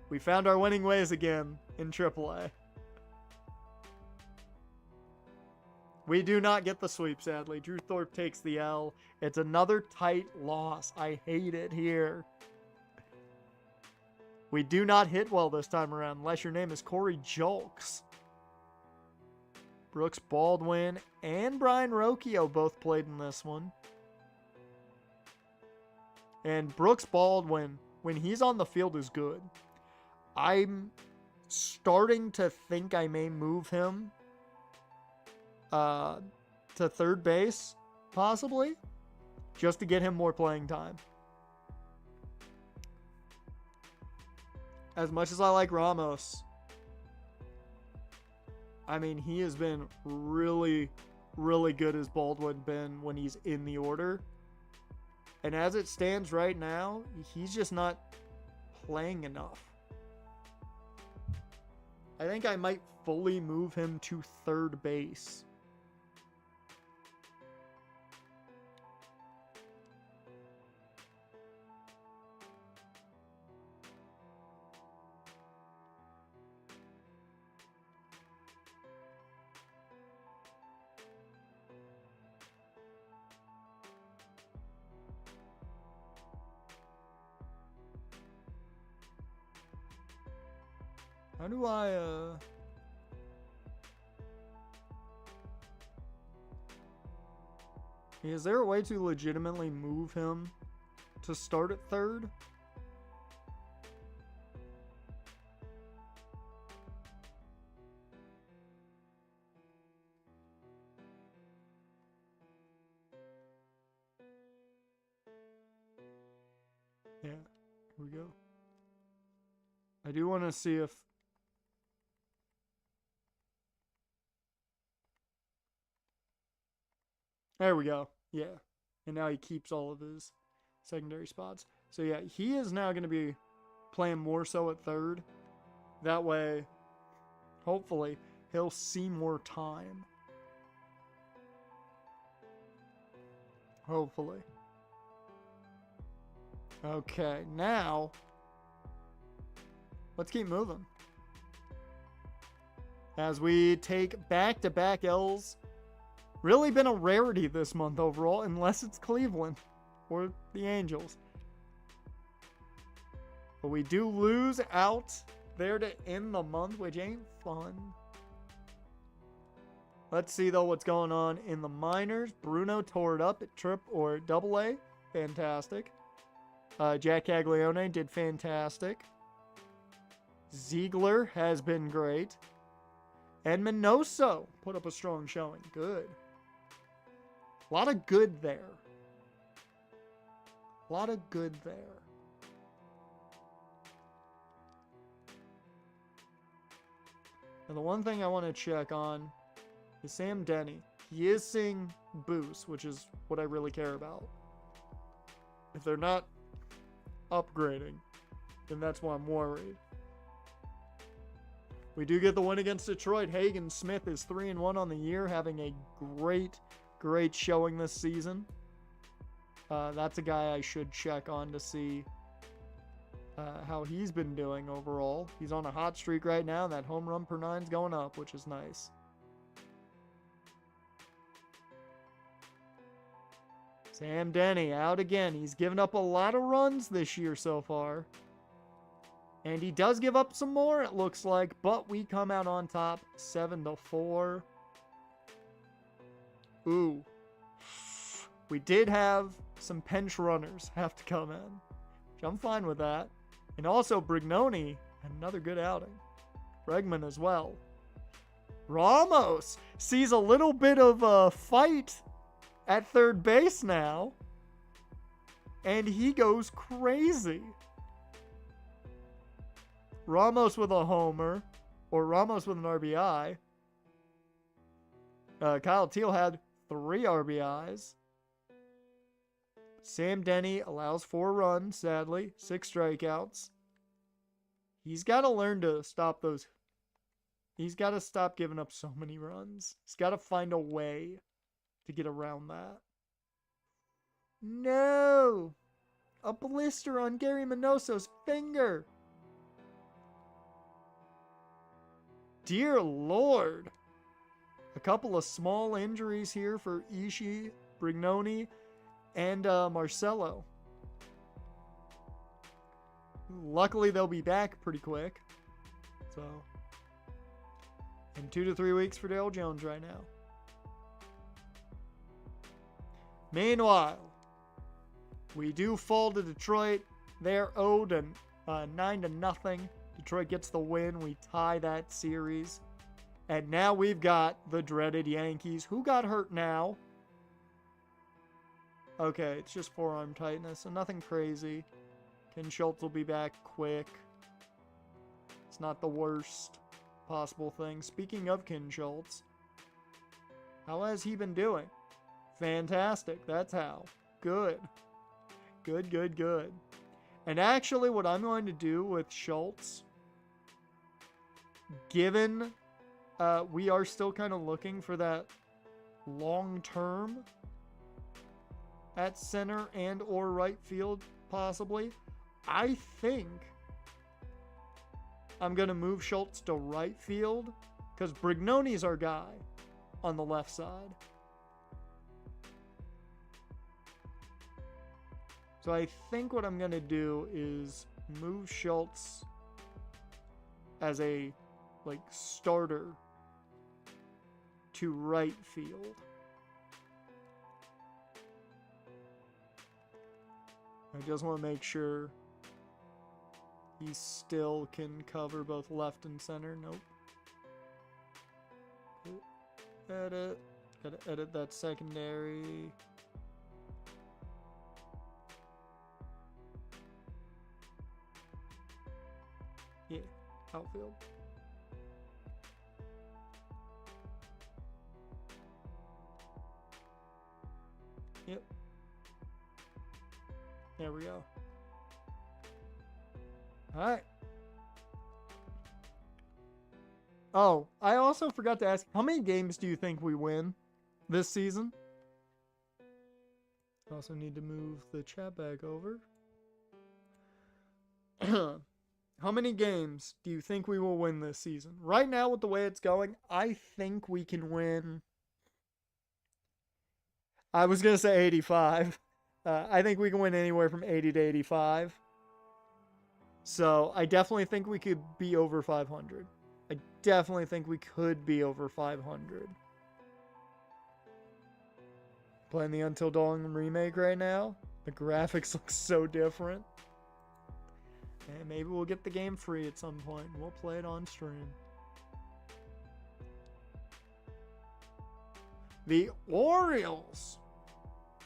We found our winning ways again in AAA. We do not get the sweep, sadly. Drew Thorpe takes the L. It's another tight loss. I hate it here. We do not hit well this time around, unless your name is Corey Julks. Brooks Baldwin and Brian Rocchio both played in this one. And Brooks Baldwin, when he's on the field, is good. I'm starting to think I may move him to third base, possibly, just to get him more playing time. As much as I like Ramos, I mean, he has been really, really good as Baldwin been when he's in the order. And as it stands right now, he's just not playing enough. I think I might fully move him to third base. How do I, is there a way to legitimately move him to start at third? Yeah, here we go. I do want to see if... There we go. Yeah. And now he keeps all of his secondary spots. So yeah, he is now going to be playing more so at third. That way, hopefully, he'll see more time. Hopefully. Okay, now, let's keep moving. As we take back-to-back L's. Really been a rarity this month overall, unless it's Cleveland or the Angels. But we do lose out there to end the month, which ain't fun. Let's see, though, what's going on in the minors. Bruno tore it up at AA. Fantastic. Jack Caglione did fantastic. Ziegler has been great. And Minoso put up a strong showing. Good. A lot of good there. A lot of good there. Now, the one thing I want to check on is Sam Denny. He is seeing boost, which is what I really care about. If they're not upgrading, then that's why I'm worried. We do get the win against Detroit. Hagen Smith is 3-1 on the year, having a great showing this season. That's a guy I should check on to see how he's been doing overall. He's on a hot streak right now. That home run per 9's going up, which is nice. Sam Denny out again. He's given up a lot of runs this year so far. And he does give up some more, it looks like. But we come out on top 7-4. Ooh. We did have some pinch runners have to come in, which I'm fine with that. And also Brignoni, another good outing. Bregman as well. Ramos sees a little bit of a fight at third base now. And he goes crazy. Ramos with a homer, or Ramos with an RBI. Kyle Teal had 3 RBIs. Sam Denny allows 4 runs, sadly. 6 strikeouts. He's got to learn to stop those. He's got to stop giving up so many runs. He's got to find a way to get around that. No! A blister on Gary Minoso's finger. Dear Lord. A couple of small injuries here for Ishii, Brignoni, and Marcelo. Luckily, they'll be back pretty quick. So, in 2 to 3 weeks for Dale Jones right now. Meanwhile, we do fall to Detroit. They're owed 9-0. Detroit gets the win. We tie that series. And now we've got the dreaded Yankees. Who got hurt now? Okay, it's just forearm tightness, so nothing crazy. Ken Schultz will be back quick. It's not the worst possible thing. Speaking of Ken Schultz, how has he been doing? Fantastic, that's how. Good. Good. And actually, what I'm going to do with Schultz, given we are still kind of looking for that long term at center and or right field, possibly, I think I'm going to move Schultz to right field because Brignoni's our guy on the left side. So I think what I'm going to do is move Schultz as a starter to right field. I just want to make sure he still can cover both left and center. Nope. Edit. Gotta edit that secondary. Yeah. outfield. Yep. There we go. All right. Oh, I also forgot to ask, how many games do you think we win this season? Also need to move the chat back over. How many games do you think we will win this season? Right now, with the way it's going, I think we can win. I was going to say 85. I think we can win anywhere from 80 to 85. So I definitely think we could be over 500. I definitely think we could be over 500. Playing the Until Dawn remake right now. The graphics look so different. And maybe we'll get the game free at some point. We'll play it on stream. The Orioles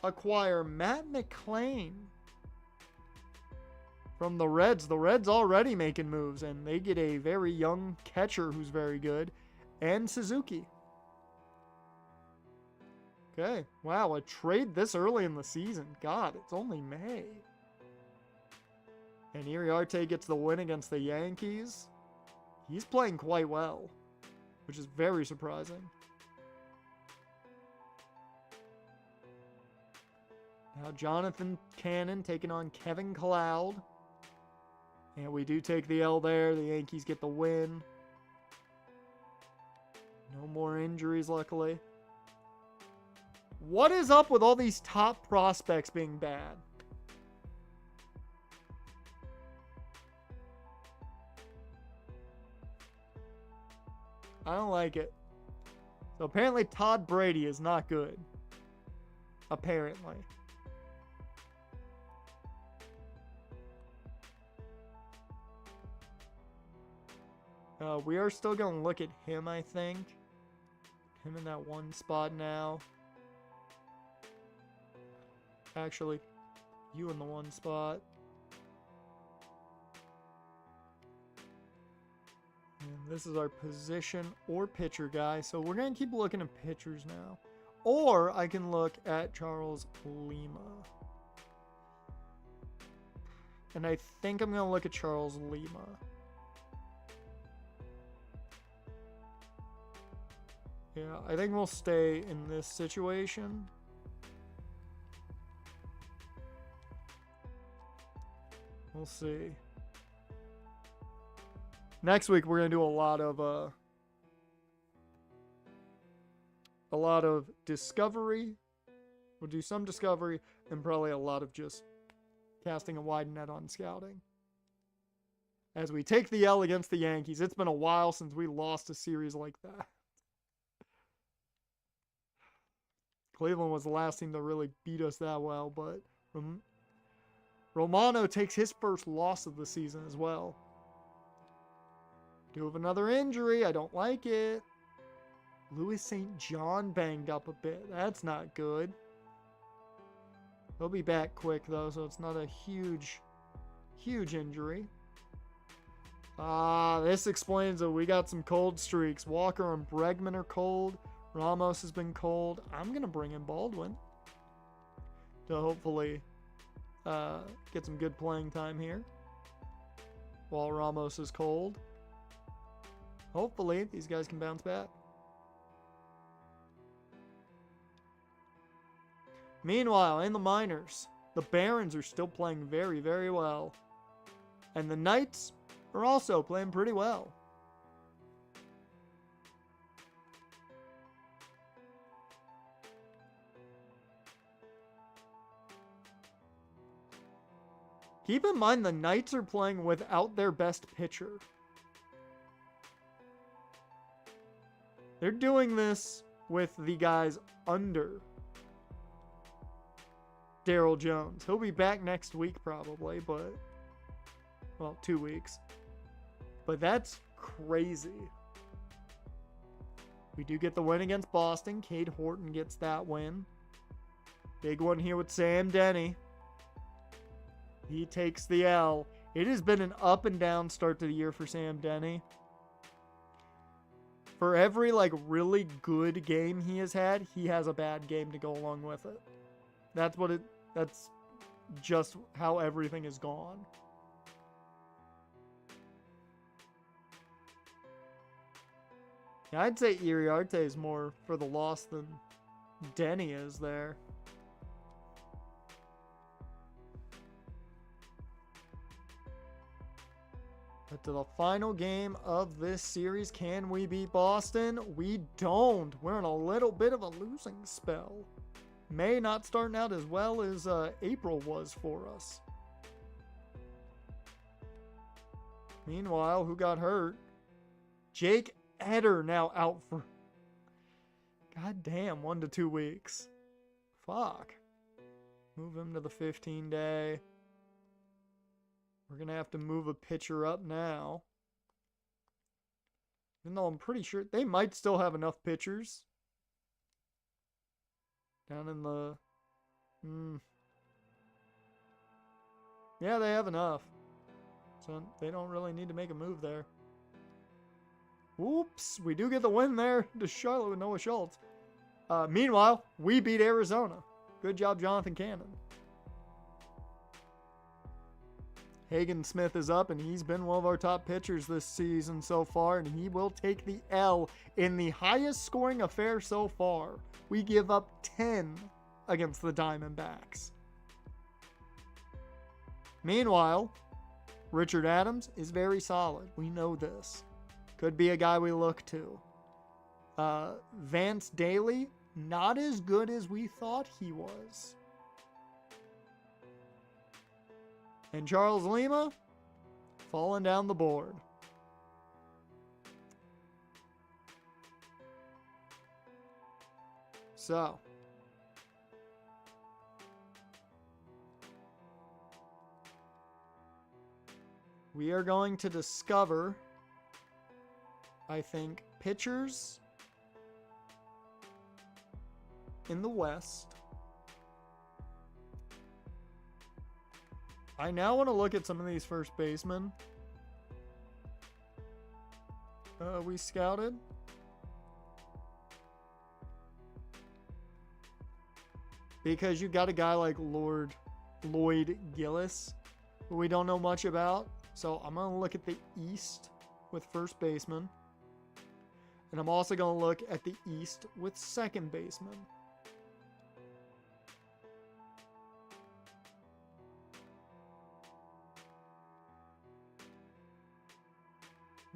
acquire Matt McClain from the Reds. The Reds already making moves, and they get a very young catcher who's very good, and Suzuki. Okay, wow, a trade this early in the season. God, it's only May. And Iriarte gets the win against the Yankees. He's playing quite well, which is very surprising. Now Jonathan Cannon taking on Kevin Cloud. And we do take the L there. The Yankees get the win. No more injuries, luckily. What is up with all these top prospects being bad? I don't like it. So apparently Todd Brady is not good. Apparently. We are still going to look at him, I think. Him in that one spot now. Actually, you in the one spot. And this is our position or pitcher guy. So we're going to keep looking at pitchers now. Or I can look at Charles Lima. And I think I'm going to look at Charles Lima. Yeah, I think we'll stay in this situation. We'll see. Next week we're gonna do a lot of discovery. We'll do some discovery and probably a lot of just casting a wide net on scouting. As we take the L against the Yankees, it's been a while since we lost a series like that. Cleveland was the last team to really beat us that well, but Romano takes his first loss of the season as well. Do have another injury. I don't like it. Louis St. John banged up a bit. That's not good. He'll be back quick, though, so it's not a huge injury. This explains it. We got some cold streaks. Walker and Bregman are cold. Ramos has been cold. I'm going to bring in Baldwin to hopefully get some good playing time here while Ramos is cold. Hopefully, these guys can bounce back. Meanwhile, in the minors, the Barons are still playing very, very well. And the Knights are also playing pretty well. Keep in mind, the Knights are playing without their best pitcher. They're doing this with the guys under Darryl Jones. He'll be back next week probably, but... well, 2 weeks. But that's crazy. We do get the win against Boston. Cade Horton gets that win. Big one here with Sam Denny. He takes the L. It has been an up and down start to the year for Sam Denny. For every like really good game he has a bad game to go along with it. That's just how everything is gone. Yeah, I'd say Iriarte is more for the loss than Denny is there. But to the final game of this series, can we beat Boston? We don't. We're in a little bit of a losing spell. May not starting out as well as April was for us. Meanwhile, who got hurt? Jake Eder now out for, god damn, 1 to 2 weeks. Fuck. Move him to the 15-day. We're going to have to move a pitcher up now. Even though I'm pretty sure they might still have enough pitchers. Down in the... Yeah, they have enough. So they don't really need to make a move there. Oops, we do get the win there to Charlotte with Noah Schultz. Meanwhile, we beat Arizona. Good job, Jonathan Cannon. Hagen Smith is up, and he's been one of our top pitchers this season so far, and he will take the L in the highest scoring affair so far. We give up 10 against the Diamondbacks. Meanwhile, Richard Adams is very solid. We know this. Could be a guy we look to. Vance Daly, not as good as we thought he was. And Charles Lima, falling down the board. So, we are going to discover, I think, pitchers in the West. I now want to look at some of these first basemen we scouted. Because you got a guy like Lloyd Gillis, who we don't know much about. So I'm going to look at the East with first baseman. And I'm also going to look at the East with second baseman.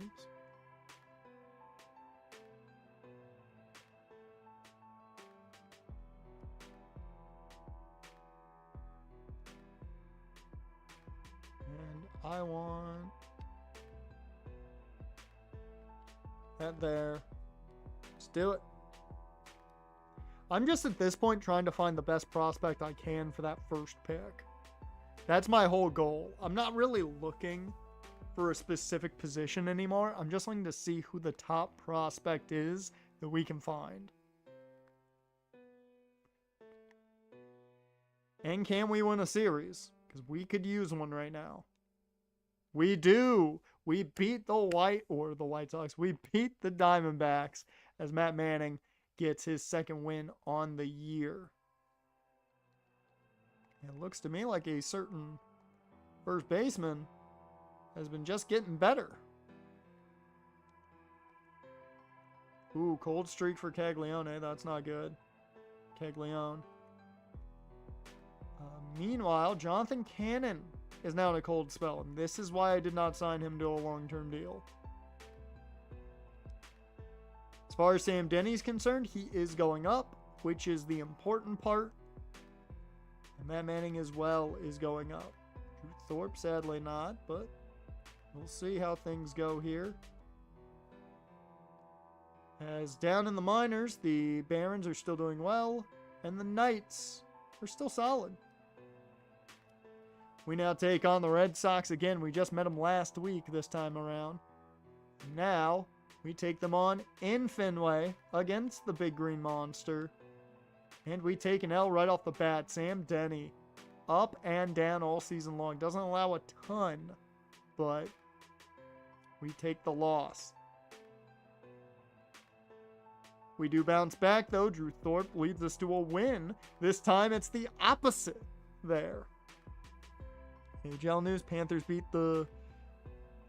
Oops. And I want that there. Let's do it. I'm just at this point trying to find the best prospect I can for that first pick. That's my whole goal. I'm not really looking for a specific position anymore. I'm just looking to see who the top prospect is that we can find. And can we win a series? Because we could use one right now. We do. We beat the White Sox. We beat the Diamondbacks as Matt Manning gets his second win on the year. It looks to me like a certain first baseman has been just getting better. Ooh, cold streak for Caglione. That's not good. Caglione. Meanwhile, Jonathan Cannon is now in a cold spell, and this is why I did not sign him to a long-term deal. As far as Sam Denny's concerned, he is going up, which is the important part. And Matt Manning as well is going up. Drew Thorpe, sadly not, but we'll see how things go here. As down in the minors, the Barons are still doing well, and the Knights are still solid. We now take on the Red Sox again. We just met them last week this time around. Now, we take them on in Fenway against the Big Green Monster. And we take an L right off the bat. Sam Denny, up and down all season long. Doesn't allow a ton but we take the loss. We do bounce back, though. Drew Thorpe leads us to a win. This time it's the opposite there. AGL News, Panthers beat the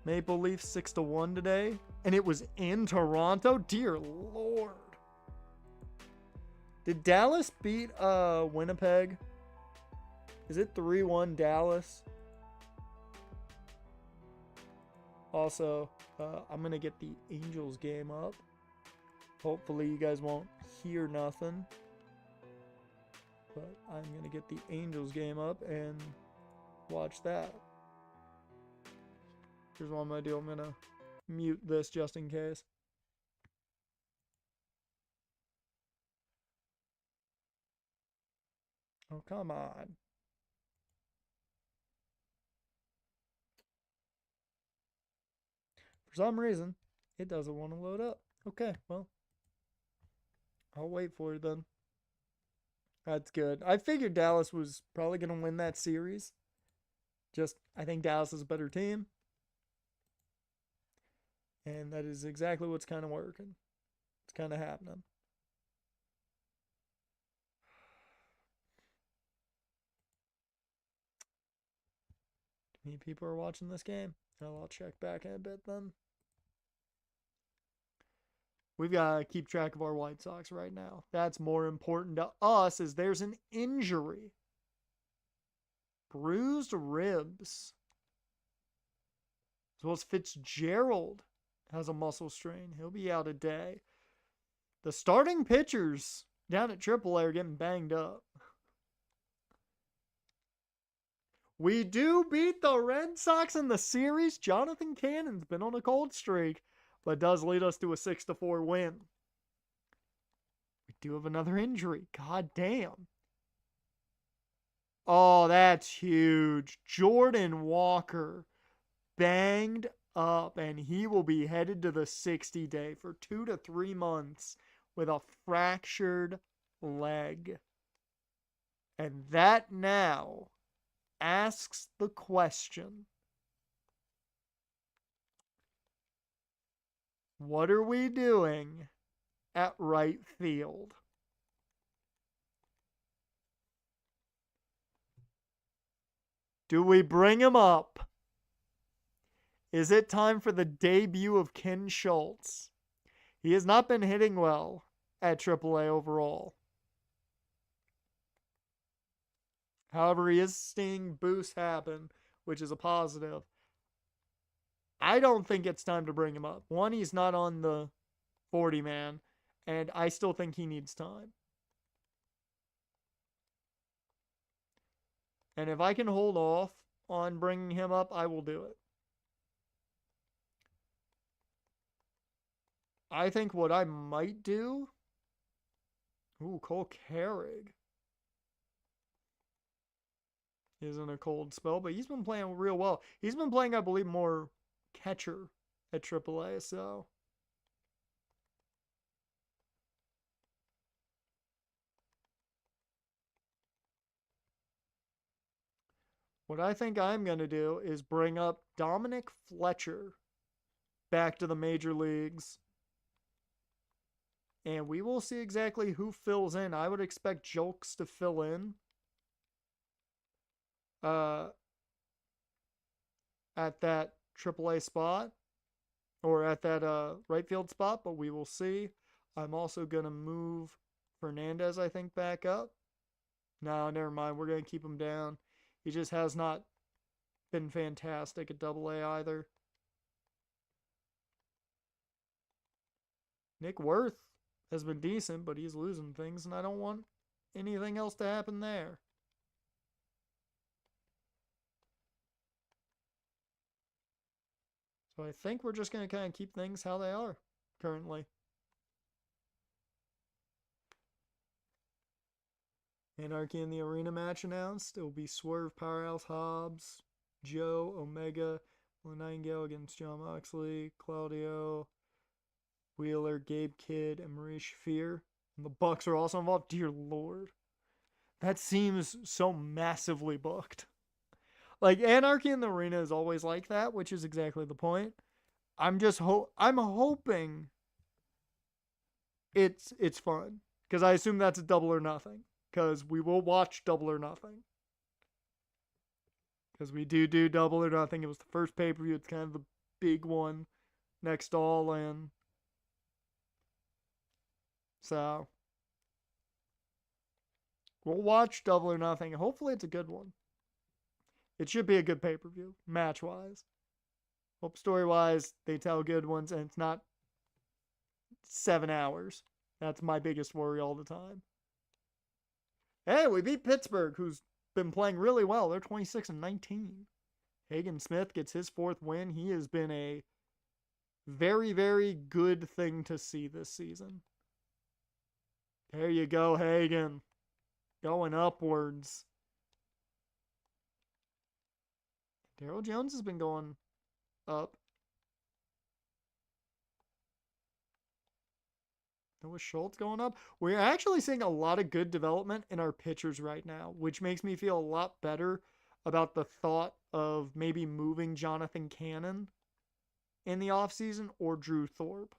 Maple Leafs 6-1 today, and it was in Toronto. Dear Lord. Did Dallas beat Winnipeg? Is it 3-1 Dallas? Also, I'm going to get the Angels game up. Hopefully you guys won't hear nothing. But I'm going to get the Angels game up and watch that. Here's what I'm going to do. I'm going to mute this just in case. Oh, come on. For some reason, it doesn't want to load up. Okay, well, I'll wait for it then. That's good. I figured Dallas was probably going to win that series. Just, I think Dallas is a better team. And that is exactly what's kind of working. It's kind of happening. Too many people are watching this game. I'll check back in a bit then. We've got to keep track of our White Sox right now. That's more important to us as there's an injury. Bruised ribs. As well as Fitzgerald has a muscle strain. He'll be out a day. The starting pitchers down at AAA are getting banged up. We do beat the Red Sox in the series. Jonathan Cannon's been on a cold streak, but does lead us to a 6-4 win. We do have another injury. God damn. Oh, that's huge. Jordan Walker banged up, and he will be headed to the 60-day for 2 to 3 months with a fractured leg. And that now asks the question, what are we doing at right field? Do we bring him up? Is it time for the debut of Ken Schultz? He has not been hitting well at AAA overall. However, he is seeing boosts happen, which is a positive. I don't think it's time to bring him up. One, he's not on the 40-man, and I still think he needs time. And if I can hold off on bringing him up, I will do it. I think what I might do... Ooh, Cole Carrig is in a cold spell, but he's been playing real well. He's been playing, I believe, more catcher at AAA, so... What I think I'm going to do is bring up Dominic Fletcher back to the major leagues. And we will see exactly who fills in. I would expect Jolks to fill in at that AAA spot or at that right field spot, but we will see. I'm also going to move Fernandez, I think, back up. No, never mind. We're going to keep him down. He just has not been fantastic at AA either. Nick Worth has been decent, but he's losing things, and I don't want anything else to happen there. So I think we're just going to kind of keep things how they are currently. Anarchy in the Arena match announced. It will be Swerve, Powerhouse, Hobbs, Joe, Omega, Nightingale against John Moxley, Claudio, Wheeler, Gabe Kidd, and Marie Shafir. And the Bucks are also involved. Dear Lord. That seems so massively booked. Like, anarchy in the arena is always like that, which is exactly the point. I'm hoping it's fun, because I assume that's a Double or Nothing, because we will watch Double or Nothing, because we do Double or Nothing. It was the first pay-per-view. It's kind of the big one next to All In. So we'll watch Double or Nothing. Hopefully it's a good one. It should be a good pay-per-view, match-wise. Hope story-wise they tell good ones, and it's not 7 hours. That's my biggest worry all the time. Hey, we beat Pittsburgh, who's been playing really well. They're 26-19. Hagen Smith gets his 4th win. He has been a very, very good thing to see this season. There you go, Hagen. Going upwards. Darryl Jones has been going up. Noah Schultz going up. We're actually seeing a lot of good development in our pitchers right now, which makes me feel a lot better about the thought of maybe moving Jonathan Cannon in the offseason or Drew Thorpe.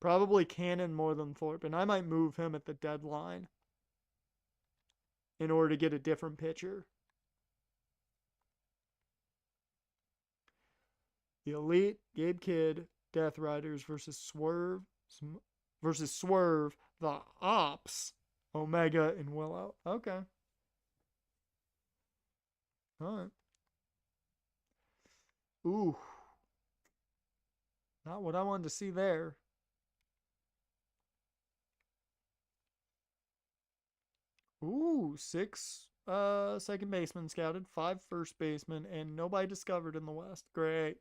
Probably Cannon more than Thorpe, and I might move him at the deadline in order to get a different pitcher. The Elite, Gabe Kidd, Death Riders versus Swerve, the Ops, Omega, and Willow. Okay. All right. Ooh. Not what I wanted to see there. Ooh, 6 second basemen scouted, 5 first basemen, and nobody discovered in the West. Great.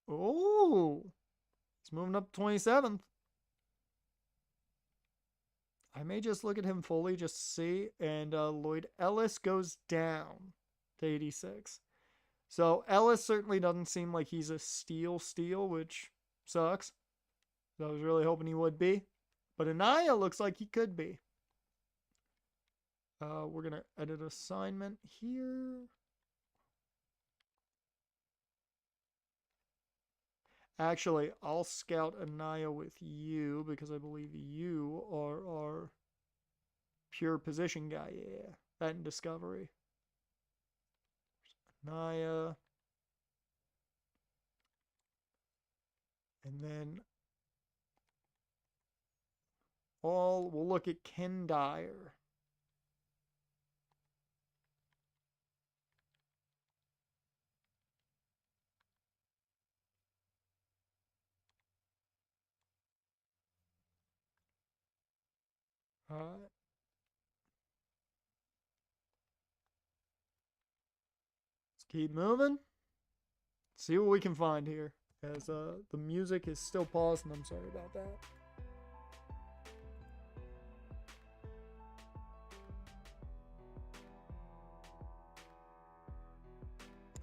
Oh, he's moving up to 27th. I may just look at him fully just to see. And Lloyd Ellis goes down to 86. So Ellis certainly doesn't seem like he's a steal, which sucks. I was really hoping he would be. But Anaya looks like he could be. We're going to edit assignment here. Actually, I'll scout Anaya with you because I believe you are our pure position guy. Yeah, that and Discovery. Anaya. And then we'll look at Ken Dyer. All right. Let's keep moving. See what we can find here. As the music is still paused, and I'm sorry about that.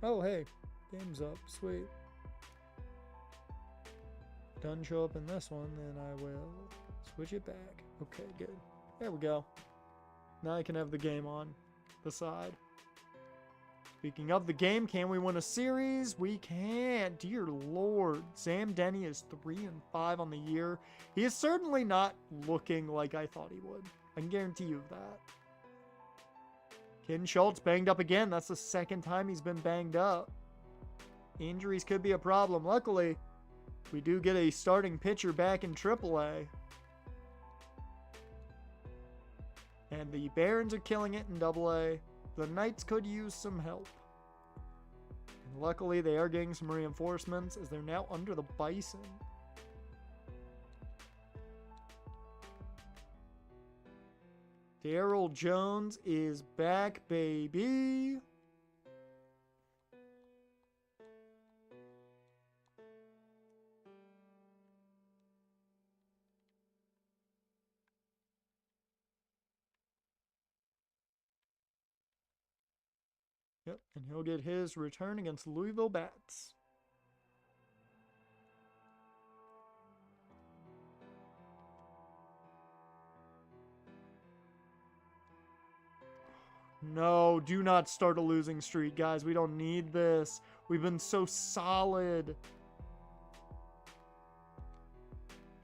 Oh, hey. Game's up. Sweet. Doesn't show up in this one, then I will switch it back. Okay, good. There we go. Now I can have the game on the side. Speaking of the game, can we win a series? We can. Dear Lord. Sam Denny is 3-5 on the year. He is certainly not looking like I thought he would. I can guarantee you that. Ken Schultz banged up again. That's the second time he's been banged up. Injuries could be a problem. Luckily, we do get a starting pitcher back in AAA. And the Barons are killing it in AA. The Knights could use some help. And luckily, they are getting some reinforcements as they're now under the Bison. Darryl Jones is back, baby. Yep, and he'll get his return against Louisville Bats. No, do not start a losing streak, guys. We don't need this. We've been so solid.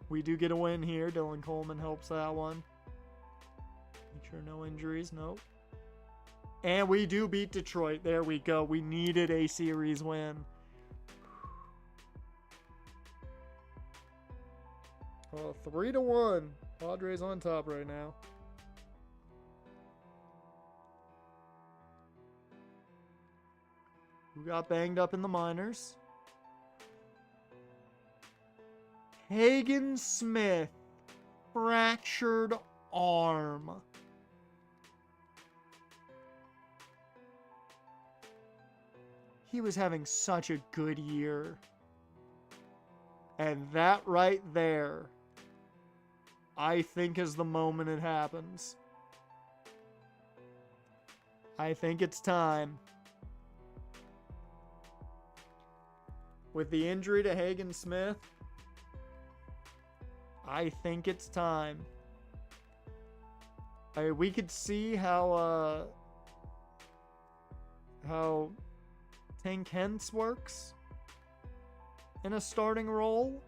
We do get a win here. Dylan Coleman helps that one. Make sure no injuries. Nope. And we do beat Detroit. There we go. We needed a series win. 3-1. Padres on top right now. Who got banged up in the minors? Hagen Smith. Fractured arm. He was having such a good year. And that right there, I think, is the moment it happens. I think it's time. With the injury to Hagen Smith, I think it's time. We could see how Tank Hentz works in a starting role.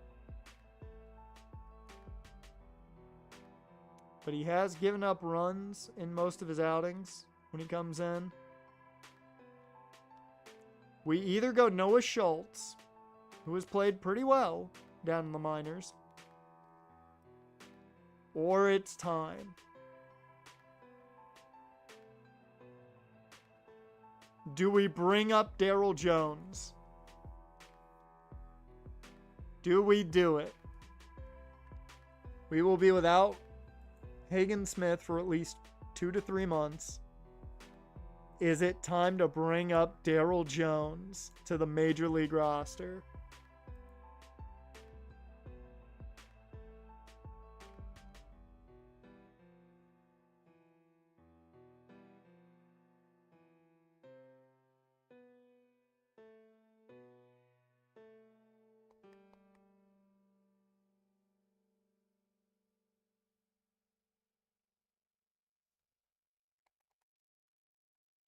But he has given up runs in most of his outings when he comes in. We either go Noah Schultz, who has played pretty well down in the minors, or it's time. Do we bring up Darryl Jones? Do we do it? We will be without Hagen Smith for at least 2 to 3 months. Is it time to bring up Darryl Jones to the Major League roster?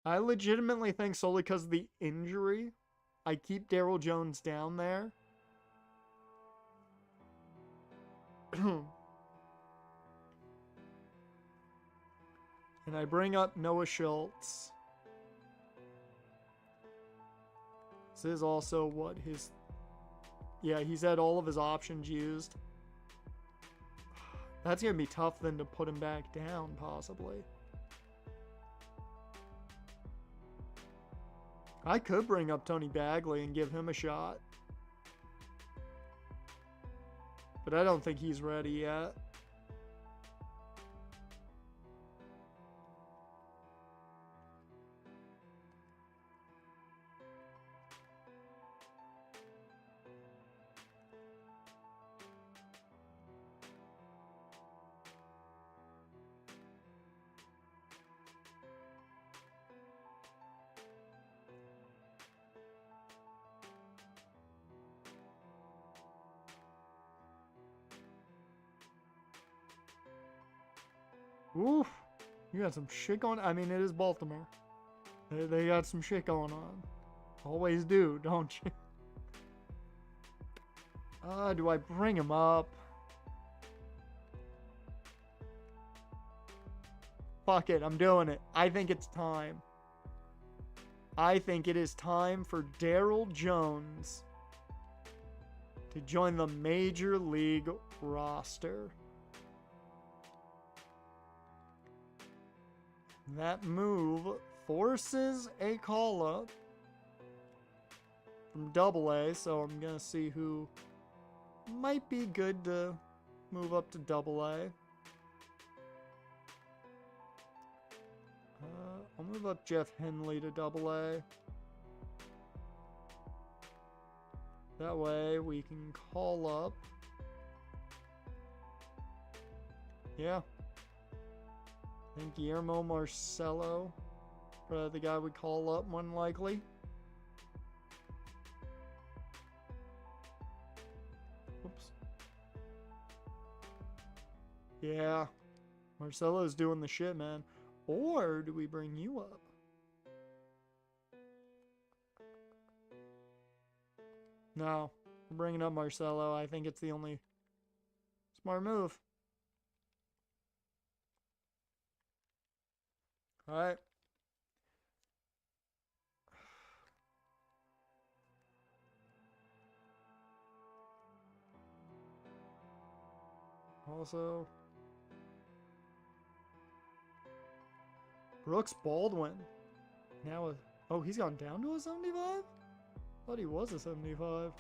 I legitimately think solely because of the injury, I keep Darryl Jones down there. And I bring up Noah Schultz. This is also what his... Yeah, he's had all of his options used. That's going to be tough then to put him back down, possibly. I could bring up Tony Bagley and give him a shot. But I don't think he's ready yet. Oof. You got some shit going on. I mean, it is Baltimore. They got some shit going on. Always do, don't you? Do I bring him up? Fuck it, I'm doing it. I think it's time. I think it is time for Darryl Jones to join the Major League roster. That move forces a call-up from Double-A, so I'm going to see who might be good to move up to Double-A. I'll move up Jeff Henley to Double-A. That way we can call up. Yeah. I think Guillermo Marcelo, the guy we call up, more than likely. Oops. Yeah. Marcelo's doing the shit, man. Or do we bring you up? No. We're bringing up Marcelo. I think it's the only smart move. All right. Also, Brooks Baldwin. Now, oh, he's gone down to a 75? Thought he was a 75.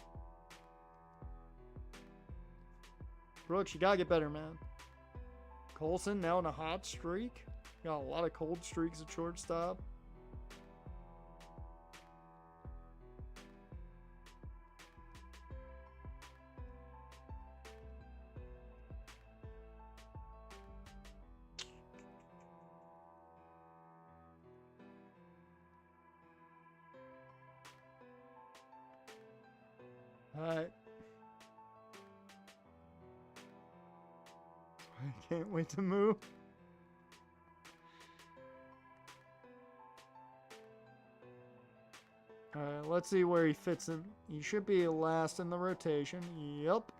Brooks, you gotta get better, man. Colson now in a hot streak. Got a lot of cold streaks at shortstop. Alright. I can't wait to move. Alright, let's see where he fits in. He should be last in the rotation. Yep.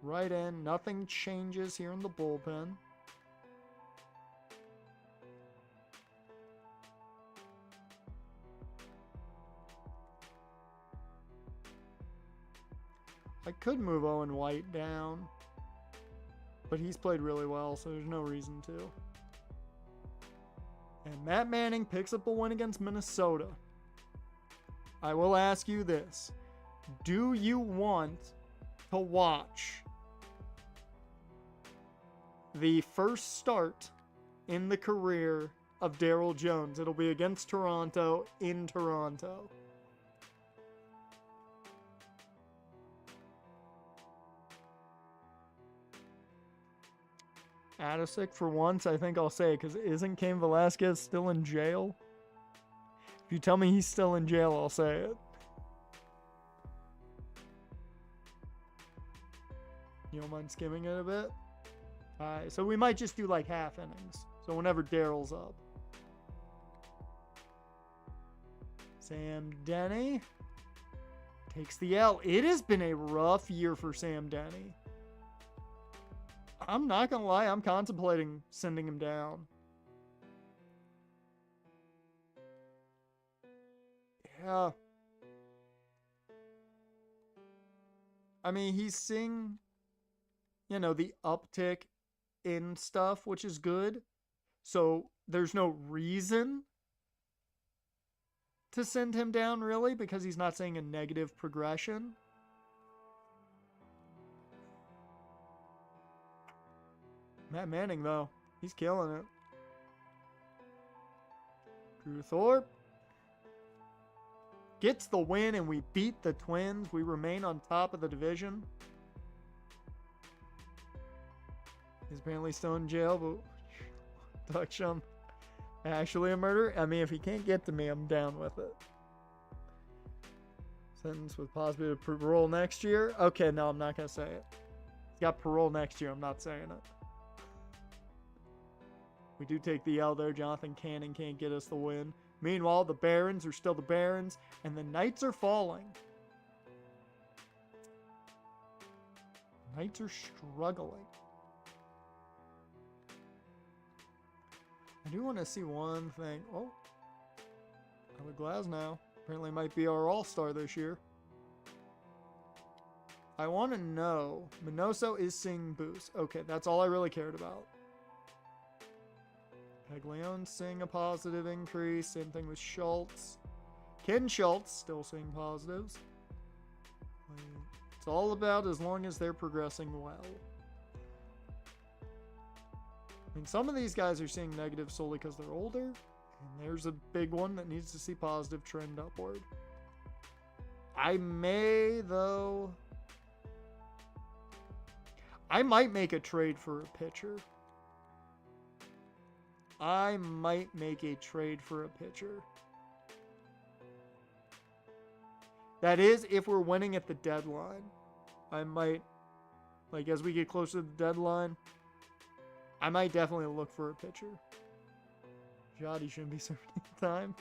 Right in. Nothing changes here in the bullpen. I could move Owen White down, but he's played really well, so there's no reason to. And Matt Manning picks up a win against Minnesota. I will ask you this. Do you want to watch the first start in the career of Darryl Jones? It'll be against Toronto in Toronto. Adisic for once, I think I'll say it, because isn't Cain Velasquez still in jail? If you tell me he's still in jail, I'll say it. You don't mind skimming it a bit? Alright, so we might just do like half innings. So whenever Darryl's up. Sam Denny takes the L. It has been a rough year for Sam Denny. I'm not gonna lie, I'm contemplating sending him down. Yeah. I mean, he's seeing, you know, the uptick in stuff, which is good. So there's no reason to send him down, really, because he's not seeing a negative progression. Matt Manning, though, he's killing it. Drew Thorpe gets the win, and we beat the Twins. We remain on top of the division. He's apparently still in jail, but touch him. Actually a murder? I mean, if he can't get to me, I'm down with it. Sentence with possibility of parole next year? Okay, no, I'm not going to say it. He's got parole next year. I'm not saying it. We do take the L there. Jonathan Cannon can't get us the win. Meanwhile, the Barons are still the Barons, and the Knights are falling. Knights are struggling. I do want to see one thing. Oh, Tyler Glasnow apparently might be our all-star this year. I want to know. Minoso is seeing boost. Okay, that's all I really cared about. Caglione seeing a positive increase. Same thing with Schultz. Ken Schultz still seeing positives. It's all about as long as they're progressing well. I mean, some of these guys are seeing negative solely because they're older. And there's a big one that needs to see positive trend upward. I may, though. I might make a trade for a pitcher. I might make a trade for a pitcher. That is, if we're winning at the deadline. I might, like, as we get closer to the deadline, I might definitely look for a pitcher. God, he shouldn't be serving time.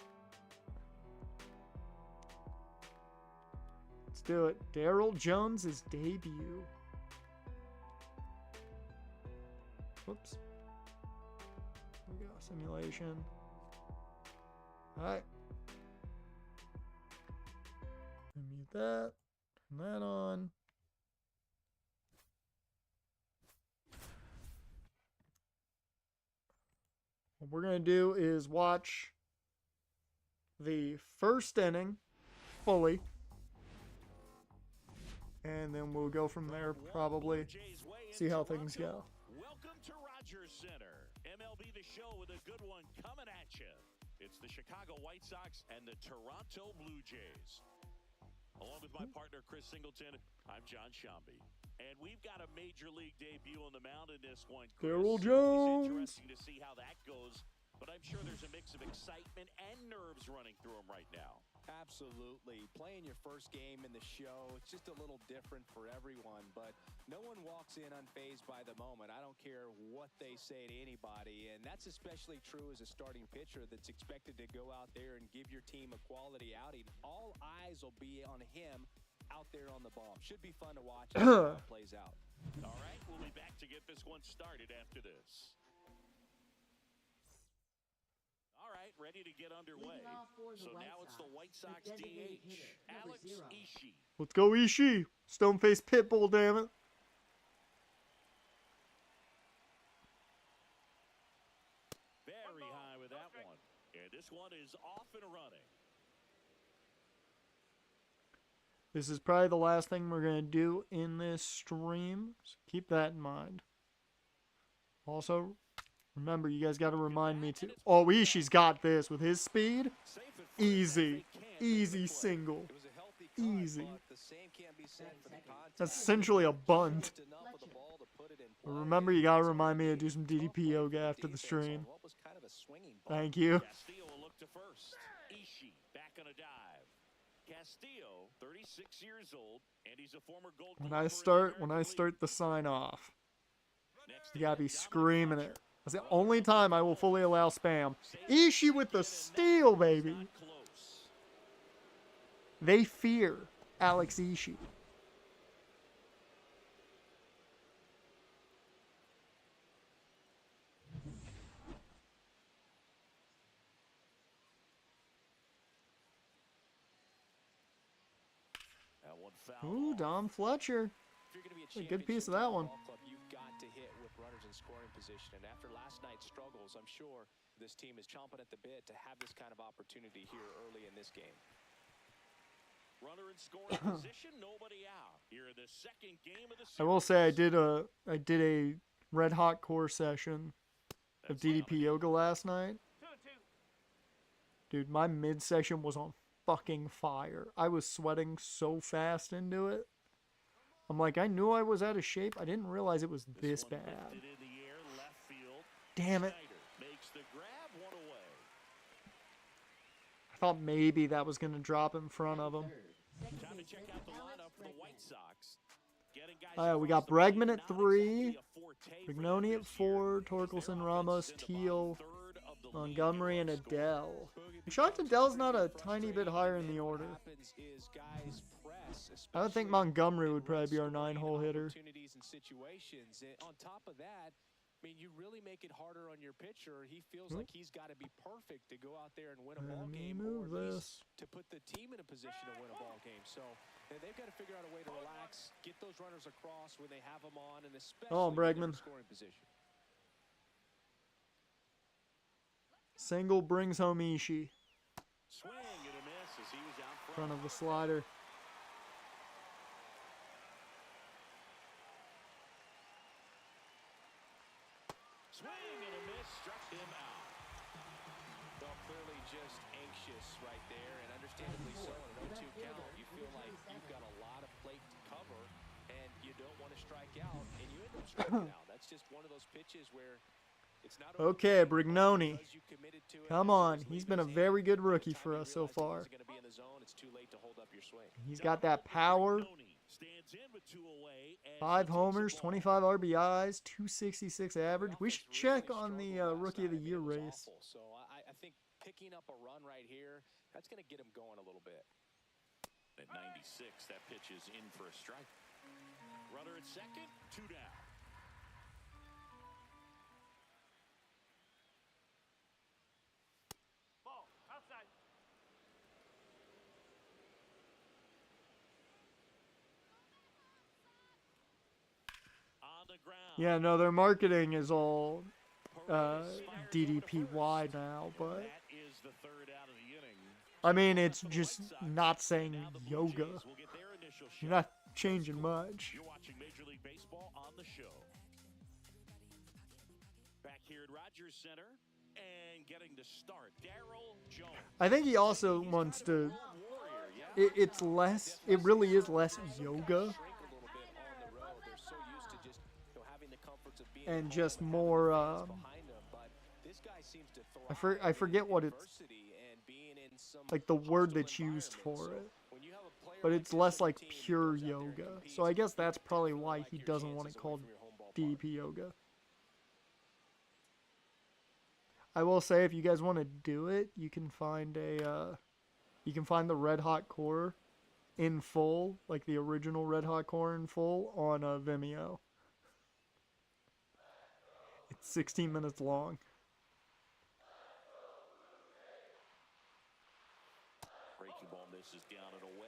Let's do it. Darryl Jones' debut. Whoops. There we go. Simulation. Alright. Mute that. Turn that on. What we're going to do is watch the first inning fully. And then we'll go from there, probably. See how things go. Welcome to Rogers Center. MLB The Show with a good one coming at you. It's the Chicago White Sox and the Toronto Blue Jays. Along with my partner, Chris Singleton, I'm John Shambi. And we've got a major league debut on the mound in this one, Chris. Darryl It's Jones. interesting to see how that goes, but I'm sure there's a mix of excitement and nerves running through him right now. Absolutely. Playing your first game in the show, it's just a little different for everyone, but no one walks in unfazed by the moment. I don't care what they say to anybody, and that's especially true as a starting pitcher that's expected to go out there and give your team a quality outing. All eyes will be on him out there on the ball. Should be fun to watch as it plays out. All right, we'll be back to get this one started after this. All right, ready to get underway. So now it's the White Sox DH, Alex Ishii. Let's go, Ishii. Stone-faced Pitbull, damn it. Very high with that one. And this one is off and running. This is probably the last thing we're going to do in this stream. So keep that in mind. Also, remember, you guys got to remind me to... Oh, Ishii's got this with his speed. Easy. Easy single. Easy. That's essentially a bunt. But remember, you got to remind me to do some DDP yoga after the stream. Thank you. Castillo will look to first. Ishii back on a dive. Castillo, 36 years old, and he's a former Gold When Glover I in start the American the sign off, Next you got to be Dominic screaming Fletcher. it. That's the only time I will fully allow spam. Ishii with the steal, baby. Not close. They fear Alex Ishii. That one foul Ooh, off. Dom Fletcher. If you're going to be A good piece of championship that one. ball club, you've got to hit with runners in scoring position. And after last night's struggles, I'm sure this team is chomping at the bit to have this kind of opportunity here early in this game. Runner in scoring position, nobody out. Here in the second game of the series. I will say I did a red hot core session of That's not DDP yoga last night. Dude, my midsection was on fucking fire. I was sweating so fast into it. I'm like, I knew I was out of shape. I didn't realize it was this one bad. lifted in the air, left field. Damn it. Snyder makes the grab, one away. I thought maybe that was going to drop in front of him. Time to check out the lineup for the White Sox. Getting guys We across got the plate, Bregman at not 3, exactly a forte for Rignoni them at this 4, year. Torkelson, Their Ramos, offense in the bottom Teal, third of the league Montgomery, in and runs scored. Adele. I'm shocked Adele's not a tiny bit higher in the order. I would think Montgomery would probably be our 9-hole hitter. Opportunities and situations. And on top of that, I mean, you really make it harder on your pitcher. He feels like he's got to be perfect to go out there and win a ball Let me game, move or at this. least to put the team in a position to win a ball game. So they've got to figure out a way to relax, get those runners across when they have them on, and especially when they're in Bregman. scoring position. Single brings home Ishii. Swing and a miss as he was out In front. front of the slider. Swing and a miss, struck him out. Well, clearly just anxious right there, and understandably so. In an 0-2 count, you feel like you've got a lot of plate to cover, and you don't want to strike out, and you end up striking out. That's just one of those pitches where it's not Okay, overplayed, Brignoni. because you committed to it, Come and on. just He's leave been a his very hand. good rookie By the for time us you so realize he far. wasn't gonna be in the zone, it's too late to hold up your swing. He's got that power. Stands in with 2 away and 5 he takes the homers, ball. 25 RBIs, 266 average. We should Offense check really on the struggled last Rookie of the night. I mean, Year it was race. awful. So I picking up a run right here, that's going to get him going a little bit. At 96, that pitch is in for a strike. Runner at second, 2 down. Ball, outside. On the ground. Yeah, no, their marketing is all DDPY now, but That is the third out of the inning. I mean, it's just not saying yoga. We'll get their initial shot. You're not changing much. You're watching Major League Baseball on the show. Back here at Rogers Center and getting to start, Darryl Jones. I think he also wants to. It's less. It really is less yoga and just more. I forget what it's like, the word that's used for it, but it's less like pure yoga. So I guess that's probably why he doesn't want it called DDP yoga. I will say, if you guys want to do it, you can find the Red Hot Core in full, like the original Red Hot Core in full, on Vimeo. It's 16 minutes long. Breaking ball misses down and away.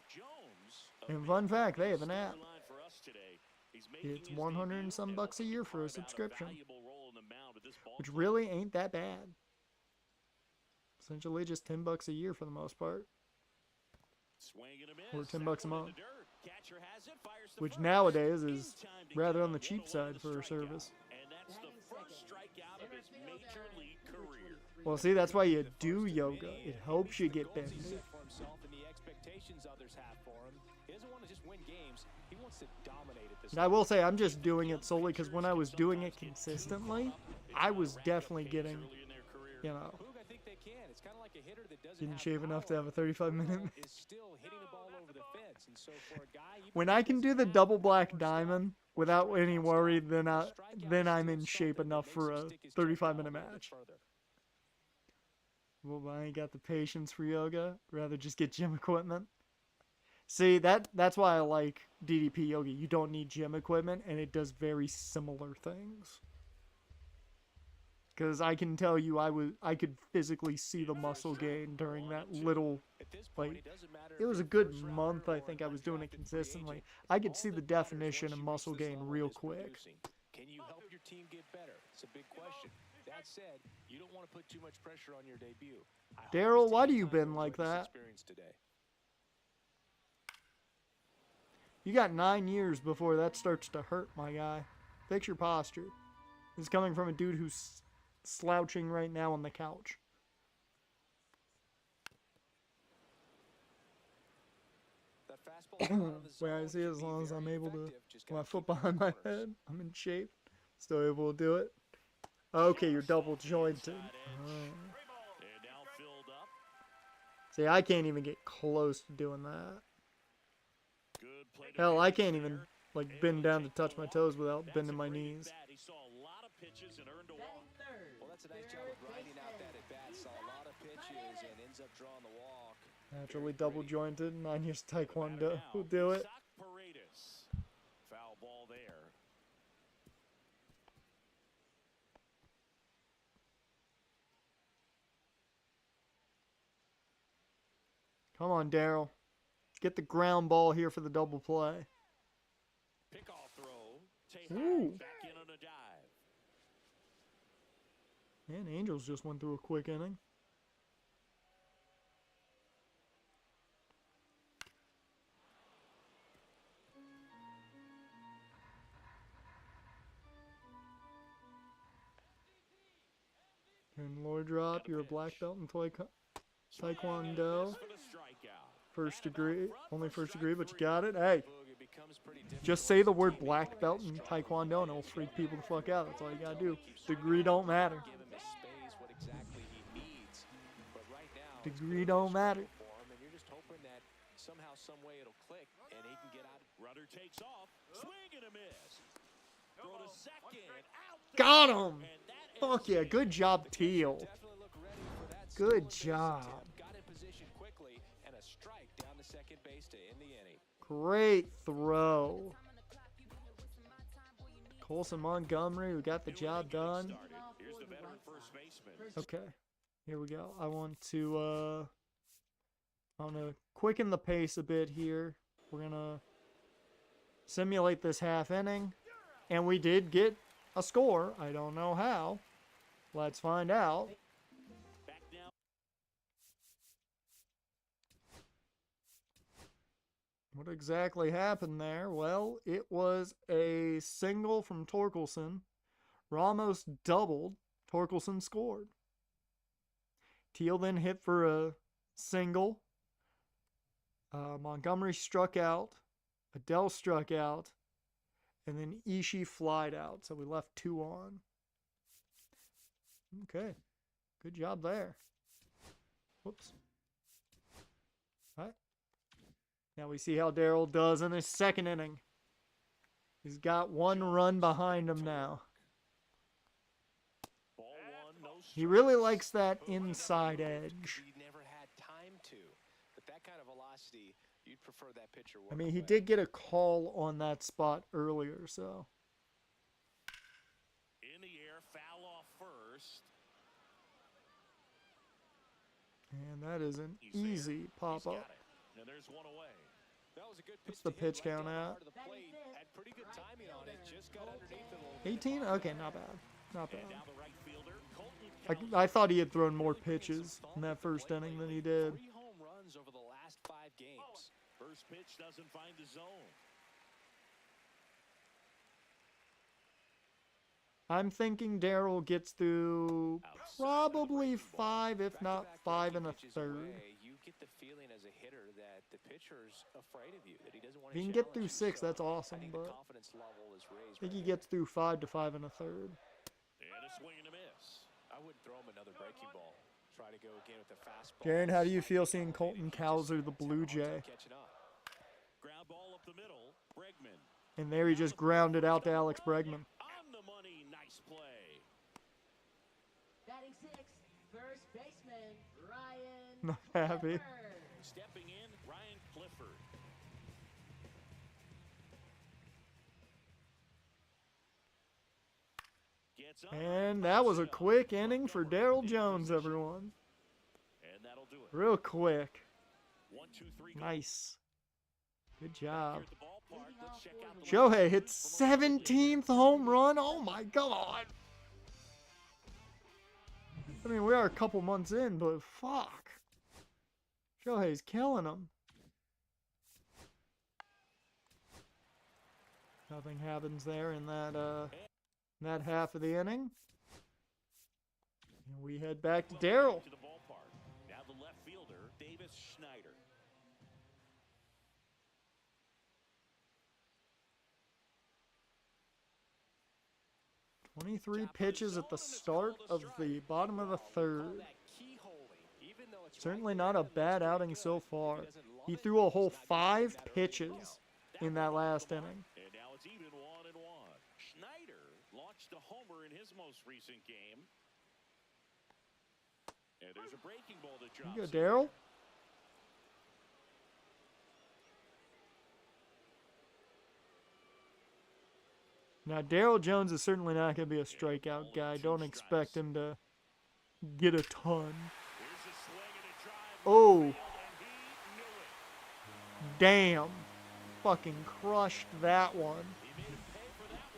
Jones. And fun fact, they have an app. For us today. He's making It's his 100 and debut some and bucks a looking year to for a carve out subscription, valuable role in the mound at this ball which club. really ain't that bad. Essentially just $10 a year for the most part, Swing and a miss. or $10 a That one in month, the dirt. Catcher has it, fires to which first. nowadays In is time to rather get on the up, cheap 1-1 side with for a strikeout. service. And that's the first strikeout of his major league career. Well, see, that's why you do yoga. It helps you get bendy. For himself and the expectations others have for him. He doesn't want to just win games. He wants to dominate at this And I will say, I'm just doing it solely because when I was doing it consistently, I was definitely getting, you know, Boog, I think they can. It's kind of like a hitter that doesn't didn't have shave enough to power. have a 35-minute. Is still hitting the ball over the fence. And so for a guy, even When if I he can do doesn't the have double the black power diamond stuff, without any strikeout worry, stuff, then strikeout I'm is in still shape something that enough makes for him a stick his check out 35-minute little bit match. further. Well, I ain't got the patience for yoga. Rather just get gym equipment. See, that's why I like DDP yoga. You don't need gym equipment, and it does very similar things. Because I can tell you, I could physically see the muscle gain during that little, like, it was a good month. I think I was doing it consistently. I could see the definition of muscle gain real quick. Can you help your team get better? It's a big question. That said, you don't want to put too much pressure on your debut. I hope Daryl, he's why do taking you time to bend like enjoy this that? experience today. You got 9 years before that starts to hurt, my guy. Fix your posture. This is coming from a dude who's slouching right now on the couch. That fastball out of the Where I zone see, can as be long as I'm very able to, effective. Just with my gotta foot keep it in behind the my corners. head, I'm in shape. Still able to do it. Okay, you're double jointed. Oh. And now filled up. See, I can't even get close to doing that. Good play Hell, I defense can't even there. like Able bend to down to take the touch my walk. toes without That's bending a my great knees. at-bat. He saw a lot of pitches and earned a walk. Well, that's a nice job of grinding out that at bat. Saw a lot of pitches and ends up drawing the walk. Naturally double jointed. 9 years Batter taekwondo. now, Who'll do it? Isaac Paredes. Foul ball there. Come on, Daryl. Get the ground ball here for the double play. Pickoff throw. Ooh. Tejas back in on a dive. Man, Angels just went through a quick inning. And Lord drop, you're a black belt in taekwondo. Miss for the strikeout. First degree, only first degree, but you got it. Hey, Boog, it becomes pretty difficult just say the to word keep black him belt in in his taekwondo and it'll freak people the fuck out. That's all you gotta do. Keep Degree don't matter. Give him his space, what exactly he needs. But right now, it's Degree clearly a don't matter. struggle for him, and you're just hoping that somehow, some way it'll click and he can get out. Runner takes off. Swing and a miss. Throw to second. Out the Got door, him! and that Fuck ends yeah, the good inning. job, Teal. Definitely look ready for that Good job. Got in position quickly and a strike down to second base to end the inning. Great throw. Colson Montgomery, who got the job done. Here's the veteran first baseman. Okay, here we go. I want to quicken the pace a bit here. We're gonna simulate this half inning, and we did get a score. I don't know how. Let's find out. Back now. What exactly happened there? Well, it was a single from Torkelson. Ramos doubled. Torkelson scored. Teal then hit for a single. Montgomery struck out. Adele struck out. And then Ishii flied out. So we left 2 on. Okay. Good job there. Whoops. All right. Now we see how Darryl does in his second inning. He's got 1 run behind him now. Ball one, no He really likes that inside edge. He never had time to. But that kind of velocity, you'd prefer that pitcher. I mean, he did get a call on that spot earlier, so. in the air, foul off first. And that is an He's there. easy pop He's got up. it. And there's one away. That was a good What's pitch the to hit pitch right count down the at? heart of the plate. Had pretty good timing on it. Just got underneath it a little bit. 18? Okay, not bad. Not bad. And now the right fielder, Colton I thought he had thrown more pitches in that first inning than he did. 3 home runs over the last 5 games. First pitch doesn't find the zone. I'm thinking Darryl gets through probably 5, if not 5 and a third. You get the feeling as a hitter that the pitcher's afraid of you, that he doesn't want If to he can get through challenge you. 6, that's So awesome, I think the but confidence level is raised I think right he gets through 5 to 5 and a third. And a swing and a miss. I wouldn't throw him another breaking ball. Try to go again with the fastball. Jaron, how do you feel seeing Colton Cowser, the Blue Jay? Catching up. Ground ball up the middle. Bregman. And there he just grounded out to Alex Bregman. On the money. Nice play. Batting 6, first baseman, Ryan Not happy. Clifford. Stepping in, Ryan Clifford. Gets up. And that was a quick inning for Darryl Jones, everyone. And that'll do it. Real quick. 1, 2, 3. go. Nice. Good job. Here at the ballpark. Let's check out the Shohei hits 17th home run. Oh my God. I mean, we are a couple months in, but fuck. Shohei's killing him. Nothing happens there in that half of the inning. And we head back to Darryl. To the ballpark. Now the left fielder, Davis Schneider. Twenty-three pitches at the start of the bottom of the third. Certainly not a bad outing so far. He threw a whole 5 pitches in that last inning. And now it's even 1-1. Schneider launched a homer in his most recent game. And there's a breaking ball that drops. You go, Darryl. Now, Darryl Jones is certainly not going to be a strikeout guy. Don't expect him to get a ton. Here's a swing and a drive. Oh, And he knew it. damn. Fucking crushed that one.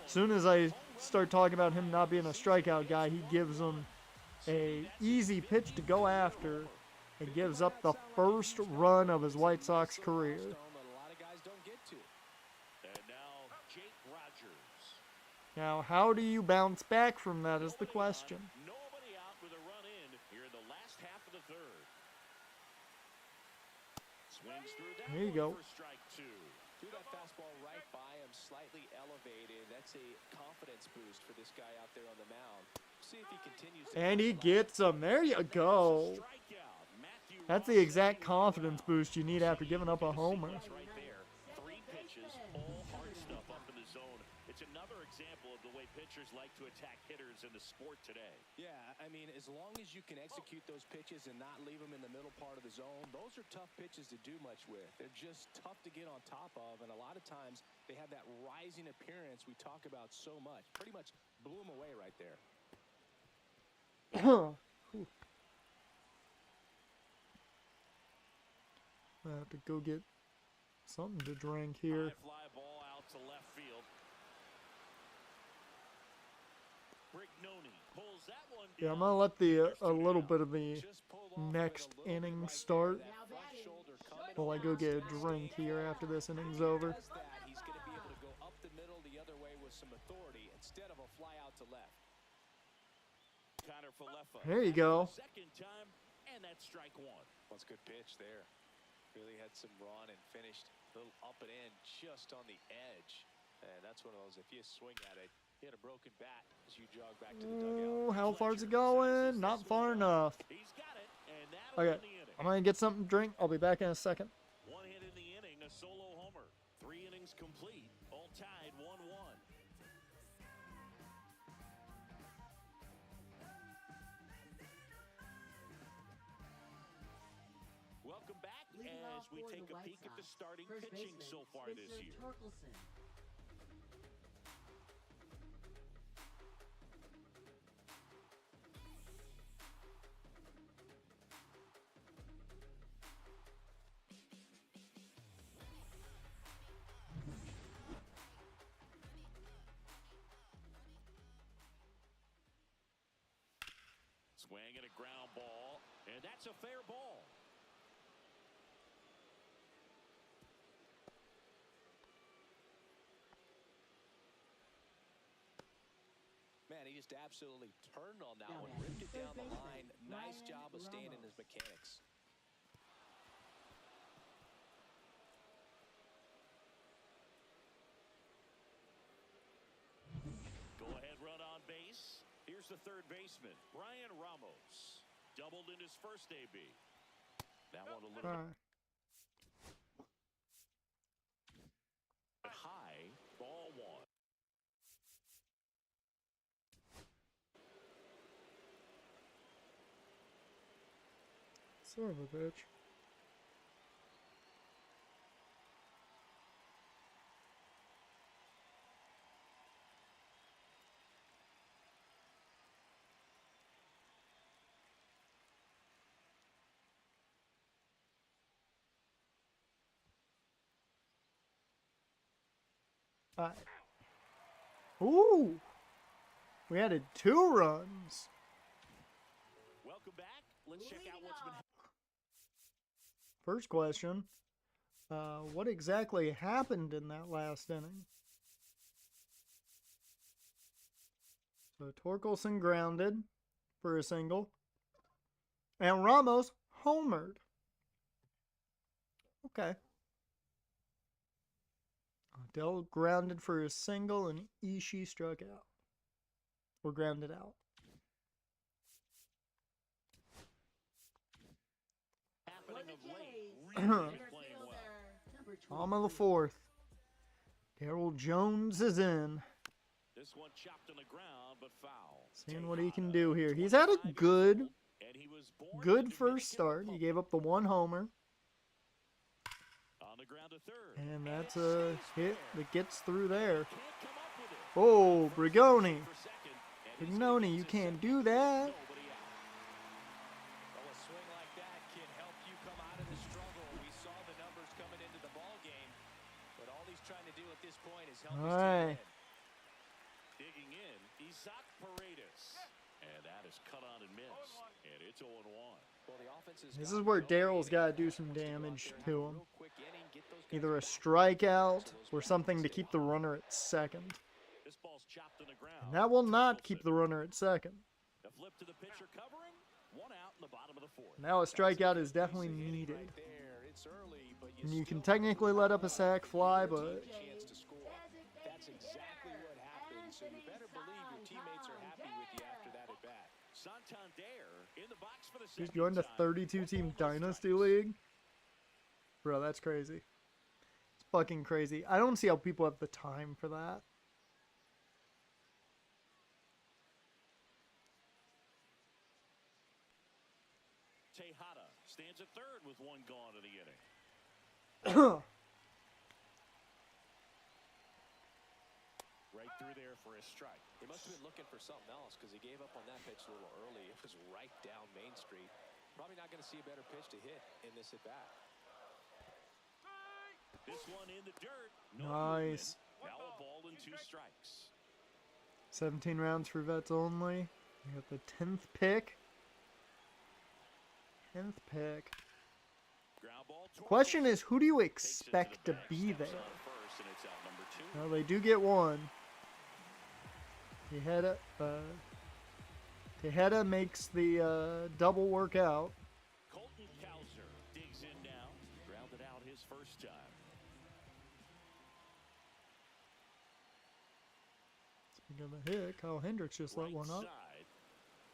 As soon as I start talking about him not being a strikeout guy, he gives him a easy pitch to go after and gives up the first run of his White Sox career. A lot of guys don't get to. And now Jake Rogers. Now, how do you bounce back from that is the question. Nobody out with a run in here in the last half of the third. Swings through that There you one go. for strike 2. Threw that fastball right by him, slightly elevated. That's a confidence boost for this guy out there on the mound. See if he continues. And he gets him. There you go. Strikeout. Matthew That's the exact confidence boost you need after giving up a homer. Ross right there. 3 pitches, all hard stuff up in the zone. It's another example of the way pitchers like to attack hitters in the sport today. Yeah, I mean, as long as you can execute those pitches and not leave them in the middle part of the zone, those are tough pitches to do much with. They're just tough to get on top of, and a lot of times they have that rising appearance we talk about so much. Pretty much blew them away right there. I have to go get something to drink here. High fly ball out to left field. Brignoni pulls that one down. Yeah, I'm gonna let the a little bit of the next inning start while I go get a drink here after this inning's over. He's going to be able to go up the middle the other way with some authority instead of a fly out to left. There you go. Second time, and that's strike one. That's a good pitch there. Really had some run and finished a little up and in just on the edge. And that's one of those, if you swing at it, you had a broken bat as you jog back to the Ooh, dugout. how far's it going? Not far enough. He's got it, and that'll Okay, end the inning. I'm gonna get something to drink. I'll be back in a second. One hit in the inning, a solo homer. 3 innings complete, all tied 1-1. Welcome back Leading as off we for take the a White peek at the Sox, starting first pitching baseman, so far this Spencer year. Torkelson. Swing and a ground ball, and that's a fair ball. Man, he just absolutely turned on that Now one, batting ripped it third down the baseman, line. Nice Ryan job of staying in Ramos. his mechanics. Go ahead run on base. Here's the third baseman, Brian Ramos. Doubled in his first AB. That one a little All right. bit high. Ball one. Son of a bitch. All right. Ooh. We added 2 runs. Welcome back. Let's check out what's been First question. What exactly happened in that last inning? So Torkelson grounded for a single. And Ramos homered. Okay. Dell grounded for a single and Ishii struck out. Or grounded out. For happening the of late. Jays, Really center playing well. fielder, number Bottom of the 23. 4th. Daryl Jones is in. This one chopped on the ground, but foul. Seeing what he can do here. He's had a good And he was born in Good the first Dominican start. He Republic. gave up the 1 homer. On the ground to third. And that's a hit that gets through there. Can't come up with it. Oh, Brigoni. For second, and he's gonna Brignoni, get you to can't second do with that. nobody out. Well, a swing like that can help you come out of the struggle. We saw the numbers coming into the ball game, but all he's trying to do at this point is help All his team right. win. Digging in, Isaac Paredes. And that is cut on and missed. And it's 0-1. Well, the offense has This gotten is where going. Daryl's got to do some Wants to go out damage there and to have a him. real quick inning, get those guys Either a back. strikeout or something to keep the runner at second. This ball's chopped on the ground. And that will not keep the runner at second. A flip to the pitcher covering. 1 out in the bottom of the 4th. Now a strikeout is definitely Basic inning needed. right there. It's early, but And you can still technically let up a sac fly, but have a chance to score. That's exactly what happened. So you better believe your teammates are happy with you after that at bat. Santander in the box for the he's second going to time. 32-team Ball one Dynasty strikes. League. Bro, that's crazy. It's fucking crazy. I don't see how people have the time for that. one gone in the inning. Right through there for a strike. He must have been looking for something else because he gave up on that pitch a little early. It was right down Main Street. Probably not going to see a better pitch to hit in this at-bat. This one in the dirt. Nice. Now a ball and 2 strikes. 17 rounds for vets only. We got the 10th pick. 10th pick. Ground ball towards Question is, who do you takes it expect the to bag, be steps there? on first, and it's out number 2. Well, they do get one. Tejeda makes the double work out. Colton Cowser digs in now. Grounded out his first time. Speaking of a hit, Kyle Hendricks just let one up. Side.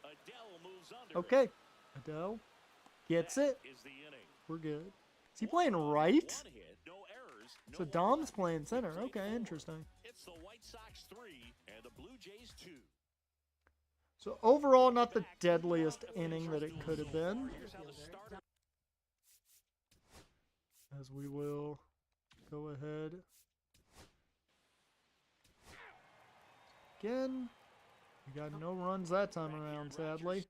Adele moves under. Okay, Adele gets That it. is the inning. We're good. Is he playing right? One hit, no errors, no So walks. Dom's playing center. Played Okay, forward. interesting. It's the White Sox 3 and the Blue Jays 2. So overall, not the deadliest inning that it could have been. Here's how the starter As we will go ahead. Again, we got no runs that time around, sadly.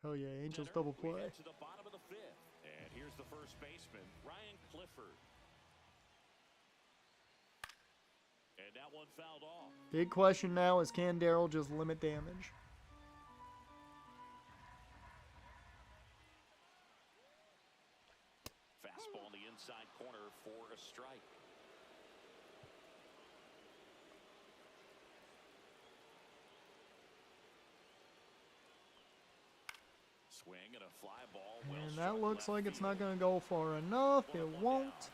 Hell yeah, Angels double We play. head to the bottom of the 5th. And here's the first baseman, Ryan Clifford. And that one fouled off. Big question now is, can Darryl just limit damage? Fastball in the inside corner for a strike. Swing and a fly ball. Well And struck that looks left like it's not field. going to go far enough. It One won't. down.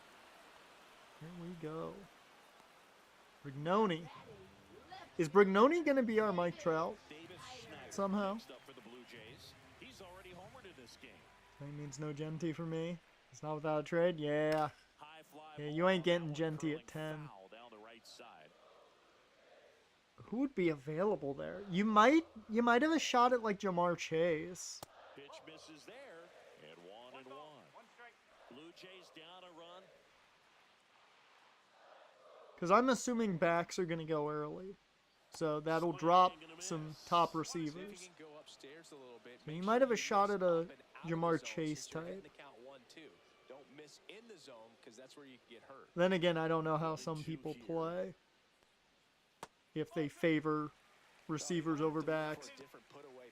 Here we go. Brignoni. Is Brignoni going to be our Mike Trout? Davis Schneider Somehow. next up for the Blue Jays. He's already homered in this game. That means no Genty for me. It's not without a trade? Yeah. High fly Yeah, ball you ain't on getting that one, Genty curling at 10. foul down the right side. Who would be available there? You might have a shot at like Jamar Chase. Pitch misses there, and 1-1. Blue Jays down a run. Because I'm assuming backs are going to go early. So that'll drop some top See if he receivers. can go upstairs a little bit. So Make you sure might have a you shot miss at a up and out of the Jamar zone Chase since you're getting type. the count 1-2. Don't miss in the zone because that's where you can get hurt. Then again, I don't know how some people play. If they favor receivers over backs.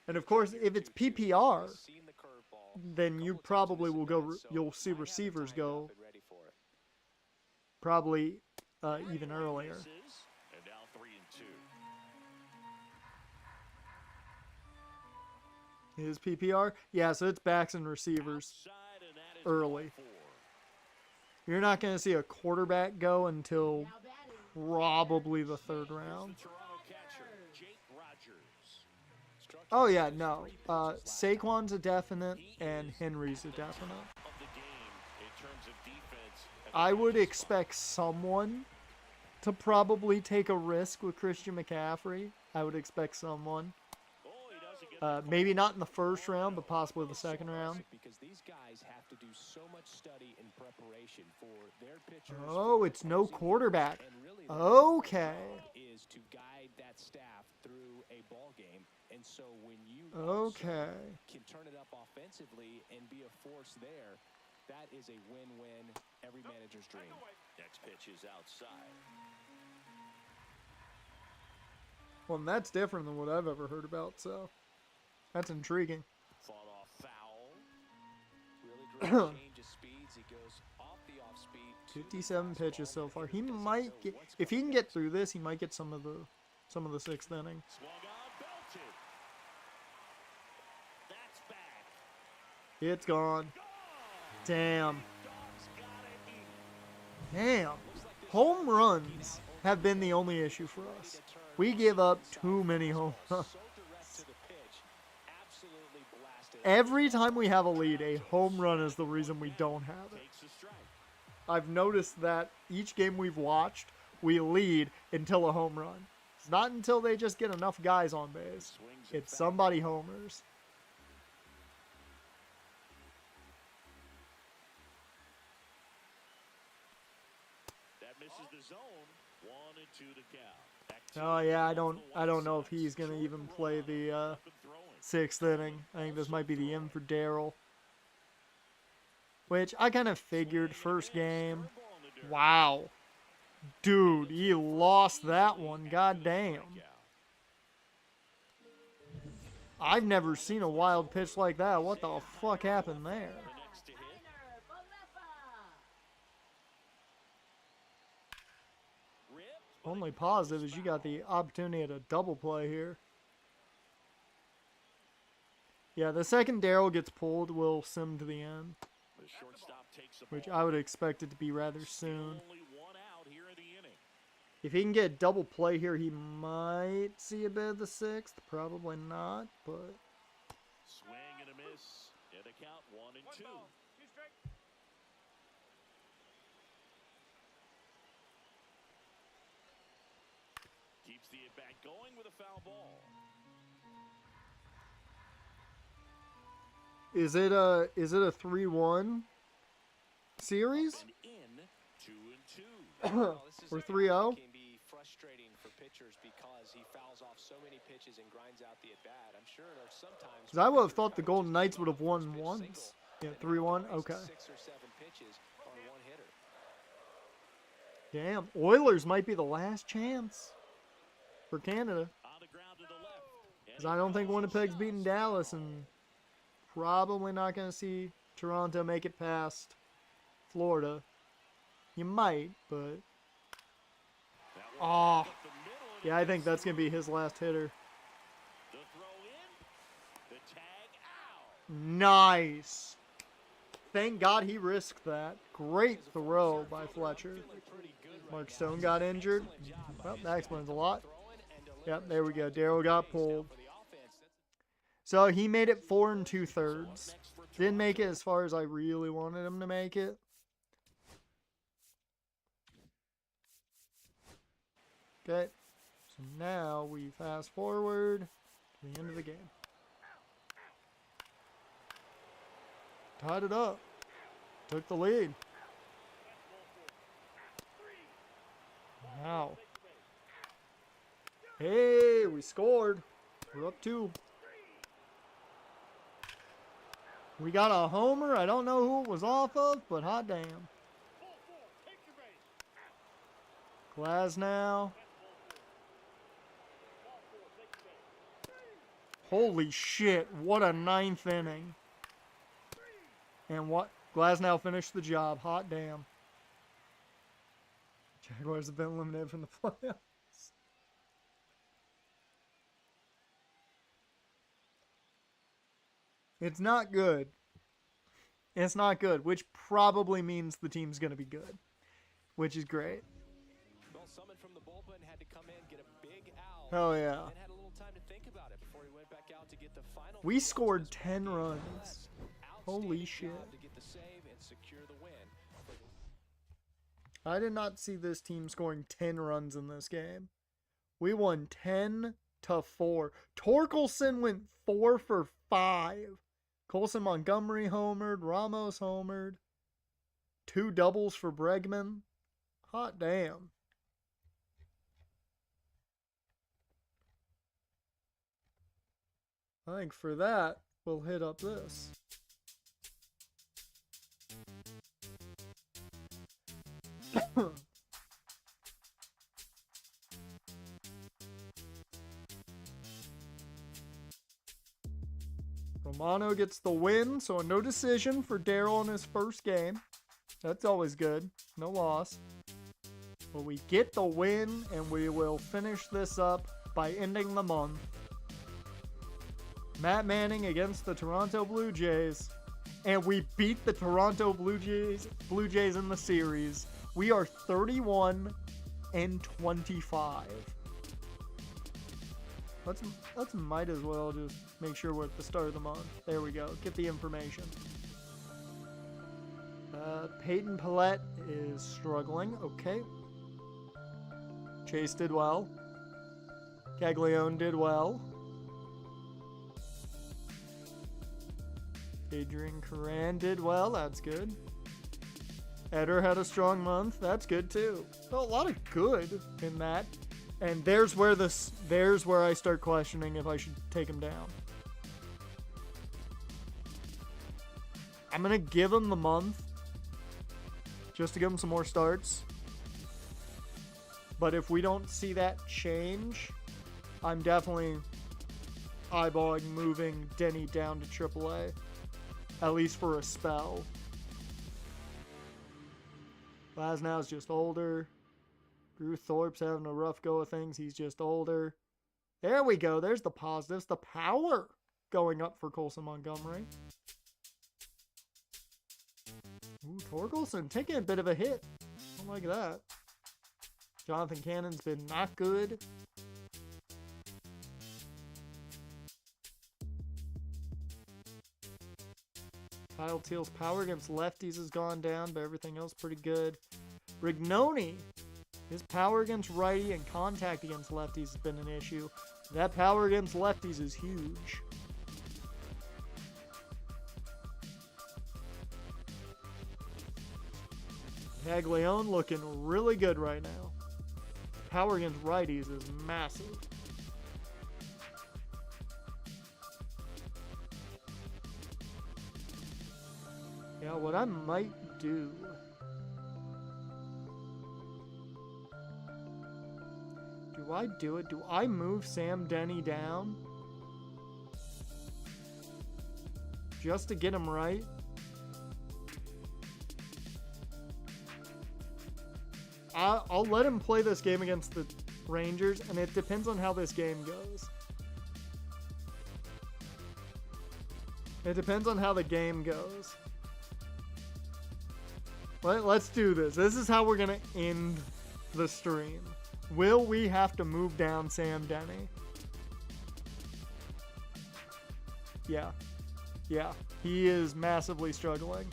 And of course, if it's PPR, then you probably will go, you'll see receivers go probably even earlier. Misses, and now 3-2. Is PPR? Yeah, so it's backs and receivers Outside, and that is early. ball 4. You're not going to see a quarterback go until probably the third Here's round. the Toronto catcher, Jake Rogers. Oh yeah, no. Saquon's a definite, and Henry's a definite. Of the game in terms of defense. I would expect someone to probably take a risk with Christian McCaffrey. I would expect someone. Oh, he doesn't get Maybe not in the first round, but possibly the second round. Because these guys have to do so much study and preparation for their pitchers. Oh, it's no quarterback. And really their Okay. job is to guide that staff through a ball game. And so when you Okay. can turn it up offensively and be a force there, that is a win-win, every manager's dream. Next pitch is outside. Well, and that's different than what I've ever heard about, so that's intriguing. Fought off foul. Really great change of speeds. He goes off the off-speed. to the 57 pitches fastball. so far. He Hitter doesn't might know get, what's if he coming can get next. through this, he might get some of the sixth inning. Swung on, belted. That's back. It's gone. Gone. Damn. Dogs gotta eat. Damn. Home runs have been the only issue for us. We give up too many home runs. So direct to the pitch. Absolutely blasted. Every time we have a lead, a home run is the reason we don't have it. Takes a strike. I've noticed that each game we've watched, we lead until a home run. It's not until they just get enough guys on base. It's somebody homers. That misses the zone. 1-2 to count. Oh yeah, I don't know if he's gonna even play the 6th inning. I think this might be the end for Darryl. Which I kind of figured first game. Wow. Dude, he lost that one. God damn. I've never seen a wild pitch like that. What the fuck happened there? Only positive is you got the opportunity at a double play here. Yeah, the second Darryl gets pulled, we'll sim to the end. Which I would expect it to be rather soon. If he can get double play here, he might see a bit of the 6th. Probably not, but... Swing and a miss. And a count 1-2. Keeps the at-bat going with a foul ball. Is it a 3-1 series? Or 3-0? Can be frustrating for pitchers because he fouls off so many pitches and grinds out the at-bat. I'm sure there's sometimes... Because I would have thought the Golden Knights would have won once. Yeah, 3-1? Okay. 6 or 7 pitches on one hitter. Damn, Oilers might be the last chance for Canada. Because I don't think Winnipeg's beating Dallas, and probably not going to see Toronto make it past Florida. You might, but... Oh, yeah, I think that's going to be his last hitter. Nice. Thank God he risked that. Great throw by Fletcher. Mark Stone got injured. Well, that explains a lot. Yep, there we go. Darryl got pulled. So he made it 4 2/3. Didn't make it as far as I really wanted him to make it. Okay, so now we fast forward to the end of the game. Tied it up. Took the lead. Wow. Hey, we scored. We're up 2. We got a homer. I don't know who it was off of, but hot damn. Glasnow. Holy shit, what a 9th inning. And what? Glasnow finished the job. Hot damn. Jaguars have been eliminated from the playoffs. It's not good. It's not good, which probably means the team's going to be good, which is great. Well, someone from the bullpen had to come in, get a big out. Oh, yeah. And had a little time to think about it before he went back out to get the final. We scored 10 runs. Holy shit. To get the save and secure the win. I did not see this team scoring 10 runs in this game. We won 10-4. Torkelson went 4 for 5. Colson Montgomery homered. Ramos homered. 2 doubles for Bregman. Hot damn. I think for that, we'll hit up this. Romano gets the win, so no decision for Darryl in his first game. That's always good. No loss. But we get the win, and we will finish this up by ending the month. Matt Manning against the Toronto Blue Jays. And we beat the Toronto Blue Jays in the series. We are 31-25. Let's might as well just make sure we're at the start of the month. There we go. Get the information. Peyton Pallette is struggling. Okay. Chase did well. Caglione did well. Adrian Coran did well. That's good. Eder had a strong month. That's good too. So a lot of good in that. And there's where I start questioning if I should take him down. I'm gonna give him the month just to give him some more starts. But if we don't see that change, I'm definitely eyeballing moving Denny down to AAA, at least for a spell. Glasnow's just older. Drew Thorpe's having a rough go of things. He's just older. There we go. There's the positives. The power going up for Colson Montgomery. Ooh, Torkelson taking a bit of a hit. I don't like that. Jonathan Cannon's been not good. Kyle Teal's power against lefties has gone down, but everything else pretty good. Rignoni, his power against righty and contact against lefties has been an issue. That power against lefties is huge. Caglione looking really good right now. Power against righties is massive. Yeah, what I might do... Do I do it? Do I move Sam Denny down? Just to get him right? I'll let him play this game against the Rangers, and it depends on how this game goes. It depends on how the game goes. Let's do this. This is how we're going to end the stream. Will we have to move down Sam Denny? Yeah. Yeah. He is massively struggling.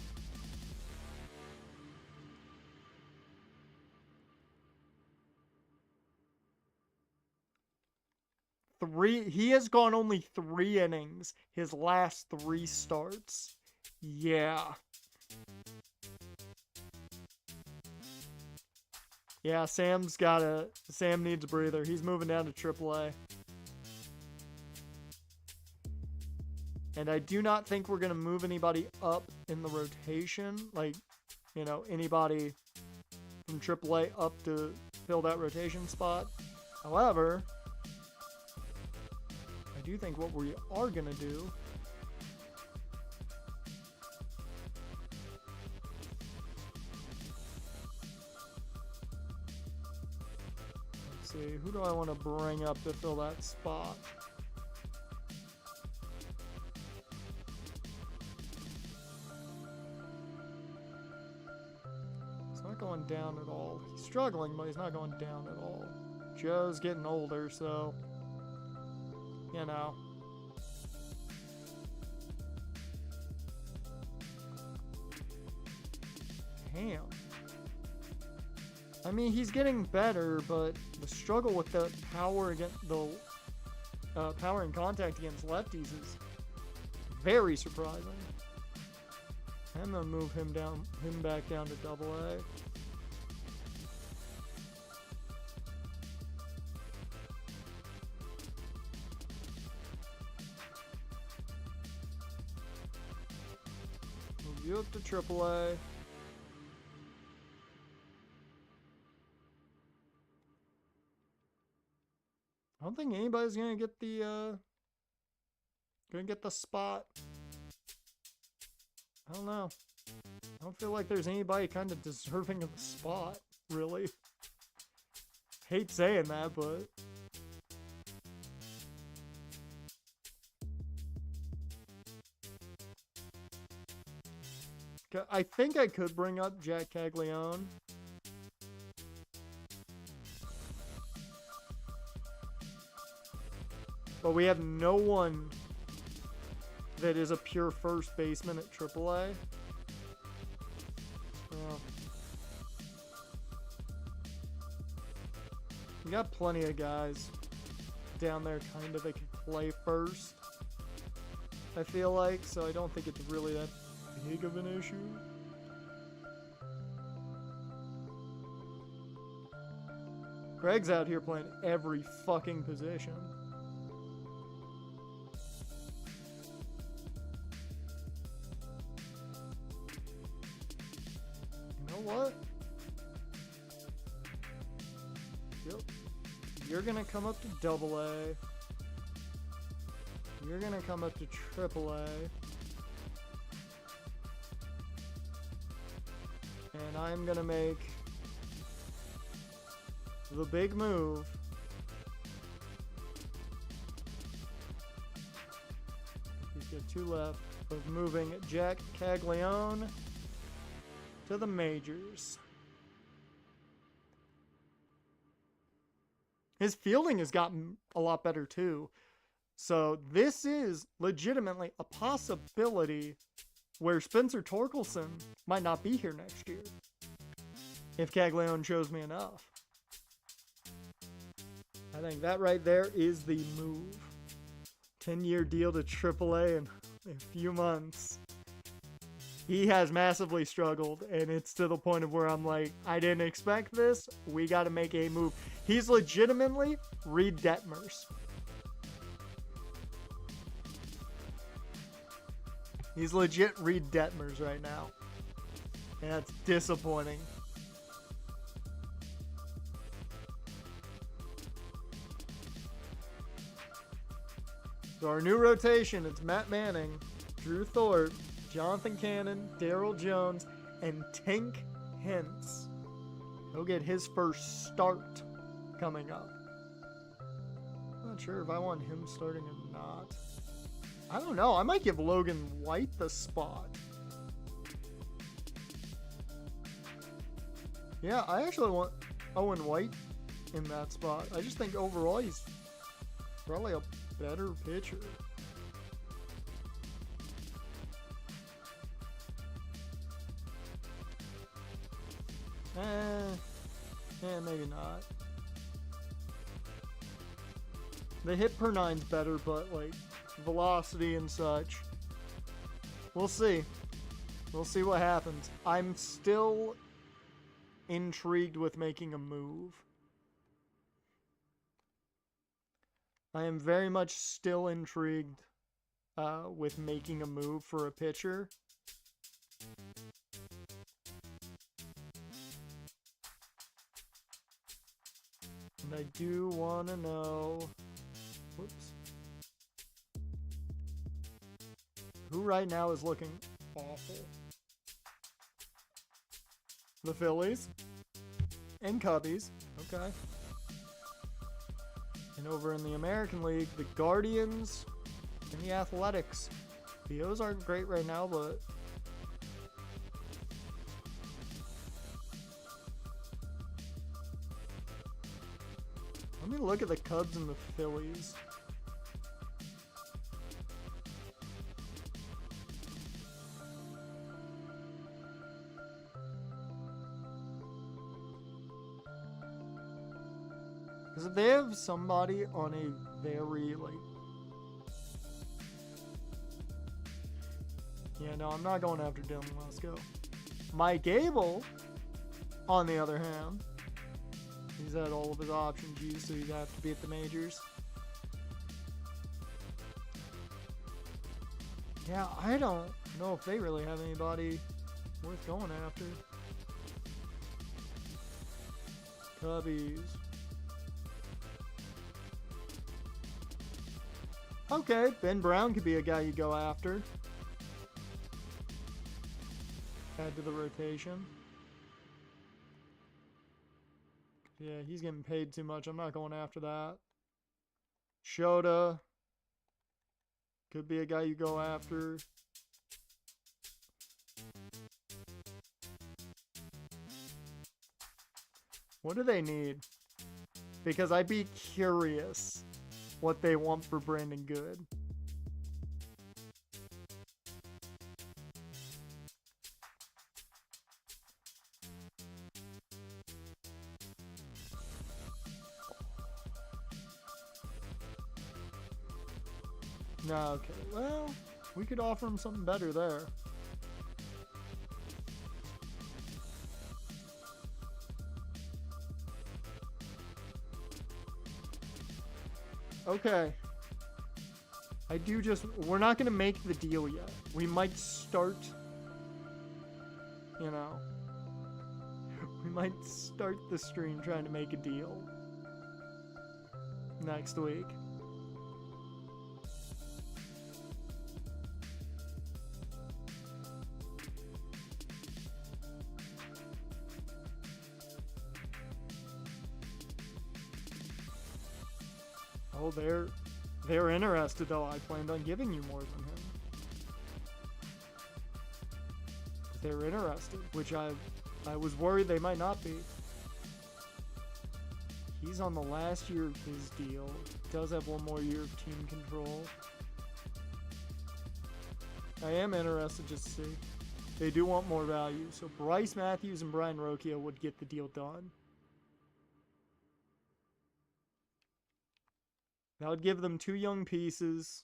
He has gone only 3 innings his last 3 starts. Yeah. Yeah, Sam needs a breather. He's moving down to AAA. And I do not think we're going to move anybody up in the rotation. Like, you know, anybody from AAA up to fill that rotation spot. However, I do think what we are going to do see, who do I want to bring up to fill that spot? He's not going down at all. He's struggling, but he's not going down at all. Joe's getting older, so, you know. Damn. I mean, he's getting better, but the struggle with the power against the power and contact against lefties is very surprising. I'm gonna move him back down to AA. Move you up to AAA. I don't think anybody's gonna get the spot. I don't know. I don't feel like there's anybody kind of deserving of the spot, really. Hate saying that, but I think I could bring up Jack Caglione. But we have no one that is a pure first baseman at AAA. We got plenty of guys. down there kind of they can play first. I feel like, so I don't think it's really that big of an issue. Greg's out here playing every fucking position. You know what? Yep. You're gonna come up to AA. You're gonna come up to AAA. And I'm gonna make the big move. He's got 2 left of moving Jack Caglione to the majors. His fielding has gotten a lot better too. So this is legitimately a possibility where Spencer Torkelson might not be here next year if Caglione shows me enough. I think that right there is the move. 10-year deal to AAA in a few months. He has massively struggled, and it's to the point of where I'm like, I didn't expect this. We got to make a move. He's legitimately Reed Detmers. He's legit Reed Detmers right now. And that's disappointing. So our new rotation, it's Matt Manning, Drew Thorpe, Jonathan Cannon, Darryl Jones, and Tink Hintz. He'll get his first start coming up. I'm not sure if I want him starting or not. I don't know. I might give Logan White the spot. Yeah, I actually want Owen White in that spot. I just think overall he's probably a better pitcher. Maybe not. The hit per nine's better, but like velocity and such. We'll see. We'll see what happens. I'm still intrigued with making a move. I am very much still intrigued with making a move for a pitcher. And I do want to know, whoops, who right now is looking awful? The Phillies and Cubbies. Okay. And over in the American League, the Guardians and the Athletics. The O's aren't great right now, but let me look at the Cubs and the Phillies. Because if they have somebody on a very, like... Yeah, no, I'm not going after Dylan Lesko. Mike Abel, on the other hand, he's had all of his options used, so he'd have to be at the majors. Yeah, I don't know if they really have anybody worth going after. Cubbies. Okay, Ben Brown could be a guy you go after. Add to the rotation. Yeah, he's getting paid too much. I'm not going after that. Shota could be a guy you go after. What do they need? Because I'd be curious what they want for Brandon Good. No, okay. Well, we could offer him something better there. Okay. We're not going to make the deal yet. We might start, we might start the stream trying to make a deal next week. Oh, they're interested though. I planned on giving you more than him. They're interested, which I was worried they might not be. He's on the last year of his deal. Does have one more year of team control. I am interested just to see. They do want more value. So Bryce Matthews and Brian Rocchio would get the deal done. That would give them 2 young pieces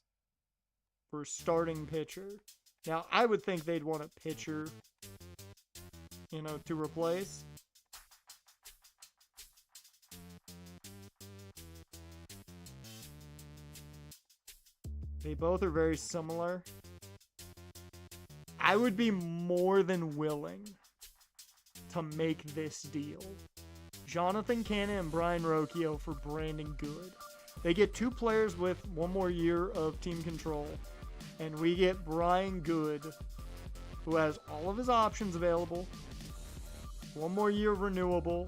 for a starting pitcher. Now, I would think they'd want a pitcher, to replace. They both are very similar. I would be more than willing to make this deal. Jonathan Cannon and Brian Rocchio for Brandon Good. They get 2 players with 1 more year of team control. And we get Brian Good, who has all of his options available. 1 more year renewable.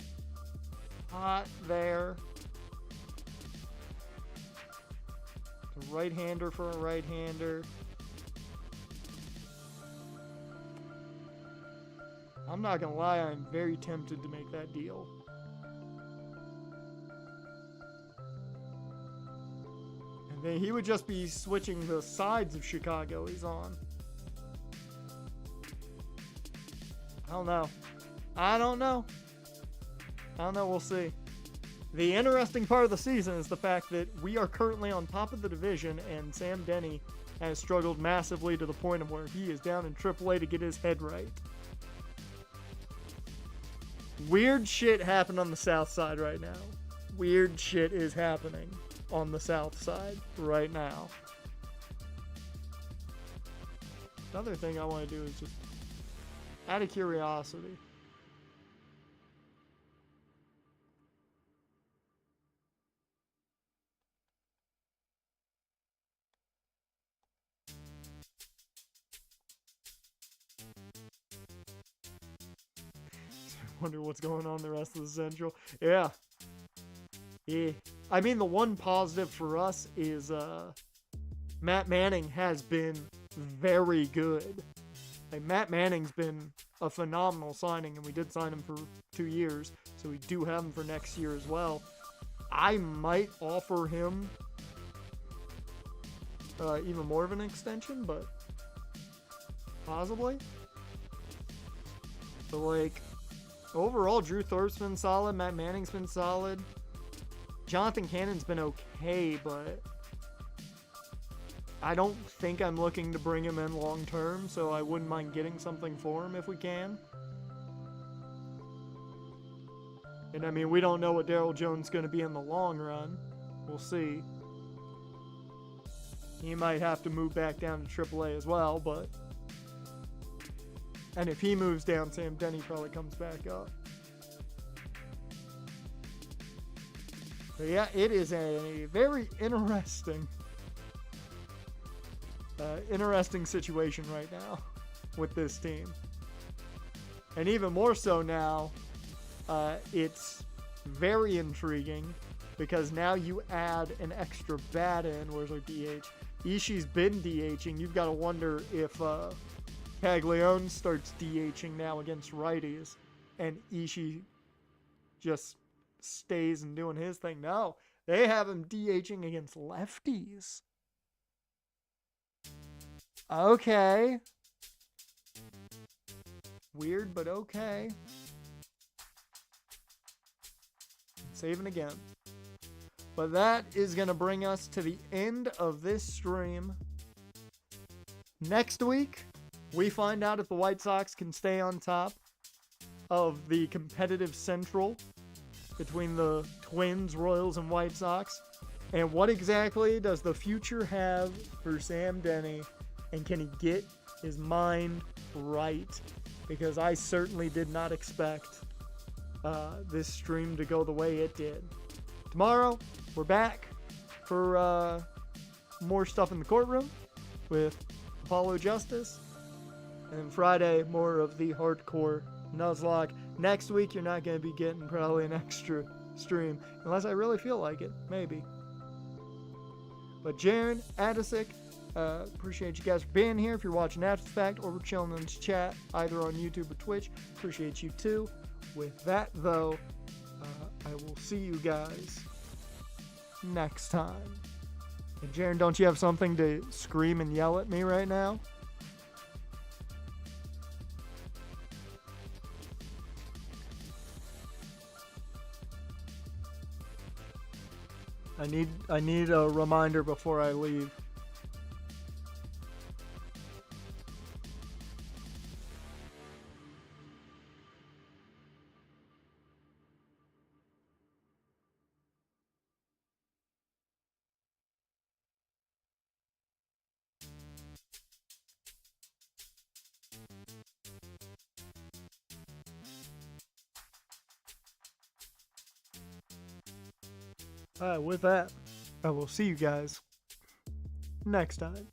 Hot there. A right-hander for a right-hander. I'm not going to lie, I'm very tempted to make that deal. And then he would just be switching the sides of Chicago he's on. I don't know. We'll see. The interesting part of the season is the fact that we are currently on top of the division, and Sam Denny has struggled massively to the point of where he is down in AAA to get his head right. Weird shit happened on the south side right now. Weird shit is happening on the south side right now. Another thing I want to do is just out of curiosity. I wonder what's going on the rest of the Central. Yeah. I mean, the one positive for us is Matt Manning has been very good. Like, Matt Manning's been a phenomenal signing, and we did sign him for 2 years, so we do have him for next year as well. I might offer him even more of an extension, but possibly. But, like, overall, Drew Thorpe's been solid. Matt Manning's been solid. Jonathan Cannon's been okay, but I don't think I'm looking to bring him in long term, so I wouldn't mind getting something for him if we can. And I mean, we don't know what Darryl Jones is going to be in the long run. We'll see. He might have to move back down to AAA as well, but... And if he moves down, Sam Denny probably comes back up. But yeah, it is a very interesting situation right now with this team. And even more so now, it's very intriguing because now you add an extra bat in. Where's our DH? Ishii's been DHing. You've got to wonder if Caglione starts DHing now against righties and Ishii just stays and doing his thing. No, they have him DHing against lefties. Okay. Weird, but okay. Saving again. But that is going to bring us to the end of this stream. Next week, we find out if the White Sox can stay on top of the competitive Central between the Twins, Royals, and White Sox. And what exactly does the future have for Sam Denny? And can he get his mind right? Because I certainly did not expect this stream to go the way it did. Tomorrow, we're back for more stuff in the courtroom with Apollo Justice. And then Friday, more of the hardcore Nuzlocke. Next week, you're not going to be getting probably an extra stream. Unless I really feel like it. Maybe. But Jaron, Adisic, appreciate you guys for being here. If you're watching after the fact or we're chilling in this chat, either on YouTube or Twitch, appreciate you too. With that, though, I will see you guys next time. And Jaron, don't you have something to scream and yell at me right now? I need a reminder before I leave. Alright, with that, I will see you guys next time.